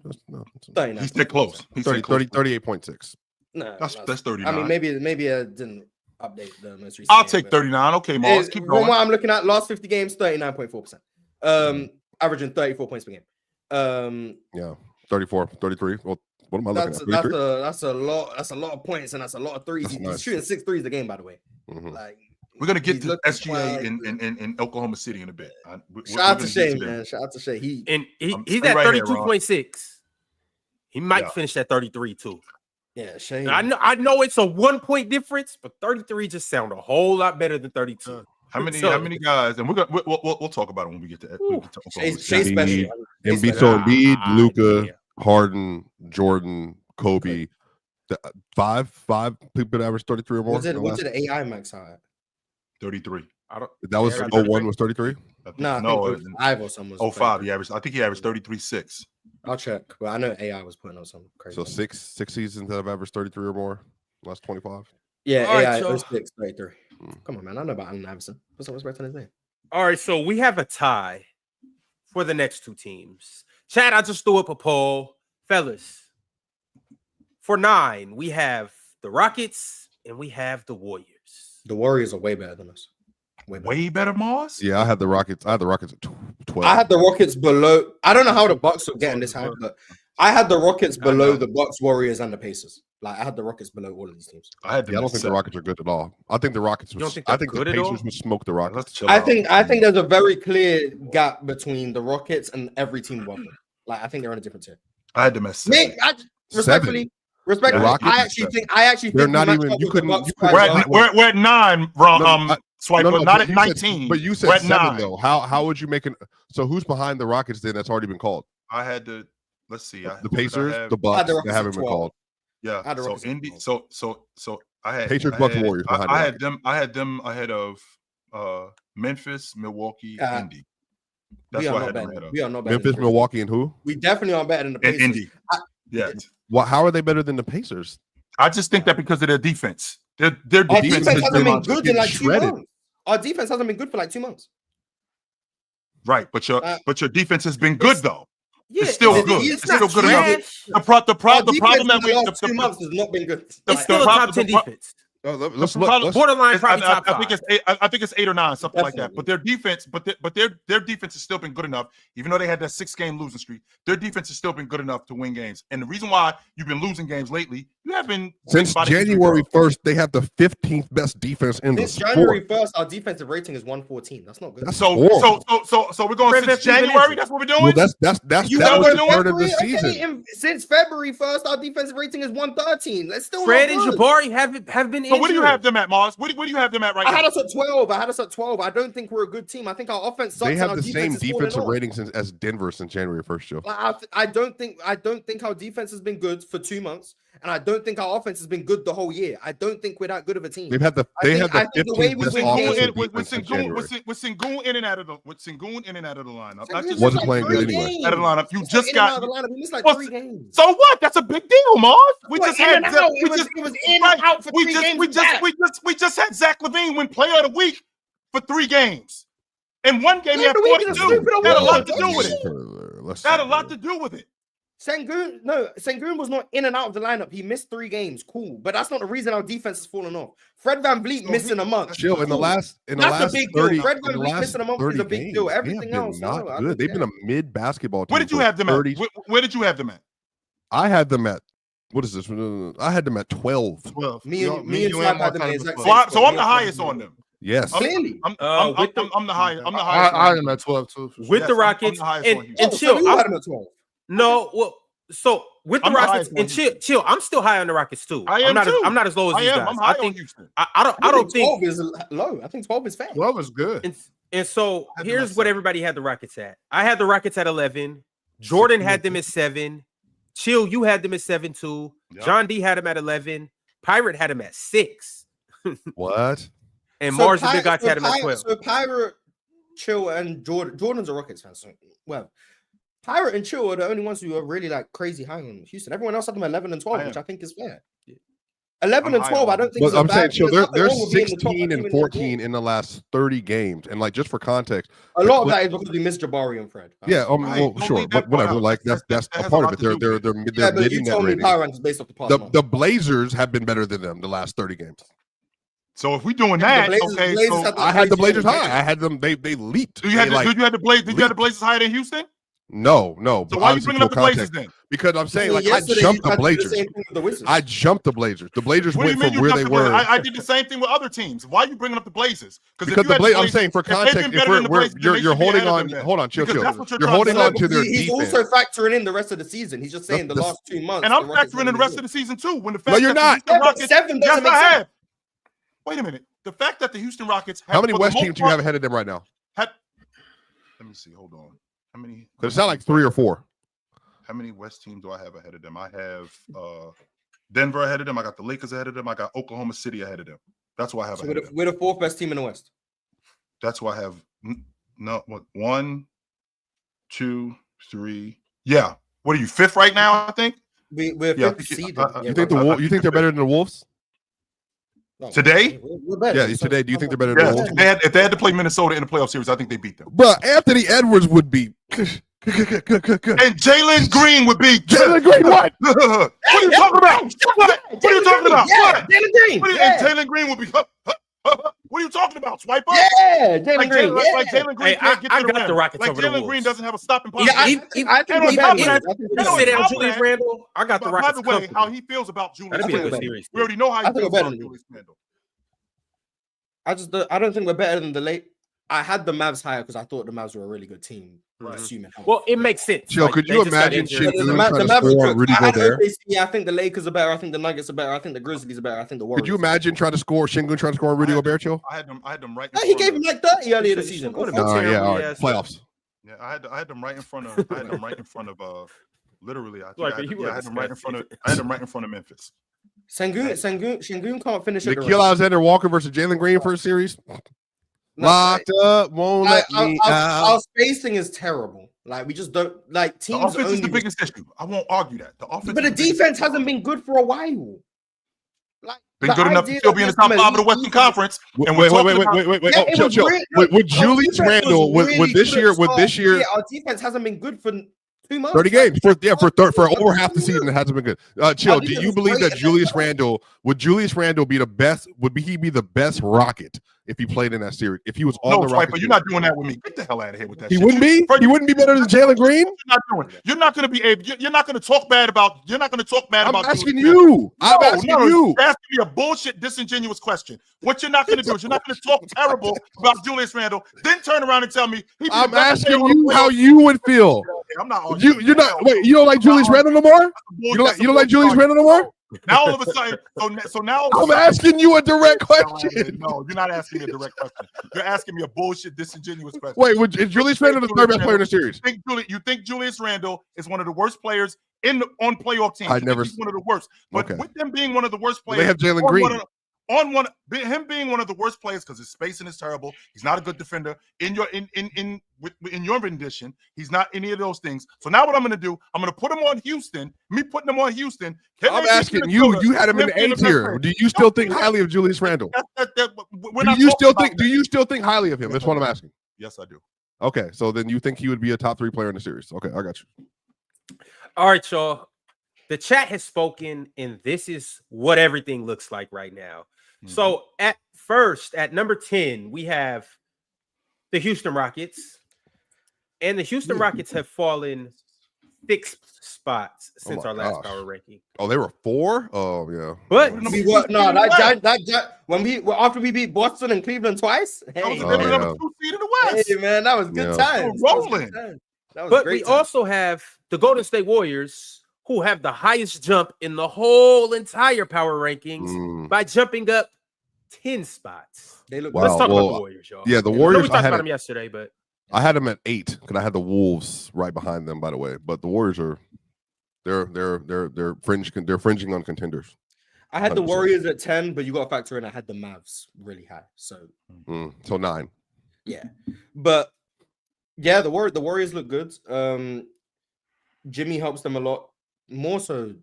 he's still close. He's 38.6. No, that's 39. I mean, maybe I didn't update the most recent. I'll take 39. Okay, Mars, keep going. From what I'm looking at, last 50 games, 39.4%. Averaging 34 points per game. Yeah, 34, 33. Well, what am I looking at? That's a lot of points, and that's a lot of threes. He's shooting 6 threes a game, by the way. Like, we're gonna get to SGA in Oklahoma City in a bit. Shout out to Shea, man. Shout out to Shea. He's at 32.6. He might finish at 33 too. Yeah, Shea. I know it's a 1 point difference, but 33 just sound a whole lot better than 32. How many guys? And we'll talk about it when we get to Oklahoma City. Shea special. Embiid, Luka, Harden, Jordan, Kobe. 5 people that average 33 or more. What did the AI max high? 33. That was 01 was 33? No, 5 or something was 05. I think he averaged 33.6. I'll check. But I know AI was putting on something crazy. So six seasons that have averaged 33 or more. Last 25. Yeah, all AI right, 06, 33. Come on, man. I know about Allen Iverson. Put some respect on his name. All right, so we have a tie for the next 2 teams. Chad, I just threw up a poll. Fellas, for 9, we have the Rockets and we have the Warriors. The Warriors are way better than us. Way better, Mars? Yeah, I had the Rockets at 12. I had the Rockets below. I don't know how the Bucks are getting this high, but I had the Rockets below the Bucks, Warriors, and the Pacers. Like, I had the Rockets below all of these teams. I don't think the Rockets are good at all. I think the Rockets. I think the Pacers would smoke the Rockets. I think there's a very clear gap between the Rockets and every team above them. Like, I think they're on a different tier. I had them at 7. Respectfully, I actually they're think not even. You couldn't. We're at 9. Swiper, not at 19. But you said 7 though. How would you make an? So who's behind the Rockets then? That's already been called. I had to. Let's see. The Pacers, the Bucks, they haven't been called. Yeah. So Indy. So I had Pacers, Bucks, Warriors. I had them ahead of Memphis, Milwaukee, Indy. That's we why I are had not them better. ahead of. We are not better. Memphis, than Milwaukee, and who? We definitely aren't better than the And Pacers. Indy. Yes. Well, how are they better than the Pacers? I just think that because of their defense. Their Our defense defense has hasn't been been good in like 2 shredded. months. Our defense hasn't been good for like 2 months. right, but your defense has been good though. Yeah, It's still it's- good. it's It's not still good enough. trash. The problem that in we the last 2 months has not been good. It's still a top 10 defense. Let's problem- look. Borderline probably I top 5. think it's 8. I think it's 8 or 9, something like that. Definitely. But their defense, but their defense has still been good enough. Even though they had that 6-game losing streak, their defense has still been good enough to win games. And the reason why you've been losing games lately, you have been Since January 1st, they have the 15th best defense in the Since sport. January 1st, our defensive rating is 114. That's not good. That's So horrible. we're going Fred since VanVleet January. is- That's what we're doing. Well, that's You that wanna was go the turn of the February? Okay, season. since February 1st, our defensive rating is 113. That's still Fred not and good. Jabari have been So where do you injured. have them at, Mars? Where do you have them at right I had now? us at 12. I don't think we're a good team. I think our offense sucks. They and have our the same defense is falling defensive off. rating as Denver since January 1st, Joe. I don't think our defense has been good for 2 months, and I don't think our offense has been good the whole year. I don't think we're that good of a team. They have the I think the way 15th we best win offensive games- defense in January. with Sengun in and out of the lineup. Not Sengun's just Wasn't like playing good 3 anyway. games. Out of the lineup. You He's just in and out got- of the lineup. He missed like Well, 3 games. So what? That's a big deal, Mars. We Well, just in had and out. we It was in and out for 3 games. we just had Zach LaVine win Player of the Week for 3 games. In one game, he had Player of the Week is a 42. stupid Had a award. lot to do with it. Let's That had a see lot here. to do with it. Sengun was not in and out of the lineup. He missed 3 games. Cool. But that's not the reason our defense has fallen off. Fred VanVleet So missing a month. Chill, in the Cool. last That's a 30, big deal. Fred in the VanVleet last missing a month 30 is a big deal. games, Everything they have else, been not no, I good. don't They've been care. a mid basketball team. Where did you for have them 30 at? Where did you have them at? I had them at what is this? I had them at 12. 12. Me and you Swap had them Mark the exact had same So I'm Yeah. the highest on them. Yes. Clearly. I'm with the- the highest. I'm the I highest. am at 12 too. for sure. With Yes, the I'm the Rockets highest and, on you. and Oh, chill. so you I'm- had him at 12. No, well, so with the I'm the Rockets highest and one. chill. I'm still high on the Rockets too. I am too. I'm not as low as I these am. guys. I'm high I think on Houston. I don't think 12 is low. I think 12 is fair. 12 is good. and so I had them here's at what 7. everybody had the Rockets at. I had the Rockets at 11. Jordan had them at 7. Chill, you had them at 7 too. Yep. John D had them at 11. Pirate had them at 6. What? And So Mars the Big Pi- Guys so had them at Pi- 12. So Pirate, Chill, and Jordan's a Rockets fan. So well, Pirate and Chill are the only ones who are really like crazy high on Houston. Everyone else had them 11 and 12, I which am. I think is fair. 11 I'm and high 12, on I don't think But is a I'm bad. saying, chill, there's they're nothing wrong with being in the top 16 team and in the 14 league. in the last 30 games. And like just for context, A lot of but- that is because we missed Jabari and Fred. yeah, Right. well, Don't sure, leave but that part whatever. out. Like That that's has a a part lot of to it. do They're with it. Yeah, but mid you net told me rating. power rankings based off the past month. The Blazers have been better than them the last 30 games. So if we're doing Yeah, that, the Blazers- okay. Blazers So had the I had the crazy Blazers games. high. I had them. They leaped. do you have They, like, did you have the Blazers higher than Houston? no. So but why are you obviously bringing up the full Blazers context. then? Because I'm saying, like, I Yesterday, jumped you the tried to do Blazers. same thing with the Wizards. I jumped the Blazers. The Blazers What do you went mean from you where jumped they the Blazers? were. I did the same thing with other teams. Why are you bringing up the Blazers? Because the Blazers, I'm saying for context, if you're holding on, hold on, chill. Because that's what You're trying holding to say. on to their He's defense. also factoring in the rest of the season. He's just saying the last 2 months. And I'm the Rockets factoring in the haven't rest been of the season too. When the No, fact you're that the not. Houston Yeah, but Rockets, 7 doesn't make yes, I sense. have. Wait a minute. The fact that the Houston Rockets have, How many for the West most teams do you part, have ahead of them right now? Let me see. Hold on. How many? Because it's not like 3 or 4. How many West teams do I have ahead of them? I have Denver ahead of them. I got the Lakers ahead of them. I got Oklahoma City ahead of them. That's why I have So ahead of them. we're the 4th best team in the West. That's why I have what 1, 2, 3. Yeah. What are you, 5th right now? I think We're Yeah, 5th I- seed. I- You think you think they're better than the Wolves? No, today? We're better. Yeah, today. Do you think they're better than Yeah. the Wolves? If they had to play Minnesota in the playoff series, I think they beat them. Bro, Anthony Edwards would be. And Jalen Green would be Jalen Green, what? What are you talking about? What are you talking about? Yeah, What? Jalen Green. And Yeah, Jalen Green would be. What are you talking about, Swiper? yeah, Jalen Like Green. Jalen Green Hey, can't get I to the got rim. the Rockets Like over the Jalen Green Wolves. doesn't have a stopping power. Yeah, I even- think and we're on better. top of than that- them. I think You we're on say that top on of Julius that- Randle. I got the By Rockets. the way, comfortably. how he feels about Julius That'd be a good Randle. series. We already know how he I think feels we're better about than Julius Randle. I don't think we're better than the late. I had the Mavs higher because I thought the Mavs were a really good team. Right. Assuming health. Well, it makes sense. Chill, Like, could they you just got imagine injured. shit the doing Mavs trying to are score on good. Rudy I had Gobert? OKC, I think the Lakers are better. I think the Nuggets are better. I think the Grizzlies are better. I think the Warriors. Could you imagine trying to score Shingun trying to score on Rudy Gobert, chill? I had them right. In No, front he gave of- him like 30 earlier this He season. should've Oh, been Yeah, all terrible, right. yeah. Playoffs. Yeah, I had them right in front of. I had them right in front of. Literally, I think Like, I had, you yeah, I had them right in front of. I had them right in front of Memphis. Sengun can't finish at the Gilgeous-Alexander Walker versus Jalen Green first series. Locked up, won't let me out. Our spacing is terrible. Like we just don't like The teams. offense is the biggest issue. I won't argue that. The offense, But the defense hasn't been good for a while. Like been good enough to still be in the top 5 of the Western Conference. And Wait. Yeah, Oh, chill. With Julius Randle, with this year, our defense hasn't been good for 2 months. 30 games for over half the season, it hasn't been good. Chill. Do you believe that Julius Randle would be the best? Would he be the best Rocket if he played in that series? If he was on the Rocket, but you're not doing that with me. Get the hell out of here with that. He wouldn't be. He wouldn't be better than Jalen Green. You're not going to be able. You're not going to talk bad about. You're not going to talk bad about. I'm asking you. You're asking me a bullshit, disingenuous question. What you're not going to do is you're not going to talk terrible about Julius Randle, then turn around and tell me. I'm asking you how you would feel. I'm not. You're not. Wait, you don't like Julius Randle no more? You don't like Julius Randle no more? Now all of a sudden, so now I'm asking you a direct question. No, you're not asking me a direct question. You're asking me a bullshit, disingenuous question. Wait, is Julius Randle the third best player in the series? You think Julius Randle is one of the worst players on playoff teams? He's one of the worst. But with them being one of the worst players, they have Jalen Green. Him being one of the worst players because his spacing is terrible. He's not a good defender. In your rendition, he's not any of those things. So now what I'm going to do, I'm going to put him on Houston. Me putting him on Houston. I'm asking you. You had him in the A tier. Do you still think highly of Julius Randle? Do you still think highly of him? That's what I'm asking. Yes, I do. Okay, so then you think he would be a top 3 player in the series? Okay, I got you. All right, y'all. The chat has spoken, and this is what everything looks like right now. So at number 10, we have the Houston Rockets, and the Houston Rockets have fallen 6 spots since our last power ranking. Oh, they were 4? Oh, yeah. But after we beat Boston and Cleveland twice. Hey, number 2 seed in the West. Hey, man, that was good times. Rolling. But we also have the Golden State Warriors, who have the highest jump in the whole entire power rankings by jumping up 10 spots. They look. Let's talk about the Warriors, y'all. Yeah, the Warriors. We talked about them yesterday, but I had them at 8 because I had the Wolves right behind them. By the way, but the Warriors are they're fringing on contenders. I had 100%. The Warriors at 10, but you got to factor in I had the Mavs really high. So 9. Yeah, but yeah, the Warriors look good. Jimmy helps them a lot. More so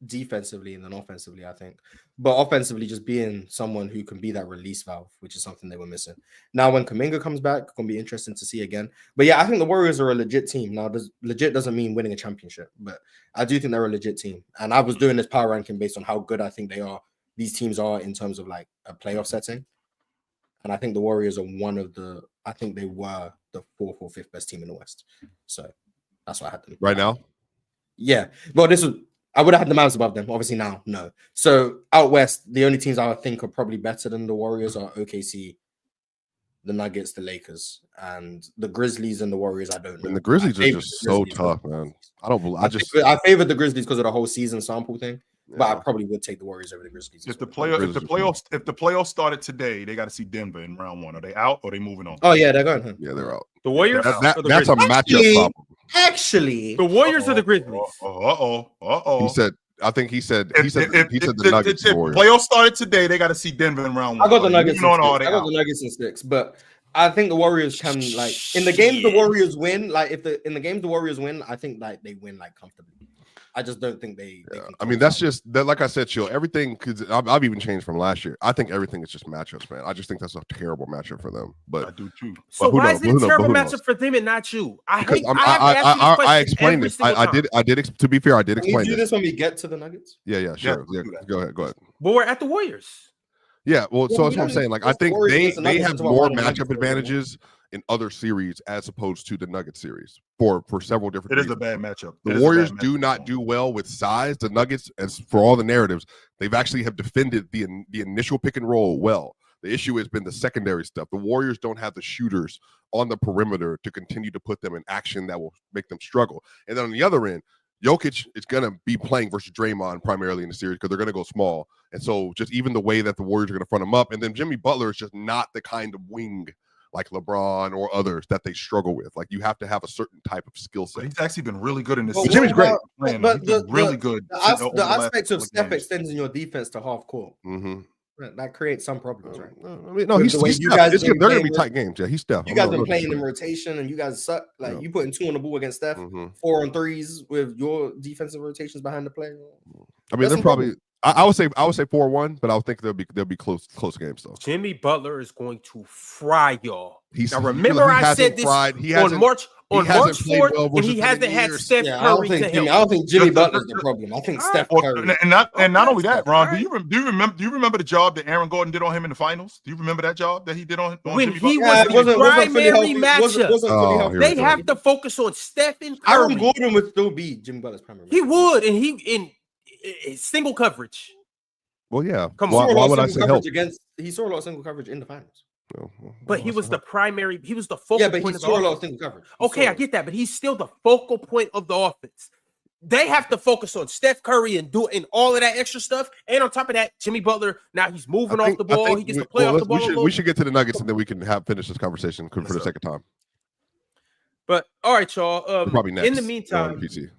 defensively than offensively, I think. But offensively, just being someone who can be that release valve, which is something they were missing. Now, when Kuminga comes back, it's going to be interesting to see again. But yeah, I think the Warriors are a legit team. Now, legit doesn't mean winning a championship, but I do think they're a legit team. And I was doing this power ranking based on how good I think these teams are in terms of like a playoff setting. And I think the Warriors are I think they were the 4th or 5th best team in the West. So that's why I had them. Right now? Yeah. Well, I would have had the Mavs above them. Obviously now, no. So out West, the only teams I think are probably better than the Warriors are OKC, the Nuggets, the Lakers, and the Grizzlies and the Warriors. I don't know. And the Grizzlies are just so tough, man. I favored the Grizzlies because of the whole season sample thing. Yeah. But I probably would take the Warriors over the Grizzlies. If the playoffs started today, they got to see Denver in round 1. Are they out or are they moving on? Oh yeah, they're going. Yeah, they're out. The Warriors. That's a matchup problem. Actually, the Warriors are the Grizzlies. He said the Nuggets. If playoffs started today, they got to see Denver in round 1. I got the Nuggets. I got the Nuggets in 6, but I think the Warriors can in the games the Warriors win. Like in the games the Warriors win, I think like they win like comfortably. I just don't think they I mean, that's just that. Like I said, chill. Everything, because I've even changed from last year. I think everything is just matchups, man. I just think that's a terrible matchup for them. But I do too. So why is it a terrible matchup for them and not you? I explained it. I did. To be fair, I did explain. Can we do this when we get to the Nuggets? Yeah, sure. Yeah, go ahead. But we're at the Warriors. Yeah, well, so that's what I'm saying. Like, I think they have more matchup advantages in other series as opposed to the Nuggets series for several different reasons. It is a bad matchup. The Warriors do not do well with size. The Nuggets, as for all the narratives, they've actually have defended the initial pick and roll well. The issue has been the secondary stuff. The Warriors don't have the shooters on the perimeter to continue to put them in action that will make them struggle. And then on the other end, Jokic is going to be playing versus Draymond primarily in the series because they're going to go small. And so just even the way that the Warriors are going to front him up. And then Jimmy Butler is just not the kind of wing like LeBron or others that they struggle with. Like, you have to have a certain type of skill set. But he's actually been really good in this. Jimmy's great. But really good. The aspect of Steph extending your defense to half court. Mm-hmm. That creates some problems, right? I mean, no, With he's the way Steph. you guys They're been going to playing be tight games. Yeah, he's Steph. You I'm guys not been really playing in sure. rotation, and you guys suck. Like Yeah. you putting 2 on the ball against Steph, Mhm. 4 on 3s with your defensive rotations behind the play. I mean, There's they're some probably. problems. I would say 4-1, but I would think they'll be close games though. Jimmy Butler is going to fry y'all. He's Now remember, he I hasn't said this fried. He on hasn't. March he hasn't 4th, played well and versus he them in hasn't had years. Steph Yeah, Curry to help. I don't think Jimmy Just- Butler's the problem. I think All Steph right. Curry. And not Okay. only that, Ron. Right. Do you remember the job that Aaron Gordon did on him in the finals? Do you remember that job that he did on When Jimmy he Butler? was the primary Wasn't matchup. fully healthy. Here They we go. have to focus on Steph and Aaron Curry. Gordon would still be Jimmy Butler's primary. He matchup. would, and he in single coverage. Well, yeah. Come He saw on. a lot Why of would I single say help? coverage he saw a lot of single coverage in the finals. No, But he was the primary. He was the focal Yeah, but he point of the saw a lot of offense. single coverage. Okay, I get that, but he's still the focal point of the offense. They have to focus on Steph Curry and doing all of that extra stuff. And on top of that, Jimmy Butler, now he's moving off the ball. He gets to play off the ball. We should get to the Nuggets and then we can finish this conversation for the second time. But all right, y'all. Probably next. In the meantime, PC.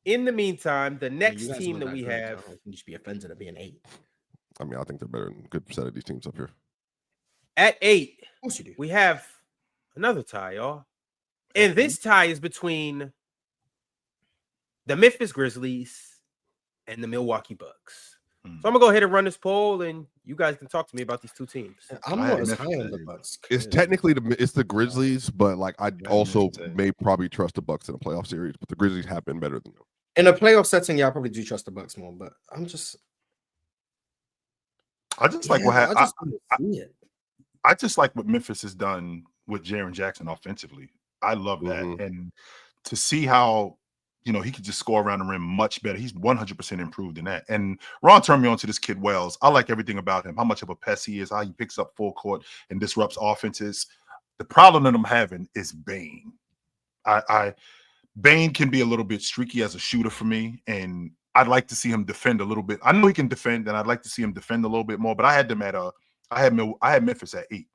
the next team that we have. I don't think you should be offended at being 8. I mean, I think they're better than a good set of these teams up here. At 8, Of course you do. we have another tie, y'all. And this tie is between the Memphis Grizzlies and the Milwaukee Bucks. So I'm gonna go ahead and run this poll, and you guys can talk to me about these two teams. I'm I not had as Memphis high on at the 8. Bucks. It's technically the Grizzlies, but like I Yeah, also Memphis at 8. may probably trust the Bucks in a playoff series, but the Grizzlies have been better than them. In a playoff setting, yeah, I probably do trust the Bucks more, but I'm just I just like yeah, what happened. I just don't see it. I just like what Memphis has done with Jaren Jackson offensively. I love that. Mhm. And to see how, he could just score around the rim much better. He's 100% improved in that. And Ron turned me on to this kid Wells. I like everything about him, how much of a pest he is, how he picks up full court and disrupts offenses. The problem that I'm having is Bane. Bane can be a little bit streaky as a shooter for me, and I'd like to see him defend a little bit. I know he can defend, and I'd like to see him defend a little bit more. But I had them at I had Memphis at 8.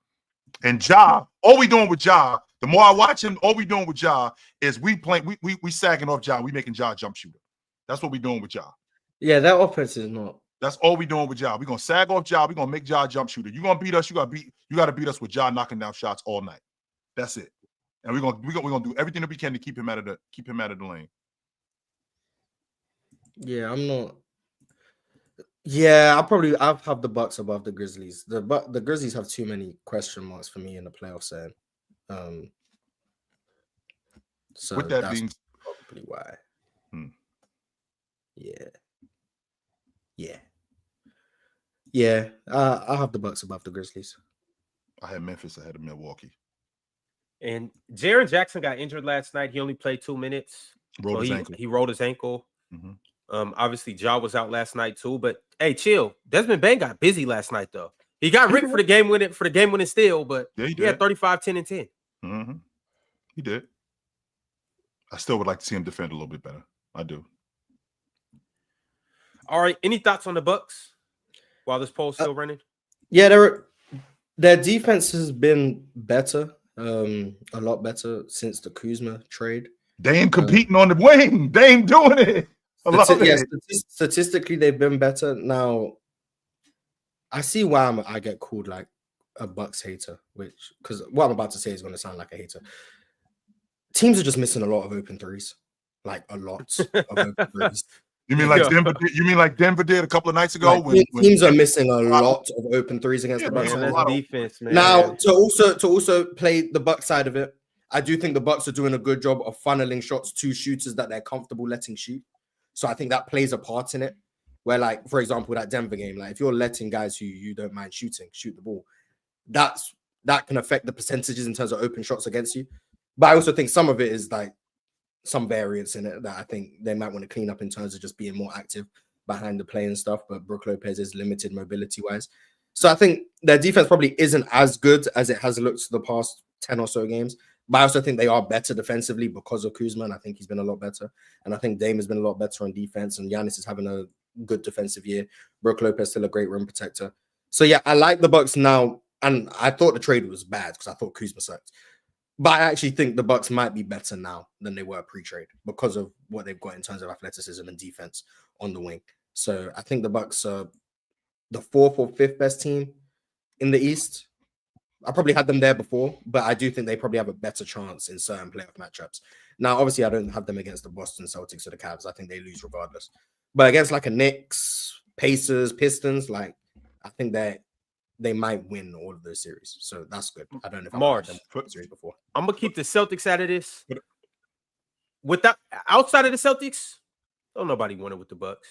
And Ja, all we doing with Ja, the more I watch him, all we doing with Ja is we sagging off Ja, we making Ja jump shooter. That's what we doing with Ja. Yeah, that offense is not. That's all we doing with Ja. We're gonna sag off Ja, we're gonna make Ja jump shooter. You gonna beat us, you gotta beat us with Ja knocking down shots all night. That's it. And we're gonna do everything that we can to keep him out of the lane. Yeah, I'm not. Yeah, I'll have the Bucks above the Grizzlies. The Grizzlies have too many question marks for me in the playoff setting. So With that that's being probably why. Yeah. I'll have the Bucks above the Grizzlies. I had Memphis ahead of Milwaukee. And Jaren Jackson got injured last night. He only played 2 minutes. Rolled his ankle. He rolled his ankle. Mhm. Obviously, Ja was out last night too. But hey, chill. Desmond Bane got busy last night though. He got ripped for the game winning steal, but Yeah, he he had did. 35, 10, and 10. Mm-hmm. He did. I still would like to see him defend a little bit better. I do. All right. Any thoughts on the Bucks while this poll's still running? Yeah, their defense has been better, a lot better since the Kuzma trade. Dame competing on the wing. Dame doing it. I love Yes, it. statistically they've been better. Now, I see why I get called like a Bucks hater, because what I'm about to say is going to sound like a hater. Teams are just missing a lot of open threes, like a lot of open threes. You mean like Denver? You mean like Denver did a couple of nights ago? Like, teams are missing a lot of open threes against the Bucks. man, Man, a lot that's of- defense, man. Now, to also play the Bucks side of it, I do think the Bucks are doing a good job of funneling shots to shooters that they're comfortable letting shoot. So I think that plays a part in it. Where, like, for example, that Denver game, like if you're letting guys who you don't mind shoot the ball, that can affect the percentages in terms of open shots against you. But I also think some of it is like some variance in it that I think they might want to clean up in terms of just being more active behind the play and stuff. But Brook Lopez is limited mobility wise. So I think their defense probably isn't as good as it has looked the past 10 or so games. But I also think they are better defensively because of Kuzma. And I think he's been a lot better. And I think Dame has been a lot better on defense. And Giannis is having a good defensive year. Brook Lopez still a great rim protector. So yeah, I like the Bucks now. And I thought the trade was bad because I thought Kuzma sucked. But I actually think the Bucks might be better now than they were pre-trade because of what they've got in terms of athleticism and defense on the wing. So I think the Bucks are the 4th or 5th best team in the East. I probably had them there before, but I do think they probably have a better chance in certain playoff matchups. Now, obviously, I don't have them against the Boston Celtics or the Cavs. I think they lose regardless. But against like a Knicks, Pacers, Pistons, like I think they might win all of those series. So that's good. I don't know if I've had them in the series before. I'm gonna keep the Celtics out of this. Outside of the Celtics, don't nobody win it with the Bucks.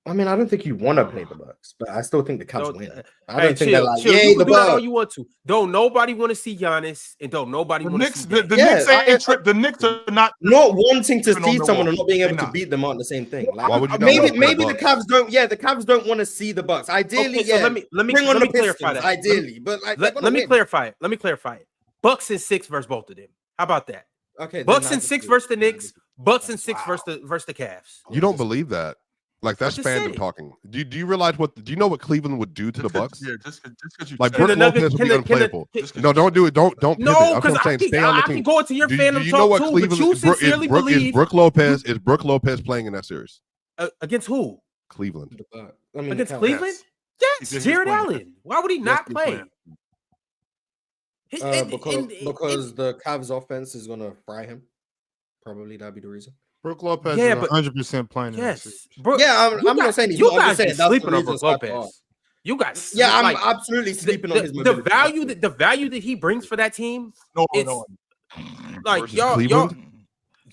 I mean, I don't think you want to play the Bucks, but I still think the Cavs win. I don't think chill, they're like, chill. yay, You can the do that all Bucks. you want to. Don't nobody want to see Giannis, and don't nobody want to see The Dame. Knicks ain't the Knicks are not wanting to on see the someone wall. and not being able They're to not. beat them aren't the same thing. Like, Why would you not maybe want to play the the Cavs don't. Yeah, the Cavs don't want to see the Bucks. Ideally, Okay, so yeah. let me bring on let the me clarify Pistons. that. Ideally, but like, Let me clarify it. Let me clarify it. Bucks and 6 versus both of them. How about that? Okay, Bucks and 6 versus the Knicks. Bucks and 6 versus the Cavs. You don't believe that? Like that's just said fandom it. talking. Do you realize do you know what Cleveland would do to the Bucks? Yeah, just because you Like said Brook the Nuggets- Lopez would be can the- unplayable. Just 'cause No, you don't do it. Don't pivot. No, That's what because I'm saying. Stay on the I team. can go into your Do fandom you talk know what too, Cleveland but you sincerely is Brook Lopez playing in that series? Against who? Cleveland. Against Cleveland? He's Yes, Jared playing. Allen. Why would he not he's play? playing. Because the Cavs offense is gonna fry him. Probably that'd be the reason. Brook Lopez Yeah, is but- 100% playing in that Yes, series. bro. Yeah, I'm not saying he's not. I'm guys just saying be that's the sleeping on reason Brook so far. Lopez. You guys, Yeah, I'm like, absolutely sleeping on his the mobility. value that he brings for that team. No, It's no. like Versus y'all, Cleveland?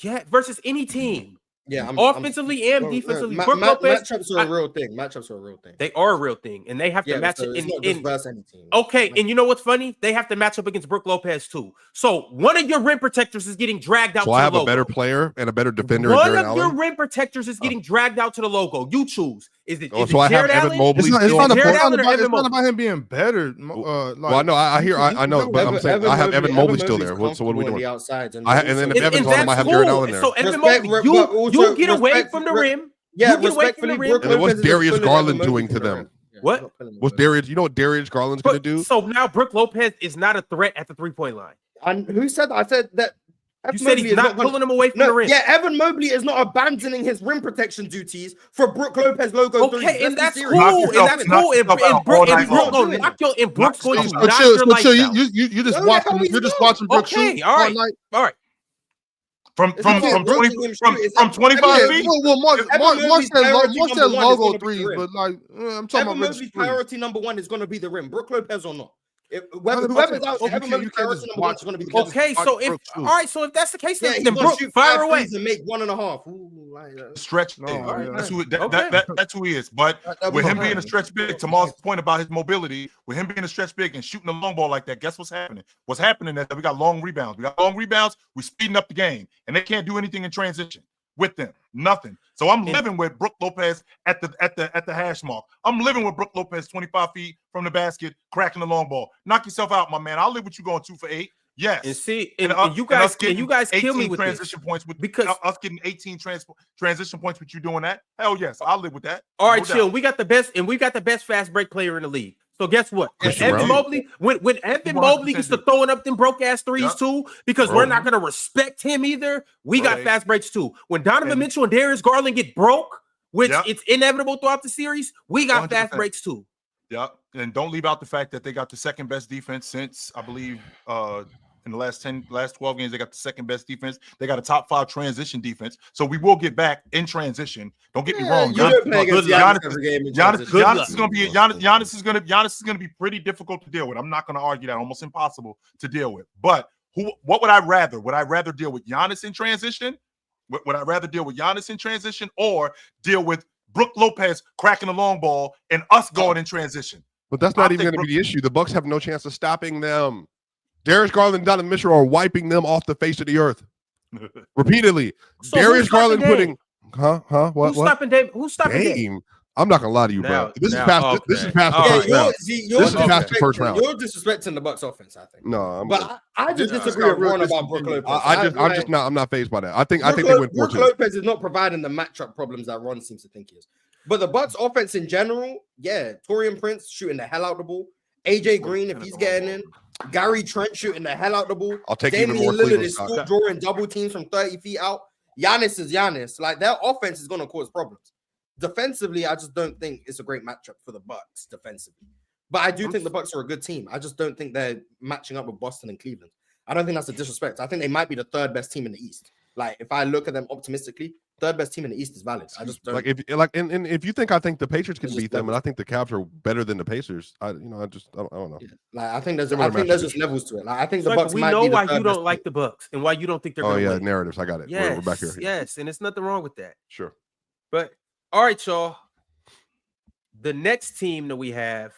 yeah, versus any team. Yeah, Offensively and defensively, Brook Lopez. matchups are a real thing. Matchups are a real thing. They are a real thing, and they have to match so it it's not in just versus any team. Okay, and you know what's funny? They have to match up against Brook Lopez too. So one of your rim protectors is getting dragged out. So to I the have logo. a better player and a better defender. One Jared of your Allen. rim protectors is getting dragged out to the logo. You choose. Is it? Oh, Is so it I have Jared Evan Allen? Mobley. It's not, still on the Jared court? Allen or Evan it's not Mobley? about him being better. Well, I know. I know, but I'm saying I have Evan Mobley still there. So what are we doing? Outside, And then if And Evan's on him, I that's have Jared cool. Allen there. So Evan Respect- Mobley, but also you get away respect- from the rim. Yeah, You get away from the respectfully, rim. Brook And what's Lopez isn't Darius pulling Garland Evan Mobley doing to the them? rim. Yeah, What? he's not pulling What's the rim. Darius? You know what Darius Garland's gonna do? So now Brook Lopez is not a threat at the 3-point line. And who said that? I said that. You Evan said Mobley he's is not gonna- pulling him away from No, the rim. yeah, Evan Mobley is not abandoning his rim protection duties for Brook Lopez logo. Okay, and that's cool. Knock And yourself- that's knock cool. And yourself out all night Brook long. gonna knock your and Brook's going to yourself knock your lights out. You just No, watching. no, he's You're just not. watching Brook Okay, shoot all right. night. All right. From It's not about 20 watching him from shoot, it's from not- 25 Yeah, feet. Well, Mark Evan Mobley's said priority number one is logo gonna be the threes, rim. but like I'm talking Evan about Mobley's threes. priority number one is going to be the rim. Brook Lopez or not. Whoever's Whoever's out, okay, Evan you Mobley's can't priority just number one is watch- going to be the you rim. Okay, so if Brook shoot. all right, so if that's the case, Yeah, then he's going Brook to shoot fire 5 away. threes and make 1.5. Ooh, like that. Stretch No, big. all right, That's who Okay. that's who he is. But That with was him not being a right. stretch big, Tamal's point about his mobility, with him being a stretch big and shooting the long ball like that, guess what's happening? What's happening is that we got long rebounds. We're speeding up the game, and they can't do anything in transition with them. Nothing. So I'm living with Brook Lopez at the hash mark. I'm living with Brook Lopez 25 feet from the basket, cracking the long ball. Knock yourself out, my man. I'll live with you going 2 for 8. Yes. And see, And and you guys, us getting kill me 18 with this transition points with because us getting 18 transition points with you doing that. Hell yes, I'll live with that. all right, No chill. doubt. We got the best fast break player in the league. So guess what? When Christian Evan Brown? Mobley, when Evan 100% Mobley gets to do. throwing up them broke ass threes Yep. too, because Bro. we're not gonna respect him either. We got Right. fast breaks too. When Donovan And- Mitchell and Darius Garland get broke, which Yep. it's inevitable throughout the series, we got 100%. fast breaks too. Yeah, and don't leave out the fact that they got the second best defense since I believe in the last 12 games they got the second best defense. They got a top 5 transition defense, so we will get back in transition. Don't get me wrong. You don't play against Giannis every game in transition. Giannis is going to be pretty difficult to deal with. I'm not going to argue that. Almost impossible to deal with. But what would I rather? Would I rather deal with Giannis in transition? Would I rather deal with Giannis in transition or deal with Brook Lopez cracking the long ball and us going in transition? But that's I not even think going to be the issue. The Bucks have no chance of stopping them. Darius Garland and Donovan Mitchell are wiping them off the face of the earth repeatedly. So Darius who's stopping Garland putting, Dame? What? Who's stopping Dame? Who's stopping Dame? Dame. I'm not gonna lie to you, Now- bro. This now, is past. okay. This is past the All first right. round. You're This is past the first round. You're disrespecting the Bucks offense, I think. No, I'm. But I just Yeah. disagree with Ron about Brook Lopez. I'm not phased by that. I think they win 4-2. Brook Lopez is not providing the matchup problems that Ron seems to think he is. But the Bucks offense in general, yeah, Torian Prince shooting the hell out the ball. AJ Green, if he's getting in, Gary Trent shooting the hell out the ball. I'll take even Damian more Lillard Cleveland is stock. still drawing double teams from 30 feet out. Giannis is Giannis. Like their offense is going to cause problems. defensively, I just don't think it's a great matchup for the Bucks defensively. But I do think the Bucks are a good team. I just don't think they're matching up with Boston and Cleveland. I don't think that's a disrespect. I think they might be the third best team in the East. Like, if I look at them optimistically, third best team in the East is valid. I just don't like if you think I think the Patriots can beat them, and I think the Cavs are better than the Pacers. I don't know. Yeah. Like, I think there's just levels to it. Like, I think the Bucks we might know be the why third you don't best like team. the Bucks and why you don't think they're going to win. Narratives. I got it. Yes, we're back here. Yes, and it's nothing wrong with that. Sure. But all right, y'all. The next team that we have.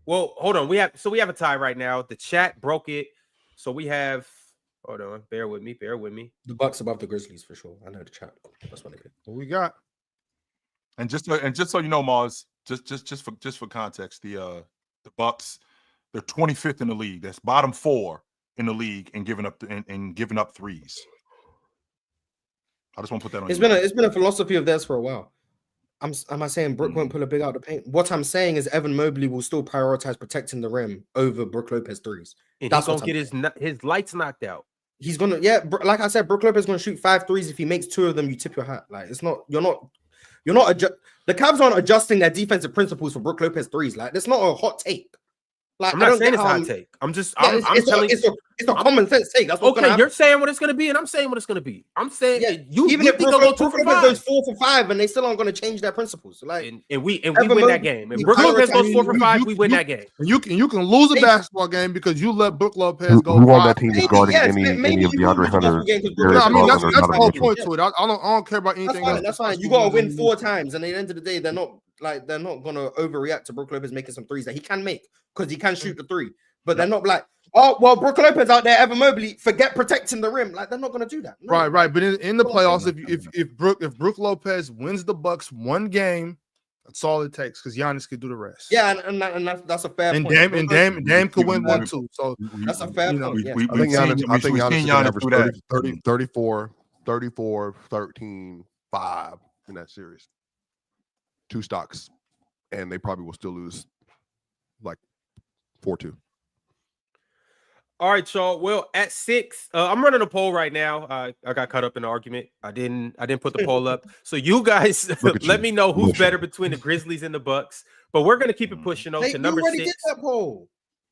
Well, hold on. We have a tie right now. The chat broke it. So we have. Hold on. Bear with me. The Bucks above the Grizzlies for sure. I know the chat. That's what they did. What we got? And just so you know, Mars, just for context, the Bucks, they're 25th in the league. That's bottom 4 in the league and giving up threes. I just want to put that on. It's been a philosophy of theirs for a while. Am I saying Brook won't pull a big out of the paint? What I'm saying is Evan Mobley will still prioritize protecting the rim over Brook Lopez threes. And That's he's gonna get his lights knocked out. He's gonna, like I said, Brook Lopez is gonna shoot 5 threes. If he makes 2 of them, you tip your hat. Like, it's not, you're not the Cavs aren't adjusting their defensive principles for Brook Lopez threes. Like, that's not a hot take. Like, I'm not saying it's a hot take. I'm just I'm telling you, it's a common sense take. That's what's okay. You're saying what it's gonna be, and I'm saying what it's gonna be. I'm saying even if think Brook they'll go 2 for 5, goes 4 for 5, and they still aren't gonna change their principles. So, like, and we win that game. If Brook Lopez goes 4 for 5, we win that game. And you can lose a basketball game because you let Brook Lopez go. Who on that team is guarding any of DeAndre Hunter? No, I mean that's the whole point to it. I don't care about anything else. That's fine. You gotta win 4 times, and at the end of the day, they're not gonna overreact to Brook Lopez making some threes that he can make because he can shoot the 3. But they're not like, oh, well, Brook Lopez out there, Evan Mobley, forget protecting the rim. Like, they're not going to do that. No. Right. But in the playoffs, if Brook Lopez wins the Bucks 1 game, that's all it takes because Giannis could do the rest. Yeah, and that's a fair point. And Dame could win 1 too. So that's a fair point. I think Giannis can average 34, 13, 5 in that series. 2 stocks. And they probably will still lose like 4-2. All right, y'all. Well, at 6, I'm running a poll right now. I got caught up in the argument. I didn't put the poll up. So you guys let me know who's better between the Grizzlies and the Bucks. But we're gonna keep it pushing to number 6. Did that poll.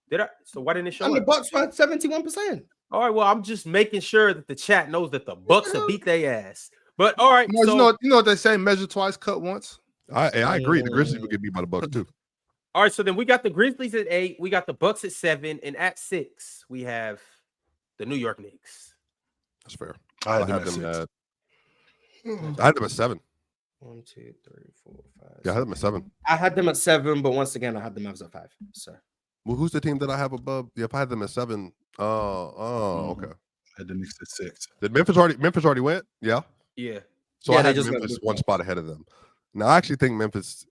Did I? So why didn't it show and up? The Bucks were 71%. All right. Well, I'm just making sure that the chat knows that the Bucks will beat their ass. But all right. You know what they say: measure twice, cut once. I agree. The Grizzlies will get beat by the Bucks too. All right, so then we got the Grizzlies at 8, we got the Bucks at 7, and at 6 we have the New York Knicks. That's fair. I had them at 7. 1, 2, 3, 4, 5. Yeah, I had them at 7. I had them at 7, but once again, I had the Mavs at 5. So, well, who's the team that I have above? Yeah, if I had them at 7, okay. I had the Knicks at 6. Did Memphis already went? Yeah. Yeah. So I had Memphis 1 spot ahead of them. Now I actually think Memphis.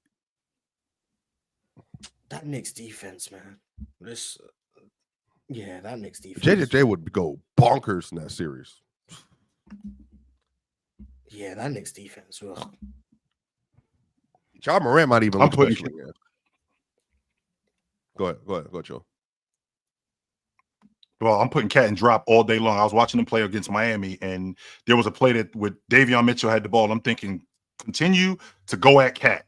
That Knicks defense, man. That Knicks defense. JJJ would go bonkers in that series. Yeah, that Knicks defense. Ugh. John Morant might even look special again. Go ahead, Joe. Well, I'm putting Cat and drop all day long. I was watching them play against Miami, and there was a play that with Davion Mitchell had the ball. I'm thinking, continue to go at Cat.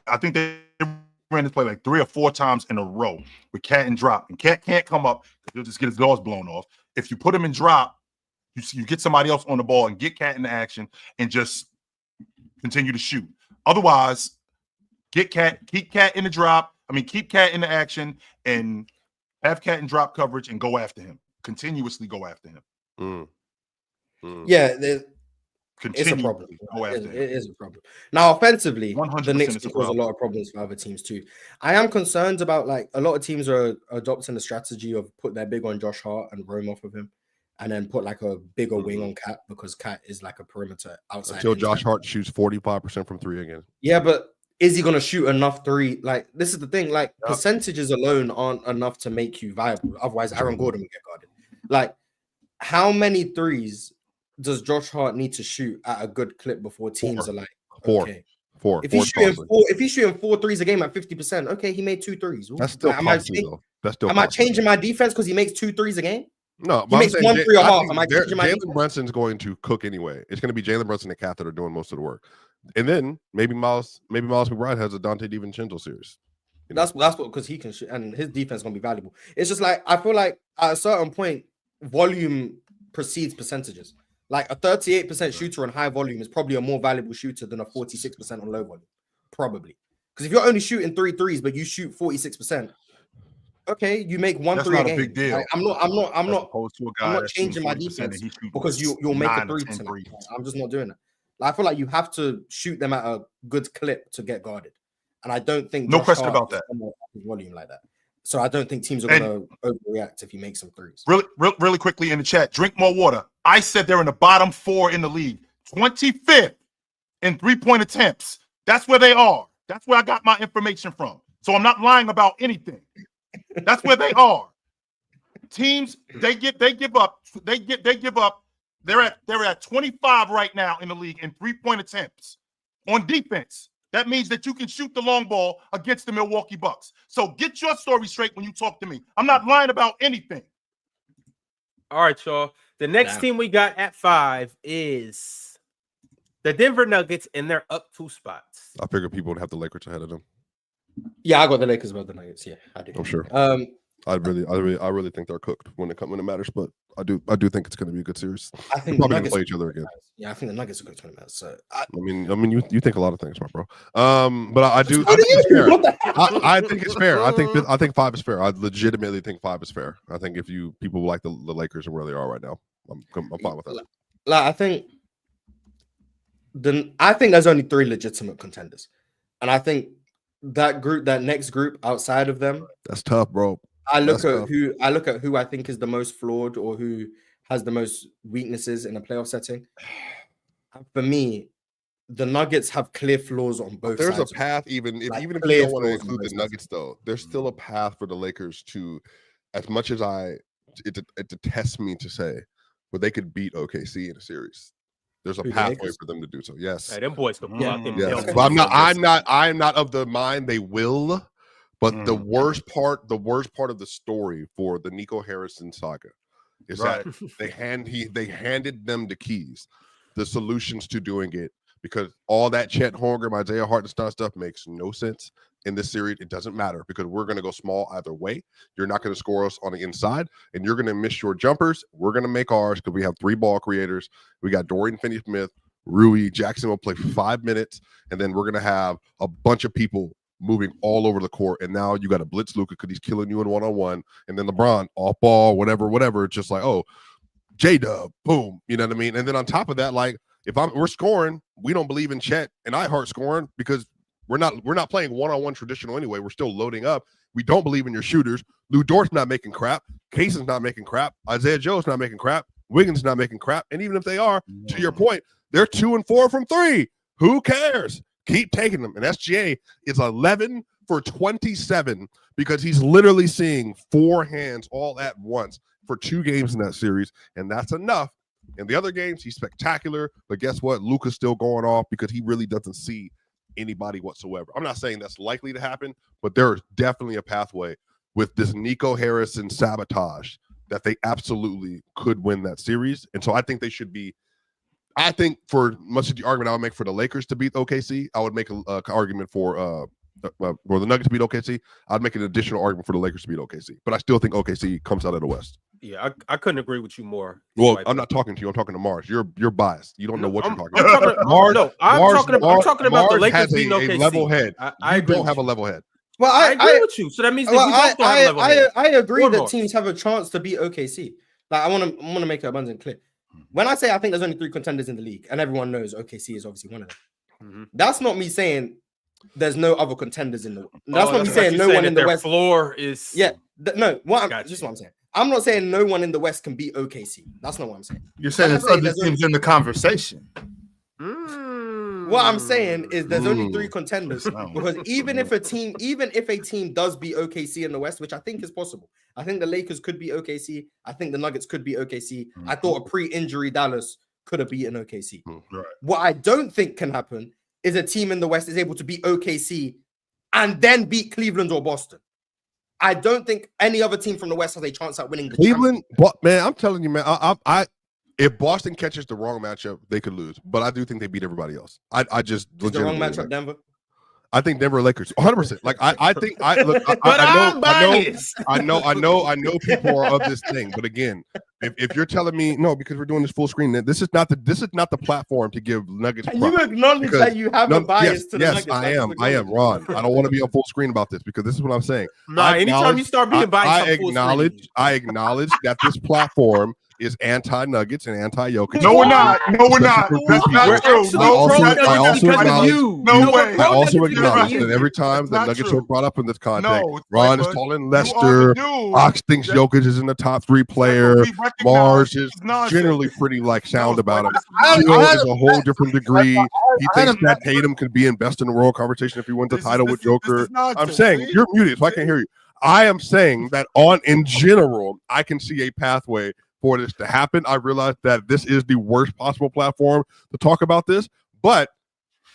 I think they ran this play like 3 or 4 times in a row with Cat and drop, and Cat can't come up. He'll just get his doors blown off. If you put him in drop, you get somebody else on the ball and get Cat in the action and just continue to shoot. Otherwise, keep Cat in the drop. Keep Cat in the action and have Cat in drop coverage and go after him. Continuously go after him. Yeah, it's a problem. It is a problem. Now, offensively, the Knicks can cause a lot of problems for other teams too. I am concerned about, like, a lot of teams are adopting the strategy of put their big on Josh Hart and roam off of him, and then put like a bigger wing on Cat because Cat is like a perimeter outside. Until Josh Hart shoots 45% from 3 again. Yeah, but is he going to shoot enough 3? Like, this is the thing. Like, percentages alone aren't enough to make you viable. Otherwise, Aaron Gordon will get guarded. Like, how many 3s does Josh Hart need to shoot at a good clip before teams are like, okay. 4. If he's shooting 4 threes a game at 50%, okay, he made 2 threes. Ooh. That's still am I changing my defense because he makes 2 threes a game? No, he makes 1 3 or half. Am I changing my Jalen Brunson's going to cook anyway. It's going to be Jalen Brunson and Cat that are doing most of the work. And then maybe Miles McBride has a Dante DiVincenzo series. That's what because he can shoot and his defense is gonna be valuable. It's just like I feel like at a certain point, volume precedes percentages. Like a 38% shooter on high volume is probably a more valuable shooter than a 46% on low volume. Probably. Because if you're only shooting 3 threes, but you shoot 46%, okay, you make one That's three not a a game. big deal. Like, I'm not opposed to a guy that's changing my 40% and defense he's shooting because you'll make a 9 or three 10 tonight. threes. I'm just not doing that. Like, I feel like you have to shoot them at a good clip to get guarded. And I don't think No Josh question Hart about is that. gonna up his volume like that. So I don't think teams are And- going to overreact if he makes some threes. Really quickly in the chat, drink more water. I said they're in the bottom 4 in the league, 25th in 3-point attempts. That's where they are. That's where I got my information from. So I'm not lying about anything. That's where they are. Teams they give up. They're at 25 right now in the league in 3-point attempts on defense. That means that you can shoot the long ball against the Milwaukee Bucks. So get your story straight when you talk to me. I'm not lying about anything. All right, y'all. The next team we got at 5 is the Denver Nuggets, and they're up 2 spots. I figure people would have the Lakers ahead of them. Yeah, I got the Lakers above the Nuggets. Yeah, I do. I'm sure. I really think they're cooked when it matters, but I do think it's going to be a good series. I think We're probably the going to Nuggets play each other again. Yeah, I think the Nuggets are good tournament. So I mean, you think a lot of things, my bro. But I do. What I think it's fair. What the hell? I think it's fair. I think 5 is fair. I legitimately think 5 is fair. I think if people like the Lakers and where they are right now, I'm fine with that. Like, I think there's only 3 legitimate contenders, and I think that next group outside of them, That's tough, bro. I look at who I think is the most flawed or who has the most weaknesses in a playoff setting. For me, the Nuggets have clear flaws on both sides. There's a path, even if you don't want to include the Nuggets, though. There's still a path for the Lakers to, as much as it detests me to say, but they could beat OKC in a series. There's a pathway for them to do so. Yes. Hey, them boys can pull out them. Yes. them But I'm boys. not of the mind they will. But the worst part of the story for the Nico Harrison saga is that they handed them the keys, the solutions to doing it, because all that Chet Holmgren, Isaiah Hartenstein stuff makes no sense in this series. It doesn't matter because we're going to go small either way. You're not going to score us on the inside, and you're going to miss your jumpers. We're going to make ours because we have 3 ball creators. We got Dorian Finney-Smith, Rui Jackson will play for 5 minutes, and then we're going to have a bunch of people moving all over the court, and now you got to blitz Luka because he's killing you in one-on-one, and then LeBron off ball, whatever. It's just like, oh, J-Dub, boom, you know what I mean? And then on top of that, like if we're scoring, we don't believe in Chet and I heart scoring because we're not playing one-on-one traditional anyway. We're still loading up. We don't believe in your shooters. Lou Dort's not making crap. Cason's not making crap. Isaiah Joe's not making crap. Wiggins not making crap. And even if they are, to your point, they're 2 and 4 from 3. Who cares? Keep taking them. And SGA is 11 for 27 because he's literally seeing 4 hands all at once for 2 games in that series. And that's enough. In the other games, he's spectacular. But guess what? Luka's still going off because he really doesn't see anybody whatsoever. I'm not saying that's likely to happen, but there is definitely a pathway with this Nico Harrison sabotage that they absolutely could win that series. And so I think they should be. I think for much of the argument I would make for the Lakers to beat OKC, I would make an argument for the Nuggets to beat OKC. I'd make an additional argument for the Lakers to beat OKC. But I still think OKC comes out of the West. Yeah, I couldn't agree with you more. Well, I'm not talking to you. I'm talking to Mars. You're biased. You don't know what you're talking I'm about. I'm talking about the Lakers beating OKC. OKC. A level head. I agree don't have a you. level head. Well, I agree with you. So that means that we both don't have a level head. I agree that Mars. teams have a chance to beat OKC. Like I want to make it abundantly clear. When I say I think there's only 3 contenders in the league, and everyone knows OKC is obviously one of them, that's not me saying there's no other contenders in the. That's not me saying no one in the West. Floor is No. This is what I'm saying. I'm not saying no one in the West can beat OKC. That's not what I'm saying. You're saying there's other teams in the conversation. What I'm saying is there's only 3 contenders because even if a team does beat OKC in the West, which I think is possible, I think the Lakers could beat OKC. I think the Nuggets could beat OKC. I thought a pre-injury Dallas could have beaten OKC. Right. What I don't think can happen is a team in the West is able to beat OKC and then beat Cleveland or Boston. I don't think any other team from the West has a chance at winning the Cleveland, but man, I'm telling you, man, If Boston catches the wrong matchup, they could lose. But I do think they beat everybody else. I just Is the wrong legitimately matchup Denver? I think Denver Lakers 100%. Like I think I look. But I'm biased. I know. People are of this thing, but again, if you're telling me no, because we're doing this full screen, this is not the platform to give Nuggets. You acknowledge that you have a bias to the Nuggets. I am, Ron. I don't want to be on full screen about this because this is what I'm saying. Anytime you start being biased, I acknowledge that this platform is anti-Nuggets and anti-Jokic. No, we're not. No, we're not. That's not true. I also acknowledge that every time the not Nuggets true. are brought up in this context, No, Ron is but calling you Lester. already Ox thinks That- Jokic is in the top 3 player. we recognize Mars is it's nonsense. generally pretty sound No, about it. I Gil had is a- a whole different degree. He I had thinks a- that Tatum could be in best in the world conversation if he wins the title with Joker. I'm nonsense. saying See? you're muted, so I can't hear you. I am saying that in general, I can see a pathway for this to happen. I realize that this is the worst possible platform to talk about this, but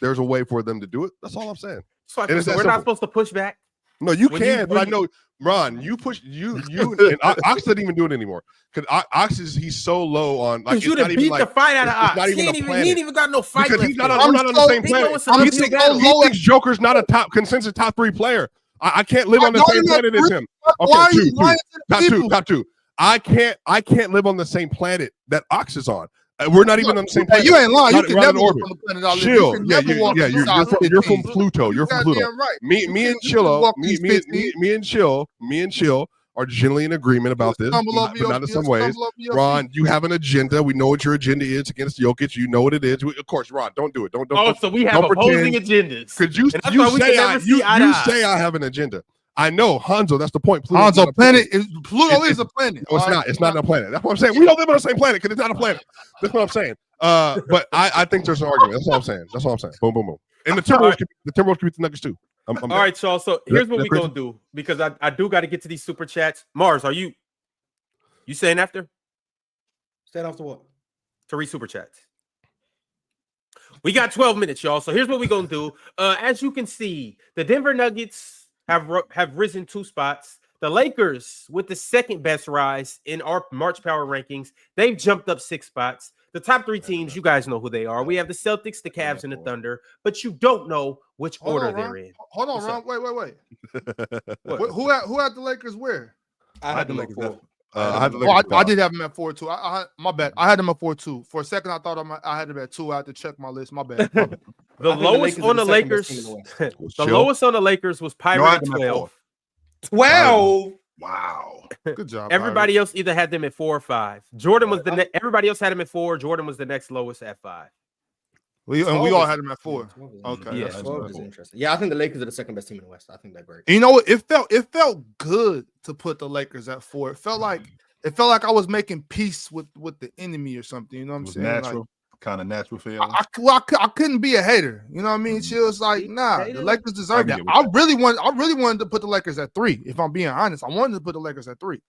there's a way for them to do it. That's all I'm saying. So It is that we're not simple. supposed to push back. No, you When can, you- but I know, Ron, you push you and Ox doesn't even do it anymore because Ox he's so low on like Because you it's not done even beat like the fight out of it's Ox. not He even ain't a even, planet. he ain't even got no fight because left. he's not in we're him. not on the same He going planet. some He uphill thinks, battle. he thinks Joker's not a top consensus top 3 player. I can't live on the same planet as him. Why are Okay, you lying to the top two. I can't live on the same planet that Ox is on. We're not even on the same planet. You ain't lying. You Not- can not never in walk orbit. on the planet I live. Chill. You can Yeah, never walk on the side of you're from 15. Pluto. You're from Pluto. Goddamn right. Me You and can Chilla, walk these 15. me and Chill are generally in agreement about this, but not in some ways. Ron, you have an agenda. We know what your agenda is against Jokic. You know what it is. Of course, Ron, don't do it. Don't. Oh, so we have don't opposing pretend. agendas. Because you And that's why we can never see eye to you eye. say I have an agenda. I know Hanzo. That's the point. Pluto's not Hanzo a planet is Pluto is a planet. No, it's not. It's not a planet. That's what I'm saying. We don't live on the same planet because it's not a planet. That's what I'm saying. But I think there's an argument. That's all I'm saying. Boom, boom, boom. And the Timberwolves can beat the Nuggets too. All right, y'all. So here's what that we crazy? gonna do because I do got to get to these super chats. Mars, are you saying after? Staying after what? To read super chats. We got 12 minutes, y'all. So here's what we're gonna do. As you can see, the Denver Nuggets have risen 2 spots. The Lakers, with the second best rise in our March power rankings, they've jumped up 6 spots. The top 3 teams, you guys know who they are. We have the Celtics, the Cavs, and the Thunder, but you don't know which order they're in. Hold on, What's Ron. up? Wait. Who had the Lakers where? I had them at 4. I did have them at 4 too. My bad. I had them at 4 too. For a second, I thought I had them at 2. I had to check my list. My bad. The lowest on the Lakers, the lowest on the Lakers was Pirate at 12. 12. Wow. Good job. Everybody else either had them at 4 or 5. Jordan was everybody else had him at 4. Jordan was the next lowest at 5. We all had them at 4. Okay. Yeah. That's 12 is interesting. Yeah, I think the Lakers are the second best team in the West. I think they're great. You know what? It felt good to put the Lakers at 4. It felt like I was making peace with the enemy or something. You know what I'm saying? Natural, Like, kind of natural feeling. I couldn't be a hater. You know what I mean? She was like, nah, the Lakers deserve that. I really wanted to put the Lakers at 3. If I'm being honest, I wanted to put the Lakers at 3.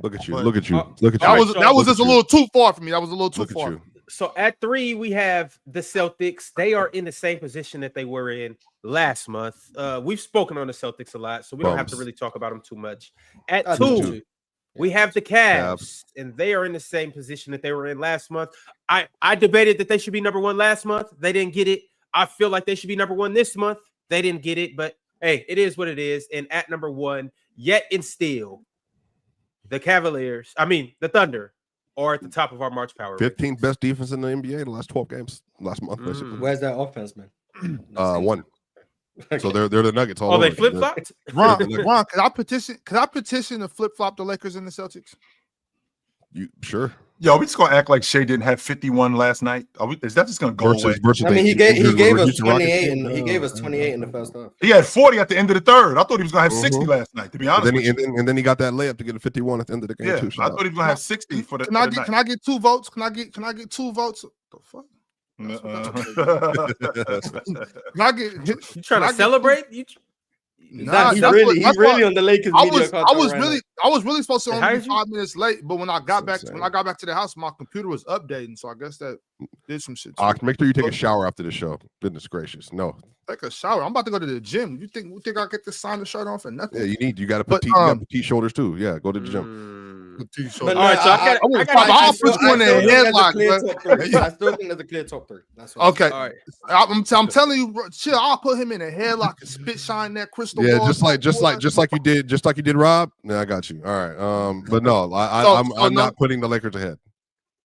Look at you. But- Look at you. That was just a little too far for me. That was a little too Look at far. you. So at 3, we have the Celtics. They are in the same position that they were in last month. We've spoken on the Celtics a lot, so we don't have to really talk about them too much. At 2, we have the Cavs, and they are in the same position that they were in last month. I debated that they should be number 1 last month. They didn't get it. I feel like they should be number 1 this month. They didn't get it, but hey, it is what it is. And at number 1, yet and still, the the Thunder are at the top of our March power. 15th best defense in the NBA the last 12 games last month. Basically. Where's that offense, man? 1. So they're the Nuggets. All Oh, over. they flip flopped. Ron, could I petition to flip flop the Lakers and the Celtics? You sure? Yo, we just gonna act like Shea didn't have 51 last night? Is that just gonna go away? Versus I mean, he gave us Houston 28, Rockets? and he gave us 28 in the first half. He had 40 at the end of the third. I thought he was gonna have 60 last night. To be honest, And then he got that layup to get a 51 at the end of the game yeah, too. I thought he was gonna have 60 for the. Can I get 2 votes? Can I get 2 votes? The fuck? Can I get? You trying to celebrate? Nah, he really on the Lakers. I was really supposed to only be 5 minutes late, but when I got back to the house, my computer was updating, so I guess that did some shit. Make sure you take a shower after the show. Goodness gracious, no. Take a shower. I'm about to go to the gym. You think I get this sign the shirt on for nothing? Yeah, you got to put petite shoulders too. Yeah, go to the gym. But All right, so I got. I'll put you in the headlock, I still think there's a clear top 3. That's what okay. All right. I'm telling you, chill. I'll put him in a headlock and spit shine that crystal ball. just like you did, Rob. Yeah, I got you. All right. But no, I'm not putting the Lakers ahead.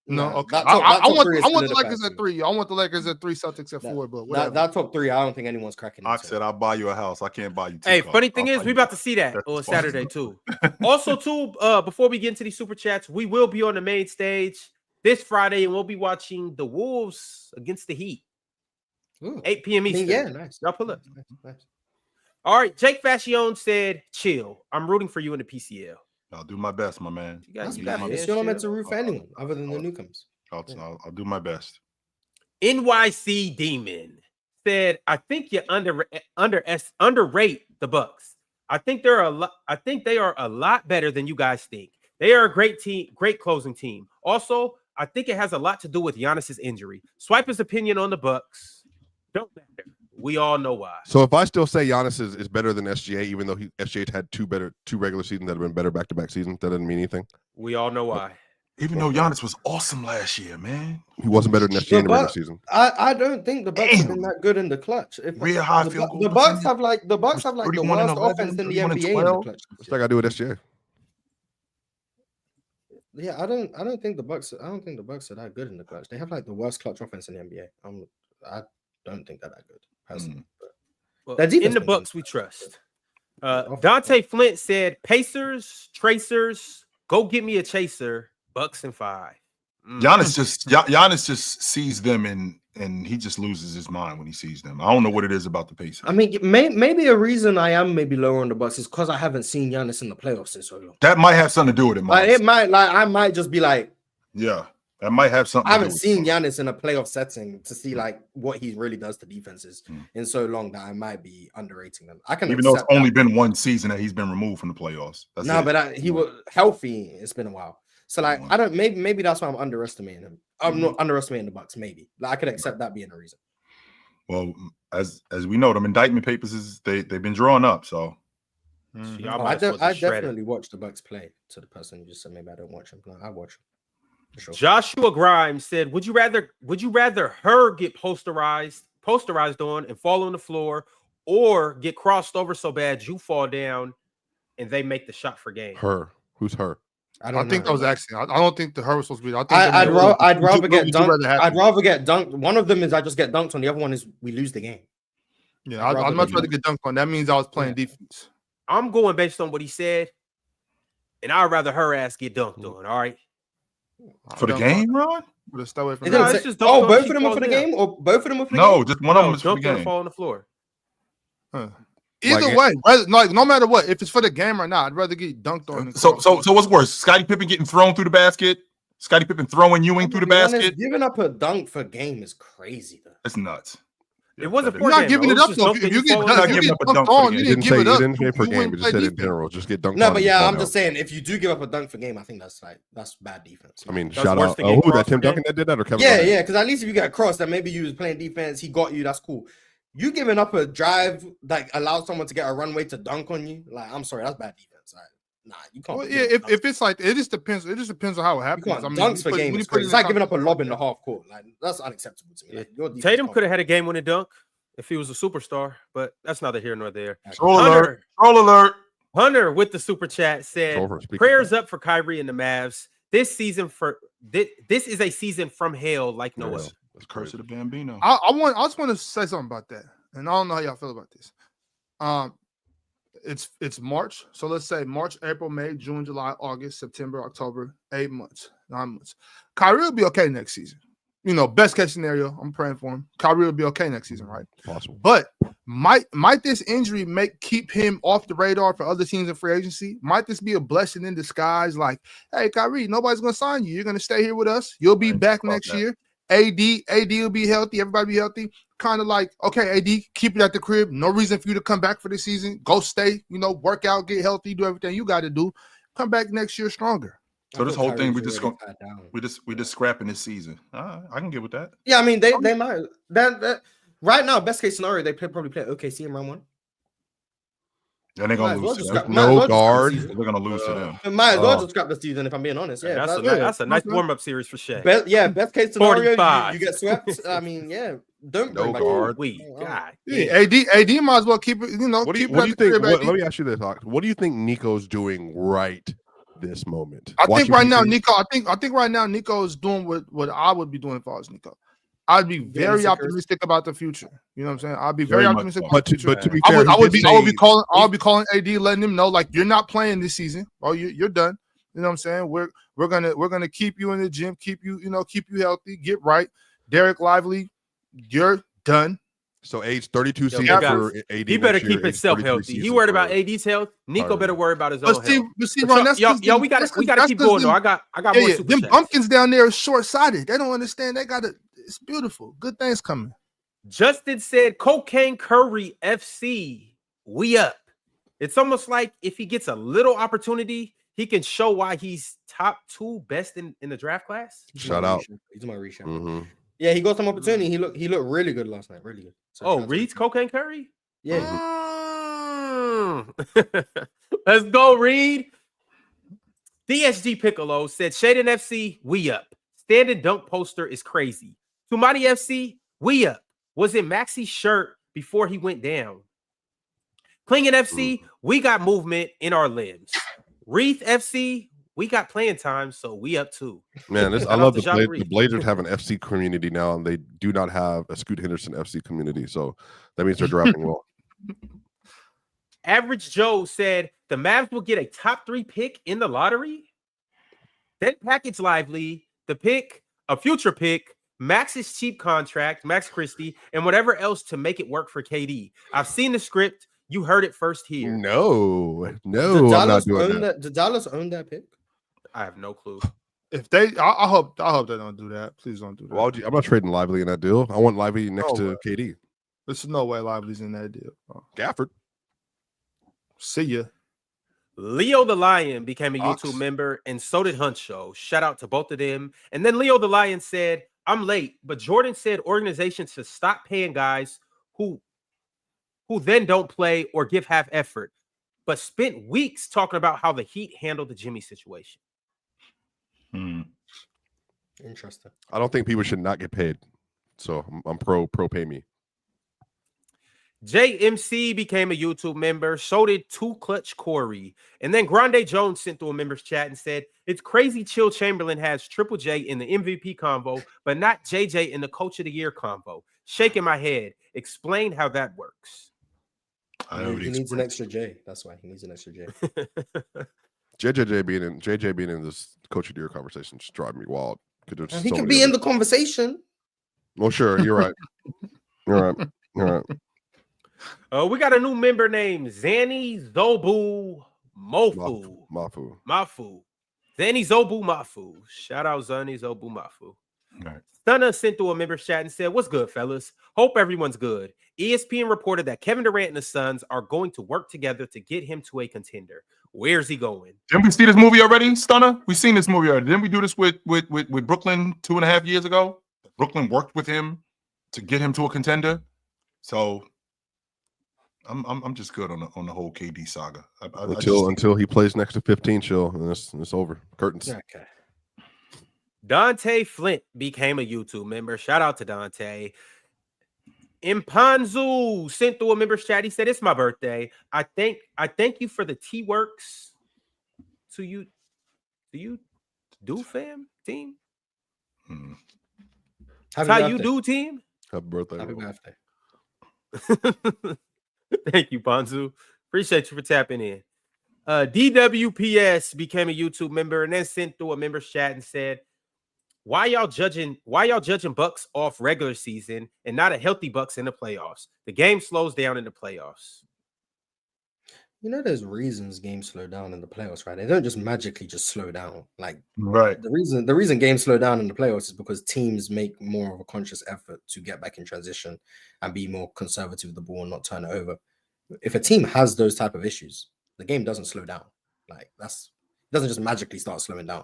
No, okay. I want the Lakers at 3. I want the Lakers at 3, Celtics at 4. But whatever. That top 3, I don't think anyone's cracking. I said I'll buy you a house. I can't buy you. Hey, funny thing is, we about to see that on Saturday too. Also, too, before we get into these super chats, we will be on the main stage this Friday, and we'll be watching the Wolves against the Heat. 8 p.m. Eastern. Yeah, nice. Y'all pull up. Nice. All right, Jake Fascione said, "Chill. I'm rooting for you in the PCL." I'll do my best, my man. You guys, You're not meant to root for anyone other than the newcomers. I'll do my best. NYC Demon said, "I think you underrate the Bucks. I think they are a lot better than you guys think. They are a great team, great closing team. Also, I think it has a lot to do with Giannis's injury. Swiper's opinion on the Bucks don't matter. We all know why." So if I still say Giannis is better than SGA, even though SGA had two regular seasons that have been better back-to-back seasons, that doesn't mean anything. We all know why. Even though Giannis was awesome last year, man. He wasn't better than SGA in the regular season. I don't think the Bucks have been that good in the clutch. Real high field goal. The Bucks have like the worst offense in the NBA in the clutch. What's that got to do with SGA? Yeah, I don't think the Bucks are that good in the clutch. They have like the worst clutch offense in the NBA. I don't think they're that good personally. Well, in the Bucks, we trust. Dante Flint said, "Pacers, Tracers, go get me a chaser. Bucks in 5." Giannis just sees them and he just loses his mind when he sees them. I don't know what it is about the Pacers. I mean, maybe a reason I am maybe lower on the Bucks is because I haven't seen Giannis in the playoffs in so long. That might have something to do with it. Like, it might, like I might just be like, yeah, that might have something. I haven't seen Giannis in a playoff setting to see like what he really does to defenses in so long that I might be underrating them. I can, even though it's only been one season that he's been removed from the playoffs. But he was healthy. It's been a while. So like I don't maybe that's why I'm underestimating him. I'm not underestimating the Bucks. Maybe like I could accept that being a reason. Well, as we know, them indictment papers they've been drawn up. So I definitely watch the Bucks play. To the person you just said, maybe I don't watch him. No, I watch him. For sure. Joshua Grimes said, "Would you rather her get posterized on and fall on the floor, or get crossed over so bad you fall down and they make the shot for game?" Her. Who's her? I think that was accident. I don't think the her was supposed to be. I'd rather get dunked. I'd rather get dunked. One of them is I just get dunked on. The other one is we lose the game. Yeah, I'd much rather get dunked on. That means I was playing defense. I'm going based on what he said, and I'd rather her ass get dunked on. All right. For the game, Ron? Stay away from both of them are for the game, or both of them are for the game? No, just one of them is for the game. Fall on the floor. Either way, no matter what, if it's for the game or not, I'd rather get dunked on. So what's worse? Scottie Pippen getting thrown through the basket? Scottie Pippen throwing Ewing through the basket? Giving up a dunk for game is crazy, though. It's nuts. It wasn't for You're not giving it up though. If you get dunked on, you didn't give it up. You didn't say per game, but just said in general. Just get dunked on. No, but yeah, I'm just saying if you do give up a dunk for game, I think that's bad defense. I mean, shout out. Who that? Tim Duncan that did that, or Kevin? Yeah, because at least if you get a cross, that maybe you was playing defense, he got you. That's cool. You giving up a drive that allows someone to get a runway to dunk on you, like I'm sorry, that's bad defense. Like, nah, you can't. Well, yeah, if it's like it just depends. It just depends on how it happens. I mean, dunks for game is crazy. It's like giving up a lob in the half court. Like that's unacceptable to me. Like, Tatum could have had a game-winning dunk if he was a superstar, but that's neither here nor there. Troll alert! Hunter with the super chat said, "Prayers up for Kyrie and the Mavs this season. This is a season from hell like no other." It's curse of the Bambino. I just want to say something about that, and I don't know how y'all feel about this. It's March, so let's say March, April, May, June, July, August, September, October, 8 months, 9 months. Kyrie will be okay next season. You know, best case scenario, I'm praying for him. Kyrie will be okay next season, right? Possible. But might this injury keep him off the radar for other teams in free agency? Might this be a blessing in disguise? Like, hey, Kyrie, nobody's gonna sign you. You're gonna stay here with us. You'll be back next year. AD will be healthy. Everybody be healthy. Kind of like, okay, AD, keep it at the crib. No reason for you to come back for the season. Go stay. You know, work out, get healthy, do everything you got to do. Come back next year stronger. So this whole thing, we just scrapping this season. I can get with that. Yeah, I mean they might that right now, best case scenario, they probably play OKC in round 1. And they're Might gonna as well lose just to scrap- them. might as No well just scrap the guard. season. They're gonna lose to them. Might as well Oh. just scrap the season if I'm being honest. Yeah, That's a nice Okay. warm-up series for Shea. best case scenario, 45. you get swept. I mean, yeah, don't No bring back guard. God. Yeah, AD might as well keep it. You know, What do you keep it at think? the crib, Let AD. me ask you this, Hawk. What do you think Nico's doing right this moment? I think Watching right now, PC? Nico. I think right now, Nico is doing what I would be doing if I was Nico. I'd be very secures. optimistic about the future. You know what I'm saying? I'd be very Very much optimistic so. about the But future. to be I fair, would he did be calling say- AD, letting him know like you're not playing this season. Oh, you're done. You know what I'm saying? We're gonna keep you in the gym, keep you healthy, get right. Derek Lively, you're done. So age 32 season got- for AD. He better next year, keep age himself 33 healthy. He season worried for about AD's health. Nico Kyrie. better worry about his own But see, health. Ron, that's Yo, 'cause we gotta keep going though. I got more super them chats. bumpkins down there are short-sighted. They don't understand. They got it. It's beautiful. Good things coming. Justin said, Cocaine Curry FC, we up. It's almost like if he gets a little opportunity, he can show why he's top 2 best in the draft class. Shout out. He's my reshout. Mhm. Yeah, he got some opportunity. He looked really good last night. Really good. So shout out to Reed's him. Cocaine Curry? Yeah. Let's go, Reed. DSG Piccolo said, Shaden FC, we up. Standing dunk poster is crazy. Tumani FC, we up. Was it Maxi's shirt before he went down? Clinging FC, we got movement in our limbs. Wreath FC, we got playing time, so we up too. Man, I Shout love out to the Jacques Blazers have an FC community now, and they do not have a Scoot Henderson FC community. So that means they're drafting well. Average Joe said the Mavs will get a top 3 pick in the lottery. Then package Lively, the pick, a future pick, Max's cheap contract, Max Christie, and whatever else to make it work for KD. I've seen the script. You heard it first here. No, Did I'm not Dallas doing own that. Did Dallas own that pick? I have no clue. If they, I hope they don't do that. Please don't do that. Why would you, I'm not trading Lively in that deal. I want Lively next to KD. There's no way Lively's in that deal. Gafford. See ya. Leo the Lion became a Ox. YouTube member, and so did Hunt Show. Shout out to both of them. And then Leo the Lion said, I'm late, but Jordan said organizations should stop paying guys who then don't play or give half effort, but spent weeks talking about how the Heat handled the Jimmy situation. Interesting. I don't think people should not get paid. So I'm pro pay me. JMC became a YouTube member. So did Two Clutch Corey. And then Grande Jones sent through a members chat and said, it's crazy Chill Chamberlain has Triple J in the MVP convo, but not JJ in the Coach of the Year convo. Shaking my head. Explain how that works. He needs an extra J. That's why he needs an extra J. JJ being in this Coach of the Year conversation just drive me wild. He can be in the conversation. Well, sure, you're right. You're right. We got a new member named Zanny Zobu Mafu. Zanny Zobu Mafu. Shout out Zanny Zobu Mafu. Right. Stunner sent through a members chat and said, what's good, fellas? Hope everyone's good. ESPN reported that Kevin Durant and the Suns are going to work together to get him to a contender. Where's he going? Didn't we see this movie already, Stunner? We've seen this movie already. Didn't we do this with Brooklyn 2.5 years ago? Brooklyn worked with him to get him to a contender. So I'm just good on the whole KD saga. Until he plays next to 15, chill, and it's over. Curtains. Okay. Dante Flint became a YouTube member. Shout out to Dante. Impanzu sent through a members chat. He said, it's my birthday. I thank you for the T-Works to you do, fam, team. That's how you do, team. Happy birthday. Happy birthday. Thank you, Panzu. Appreciate you for tapping in. DWPS became a YouTube member and then sent through a members chat and said, why y'all judging Bucks off regular season and not a healthy Bucks in the playoffs? The game slows down in the playoffs. You know, there's reasons games slow down in the playoffs, right? They don't just magically just slow down. Like, right. The reason games slow down in the playoffs is because teams make more of a conscious effort to get back in transition and be more conservative with the ball and not turn it over. If a team has those type of issues, the game doesn't slow down. Like, it doesn't just magically start slowing down.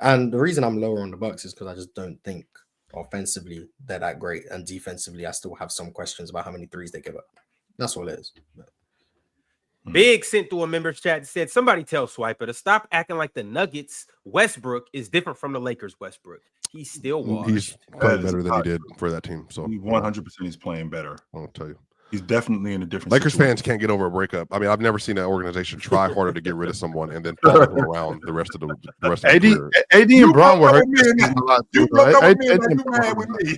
And the reason I'm lower on the Bucks is because I just don't think offensively they're that great, and defensively I still have some questions about how many threes they give up. That's all it is. Big sent through a members chat and said, somebody tell Swiper to stop acting like the Nuggets Westbrook is different from the Lakers Westbrook. He's still washed. He's playing That is better than he not did true. for that team. So 100% he's playing better. I'll tell you. He's definitely in a different Lakers situation. fans can't get over a breakup. I mean, I've never seen an organization try harder to get rid of someone and then follow them around the rest of the AD, career. AD and Braun were hurt this season a lot too. You broke up right? with me and AD you and mad Braun with were me.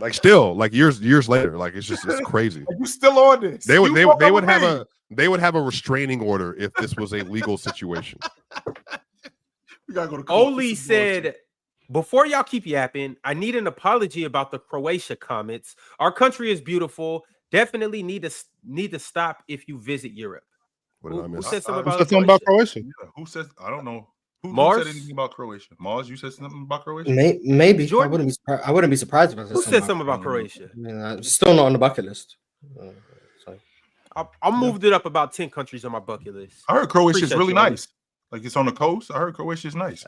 Like still, like years later, like it's crazy. You still on this? They would You they broke would up with have a restraining order if this was a legal situation. We gotta go to court. Oli This is bullshit. said, before y'all keep yapping, I need an apology about the Croatia comments. Our country is beautiful. Definitely need to stop if you visit Europe. What did I Who miss? said something Who about said something about Croatia? Croatia? Yeah, who says? I don't know. Who Mars? said anything about Croatia? Mars, you said something about Croatia? Maybe Jordan? I wouldn't be surprised if I said Who something said something about Croatia? I mean, it's still not on the bucket list. So. I moved it up about 10 countries on my bucket list. I heard Croatia's Appreciate really you, Oli. nice. Like it's on the coast. I heard Croatia's nice.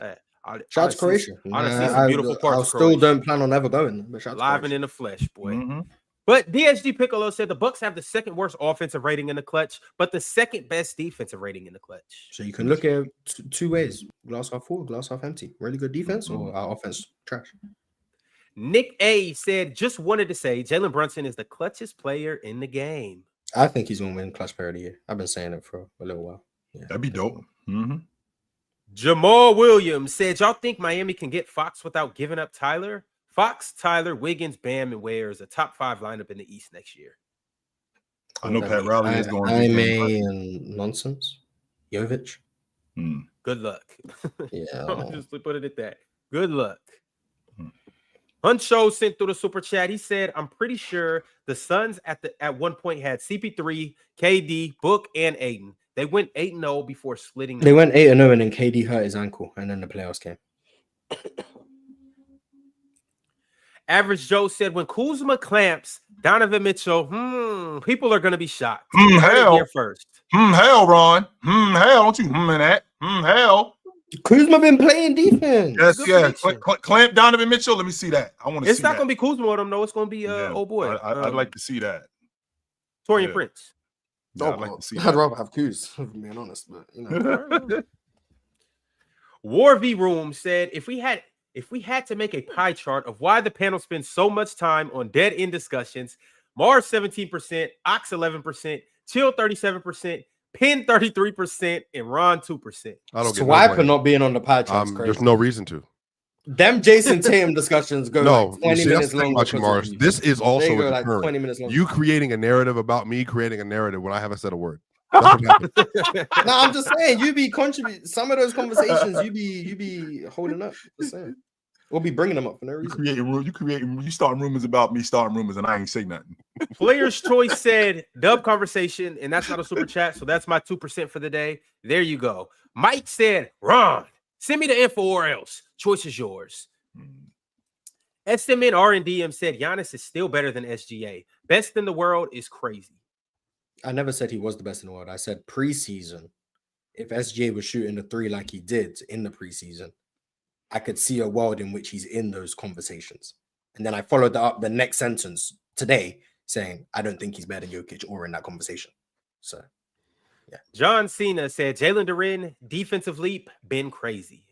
Shout out to Croatia. I done seen some beautiful parts I of still Croatia. don't plan on ever going. But shout out to Live and Croatia. in the flesh, boy. Mhm. But DSG Piccolo said the Bucks have the second worst offensive rating in the clutch, but the second best defensive rating in the clutch. So you can look at it two ways: glass half full, glass half empty. Really good defense, or our offense trash. Nick A said, just wanted to say Jalen Brunson is the clutchest player in the game. I think he's gonna win Clutch Player of the Year. I've been saying it for a little while. Yeah. That'd be dope. Mm-hmm. Jamal Williams said, y'all think Miami can get Fox without giving up Tyler? Fox, Tyler, Wiggins, Bam, and Ware is a top 5 lineup in the East next year. I know Pat Riley is going. Jaime and nonsense. Jovic. Good luck. Yeah. I'll just put it at that. Good luck. Hmm. Huncho sent through the super chat. He said, I'm pretty sure the Suns at one point had CP3, KD, Book, and Aiden. They went 8-0 before splitting. They went 8-0 and then KD hurt his ankle, and then the playoffs came. Average Joe said, when Kuzma clamps Donovan Mitchell, people are going to be shocked. Hell. Here first. Hell, Ron. Hell. Don't you in that? Hell. Kuzma been playing defense. Yes, Good yeah. prediction. Clamp Donovan Mitchell. Let me see that. I want to see It's not that. going to be Kuzma with him, though. It's going to be, Yeah. oh boy. I'd like to see that. Torian yeah. Prince. Yeah, I'd like to see I'd that. rather have Kuz, if I'm being honest. But you know, War V Room said, if we had to make a pie chart of why the panel spends so much time on dead end discussions, Mars 17%, Ox 11%, Chill 37%, Pin 33%, and Ron 2%. I don't get Swiper no blame. not being on the pie chart's crazy. There's no reason to. Them Jason Tatum discussions go No, like 20 you see, minutes that's the thing long. about you, Mars. This is also they go a like deterrent. 20 minutes long. You creating a narrative about me creating a narrative when I haven't said a word. That's what happened. No, I'm just saying you be contributing some of those conversations. You be holding up. Just saying. We'll be bringing them up for no reason. You starting rumors about me starting rumors, and I ain't say nothing. Player's Choice said, dub conversation, and that's not a super chat, so that's my 2% for the day. There you go. Mike said, Ron, send me the info or else. Choice is yours. SMN R&DM said, Giannis is still better than SGA. Best in the world is crazy. I never said he was the best in the world. I said preseason. If SGA was shooting the 3 like he did in the preseason, I could see a world in which he's in those conversations. And then I followed that up the next sentence today saying, I don't think he's better than Jokic or in that conversation. So, yeah. John Cena said, Jalen Duren, defensive leap, been crazy.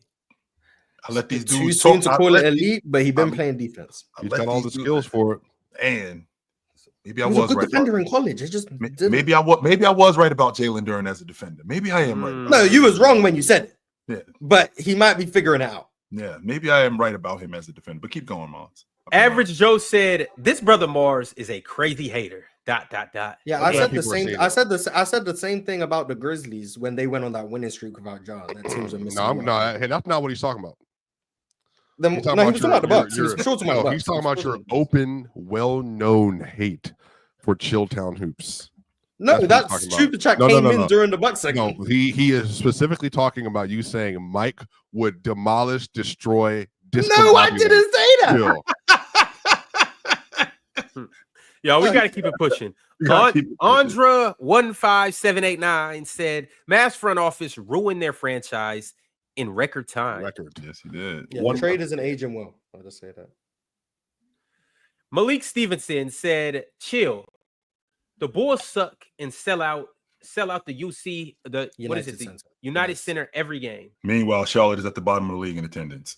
I let these Too dudes soon talk. to call it elite, but he's been playing defense. He's got all the skills for it. And maybe I He was a was good right. defender in college. It just didn't. Maybe I was right about Jalen Duren as a defender. Maybe I am right. No, you was wrong when you said it. Yeah. But he might be figuring it out. Yeah, maybe I am right about him as a defender. But keep going, Mars. Average Joe said, this brother Mars is a crazy hater. ... Yeah, Okay. I said the people are same. saying I that. said the same thing about the Grizzlies when they went on that winning streak without John. That teams are missing. Hey, that's not what he's talking about. Then, He's no, he was talking about the Bucks. He was sure talking about the Bucks. He's talking about your open, well-known hate for Chilltown hoops. No, That's that what he's talking stupid track No, came no, in no. during the Bucks segment. No, he is specifically talking about you saying Mike would demolish, destroy, No, I didn't say that. Chill. Yo, we got to keep it pushing. Andra 15789 said, Mavs front office ruined their franchise in record time. Yes, he did. Yeah, the trade isn't aging well. I'll just say that. Malik Stevenson said, chill. The Bulls suck and sell out sell out the UC, the what is it? The Center. United Center every game. Meanwhile, Charlotte is at the bottom of the league in attendance.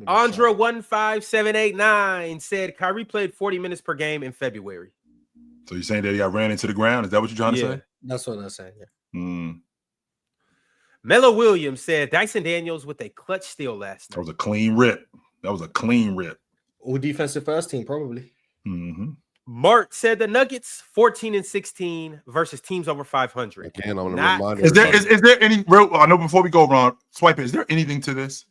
Andra 15789 said Kyrie played 40 minutes per game in February. So you're saying that he got ran into the ground? Is that what you're trying to say? That's what I'm saying. Yeah. Mello Williams said Dyson Daniels with a clutch steal last night. That was a clean rip. All defensive first team, probably. Mark said the Nuggets 14-16 versus teams over 500. Again, I'm gonna remind is there any real? I know before we go, Ron, swipe it. Is there anything to this?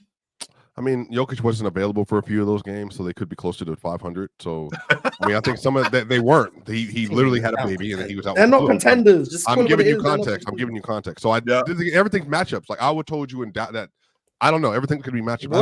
I mean, Jokic wasn't available for a few of those games, so they could be closer to 500. So, I mean, I think some of that they weren't. He literally had a baby and then he was out. They're not contenders. Just I'm giving you context. So everything's matchups. Like I would told you in that. I don't know. Everything could be matchups.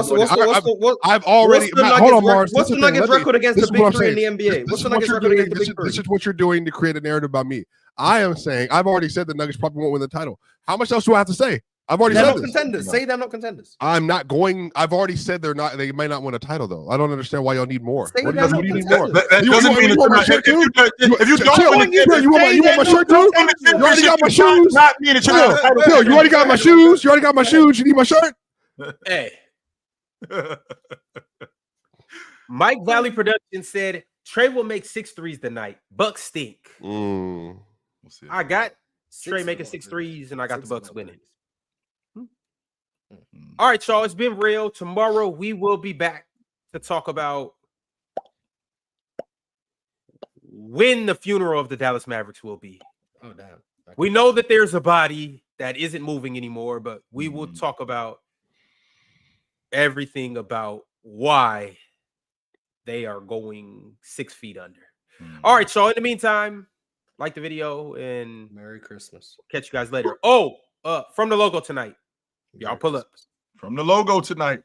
I've already. Hold on, Mars. What's the Nuggets record against the big three in the NBA? What's the Nuggets record against the big three? This is what you're doing to create a narrative about me. I am saying I've already said the Nuggets probably won't win the title. How much else do I have to say? I've already said this. Contenders. Say they're not contenders. I'm not going. I've already said they're not. They may not win a title though. I don't understand why y'all need more. What do you need more? That doesn't mean you want my shirt too. If you don't, you want my shirt too. You already got my shoes. Not me to Yo, you already got my shoes. You already got my shoes. You need my shirt. Hey. Mike Valley Production said Trey will make 6 threes tonight. Bucks stink. We'll see. I got Trey making 6 threes, and I got the Bucks winning. All right, y'all. It's been real. Tomorrow we will be back to talk about when the funeral of the Dallas Mavericks will be. Oh, damn. Okay. We know that there's a body that isn't moving anymore, but we will talk about everything about why they are going 6 feet under. All right, y'all. In the meantime, like the video and Merry Christmas. Catch you guys later. Oh, from the logo tonight. Y'all pull up. From the logo tonight.